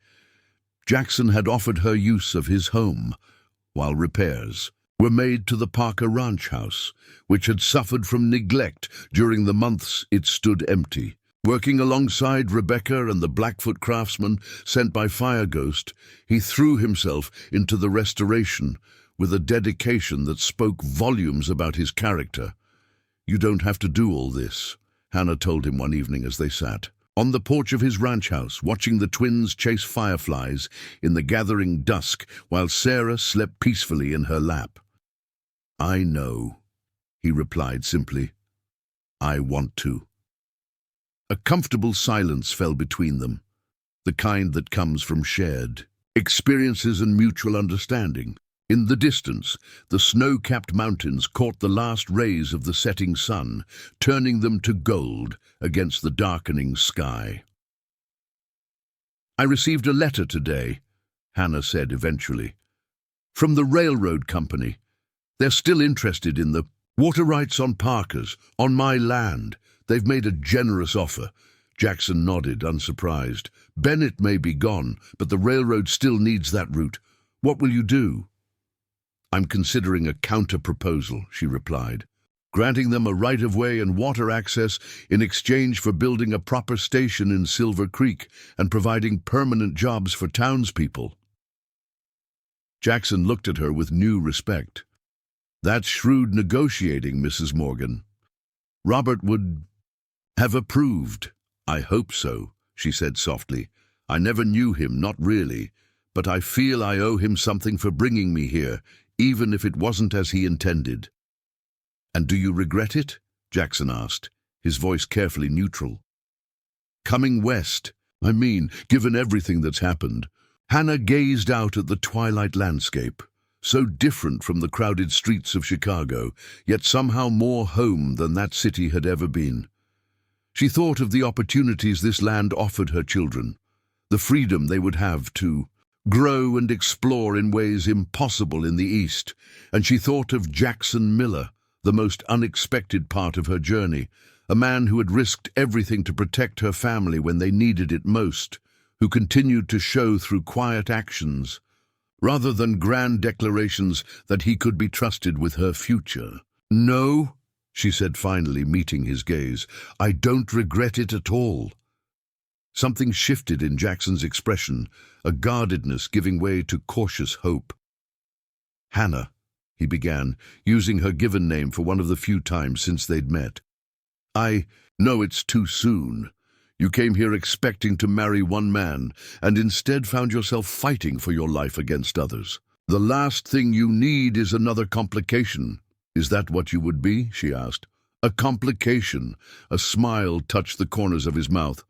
Jackson had offered her use of his home, while repairs were made to the Parker Ranch house, which had suffered from neglect during the months it stood empty. Working alongside Rebecca and the Blackfoot craftsman sent by Fire Ghost, he threw himself into the restoration with a dedication that spoke volumes about his character. "You don't have to do all this," Hannah told him one evening as they sat on the porch of his ranch house, watching the twins chase fireflies in the gathering dusk while Sarah slept peacefully in her lap. "I know," he replied simply. "I want to." A comfortable silence fell between them, the kind that comes from shared experiences and mutual understanding. In the distance, the snow-capped mountains caught the last rays of the setting sun, turning them to gold against the darkening sky. "I received a letter today," Hannah said eventually, "from the railroad company. They're still interested in the water rights on Parker's, on my land. They've made a generous offer." Jackson nodded, unsurprised. "Bennett may be gone, but the railroad still needs that route. What will you do?" "I'm considering a counter-proposal," she replied, "granting them a right-of-way and water access in exchange for building a proper station in Silver Creek and providing permanent jobs for townspeople." Jackson looked at her with new respect. "That's shrewd negotiating, Mrs. Morgan. Robert would have approved." "I hope so," she said softly. "I never knew him, not really, but I feel I owe him something for bringing me here, even if it wasn't as he intended." "And do you regret it?" Jackson asked, his voice carefully neutral. "Coming west, I mean, given everything that's happened." Hannah gazed out at the twilight landscape, so different from the crowded streets of Chicago, yet somehow more home than that city had ever been. She thought of the opportunities this land offered her children, the freedom they would have to grow and explore in ways impossible in the East, and she thought of Jackson Miller, the most unexpected part of her journey, a man who had risked everything to protect her family when they needed it most, who continued to show through quiet actions, rather than grand declarations, that he could be trusted with her future. "No," she said finally, meeting his gaze, "I don't regret it at all." Something shifted in Jackson's expression, a guardedness giving way to cautious hope. "Hannah," he began, using her given name for one of the few times since they'd met. "I know it's too soon. You came here expecting to marry one man, and instead found yourself fighting for your life against others. The last thing you need is another complication." "Is that what you would be?" she asked. "A complication." A smile touched the corners of his mouth.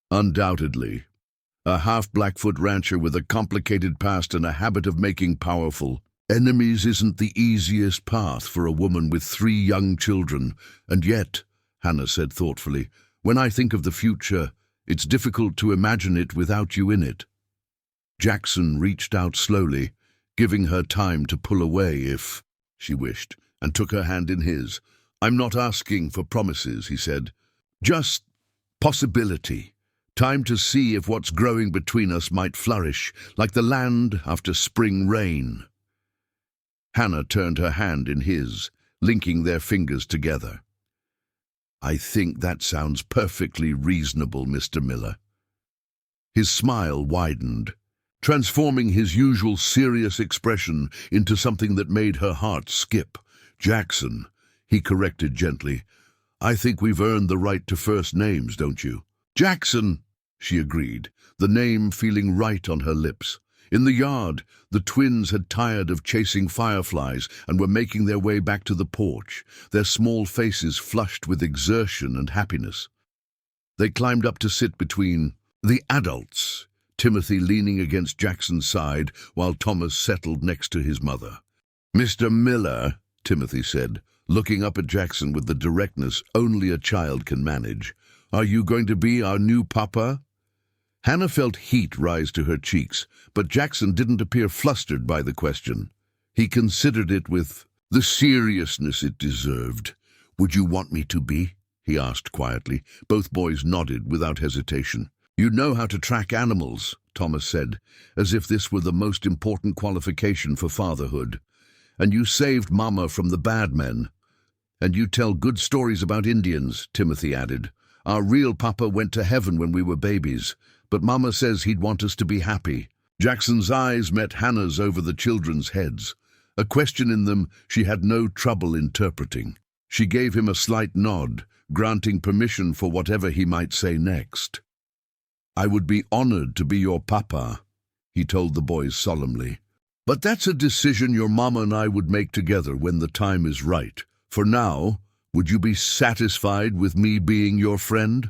"Undoubtedly. A half-Blackfoot rancher with a complicated past and a habit of making powerful enemies isn't the easiest path for a woman with 3 young children. And yet," Hannah said thoughtfully, "when I think of the future, it's difficult to imagine it without you in it." Jackson reached out slowly, giving her time to pull away if she wished, and took her hand in his. "I'm not asking for promises," he said. "Just possibility. Time to see if what's growing between us might flourish, like the land after spring rain." Hannah turned her hand in his, linking their fingers together. "I think that sounds perfectly reasonable, Mr. Miller." His smile widened, transforming his usual serious expression into something that made her heart skip. "Jackson," he corrected gently, "I think we've earned the right to first names, don't you?" "Jackson," she agreed, the name feeling right on her lips. In the yard, the twins had tired of chasing fireflies and were making their way back to the porch, their small faces flushed with exertion and happiness. They climbed up to sit between the adults, Timothy leaning against Jackson's side while Thomas settled next to his mother. "Mr. Miller," Timothy said, looking up at Jackson with the directness only a child can manage. "Are you going to be our new papa?" Hannah felt heat rise to her cheeks, but Jackson didn't appear flustered by the question. He considered it with the seriousness it deserved. "Would you want me to be?" he asked quietly. Both boys nodded without hesitation. "You know how to track animals," Thomas said, as if this were the most important qualification for fatherhood. "And you saved Mama from the bad men." "And you tell good stories about Indians," Timothy added. "Our real papa went to heaven when we were babies, but Mama says he'd want us to be happy." Jackson's eyes met Hannah's over the children's heads, a question in them she had no trouble interpreting. She gave him a slight nod, granting permission for whatever he might say next. "I would be honored to be your papa," he told the boys solemnly. "But that's a decision your mama and I would make together when the time is right. For now, would you be satisfied with me being your friend?"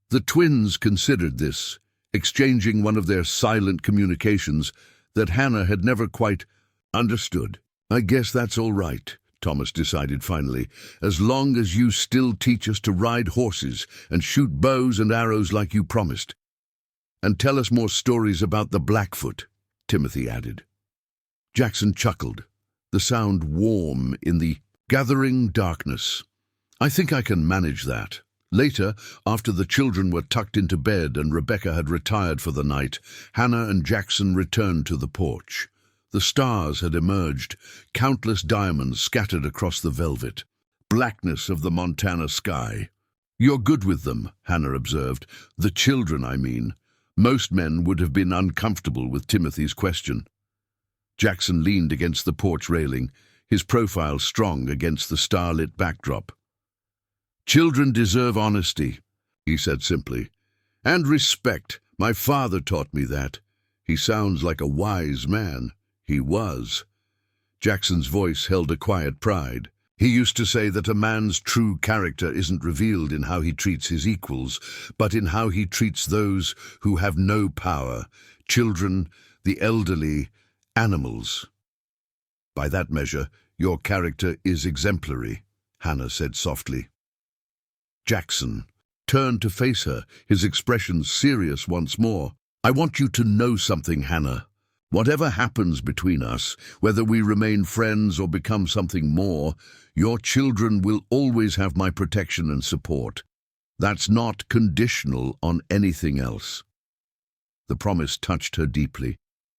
The twins considered this, exchanging one of their silent communications that Hannah had never quite understood. "I guess that's all right," Thomas decided finally, "as long as you still teach us to ride horses and shoot bows and arrows like you promised. And tell us more stories about the Blackfoot," Timothy added. Jackson chuckled, the sound warm in the gathering darkness. "I think I can manage that." Later, after the children were tucked into bed and Rebecca had retired for the night, Hannah and Jackson returned to the porch. The stars had emerged, countless diamonds scattered across the velvet blackness of the Montana sky. "You're good with them," Hannah observed. "The children, I mean." Most men would have been uncomfortable with Timothy's question. Jackson leaned against the porch railing, his profile strong against the starlit backdrop. "Children deserve honesty," he said simply. "And respect. My father taught me that. He sounds like a wise man." He was. Jackson's voice held a quiet pride. "He used to say that a man's true character isn't revealed in how he treats his equals, but in how he treats those who have no power, children, the elderly, animals." "By that measure, your character is exemplary," Hannah said softly. Jackson turned to face her, his expression serious once more. "I want you to know something, Hannah. Whatever happens between us, whether we remain friends or become something more, your children will always have my protection and support. That's not conditional on anything else." The promise touched her deeply,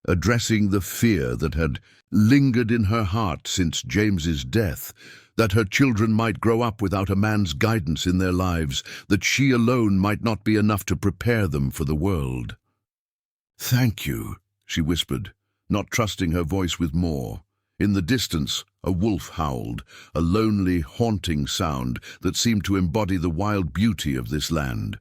addressing the fear that had lingered in her heart since James's death, that her children might grow up without a man's guidance in their lives, that she alone might not be enough to prepare them for the world. "Thank you," she whispered, not trusting her voice with more. In the distance, a wolf howled, a lonely, haunting sound that seemed to embody the wild beauty of this land.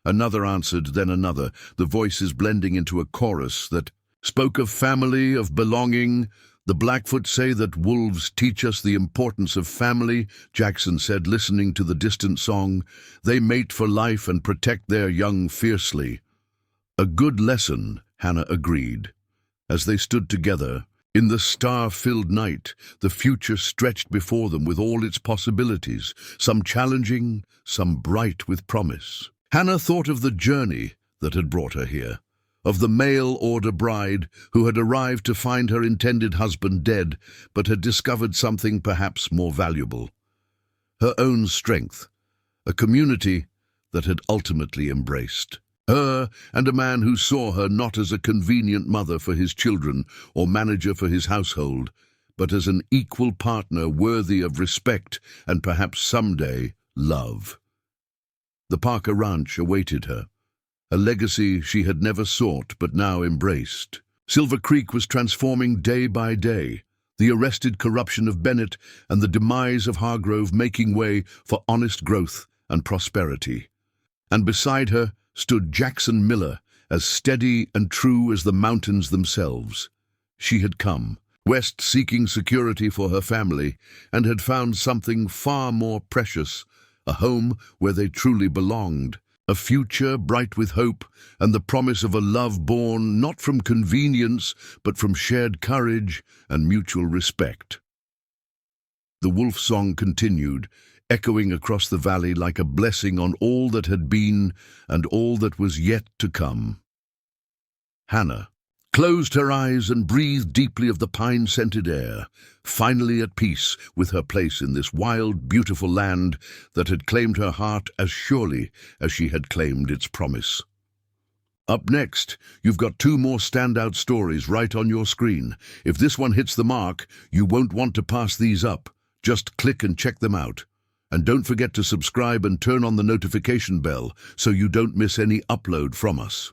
Another answered, then another, the voices blending into a chorus that spoke of family, of belonging. "The Blackfoot say that wolves teach us the importance of family," Jackson said, listening to the distant song. "They mate for life and protect their young fiercely." "A good lesson," Hannah agreed. As they stood together, in the star-filled night, the future stretched before them with all its possibilities, some challenging, some bright with promise. Hannah thought of the journey that had brought her here, of the mail-order bride who had arrived to find her intended husband dead, but had discovered something perhaps more valuable. Her own strength, a community that had ultimately embraced her, and a man who saw her not as a convenient mother for his children or manager for his household, but as an equal partner worthy of respect and perhaps someday love. The Parker Ranch awaited her, a legacy she had never sought but now embraced. Silver Creek was transforming day by day, the arrested corruption of Bennett and the demise of Hargrove making way for honest growth and prosperity. And beside her stood Jackson Miller, as steady and true as the mountains themselves. She had come west seeking security for her family and had found something far more precious, a home where they truly belonged, a future bright with hope and the promise of a love born not from convenience but from shared courage and mutual respect. The wolf song continued, echoing across the valley like a blessing on all that had been and all that was yet to come. Hannah closed her eyes and breathed deeply of the pine-scented air, finally at peace with her place in this wild, beautiful land that had claimed her heart as surely as she had claimed its promise. Up next, you've got two more standout stories right on your screen. If this one hits the mark, you won't want to pass these up. Just click and check them out. And don't forget to subscribe and turn on the notification bell so you don't miss any upload from us.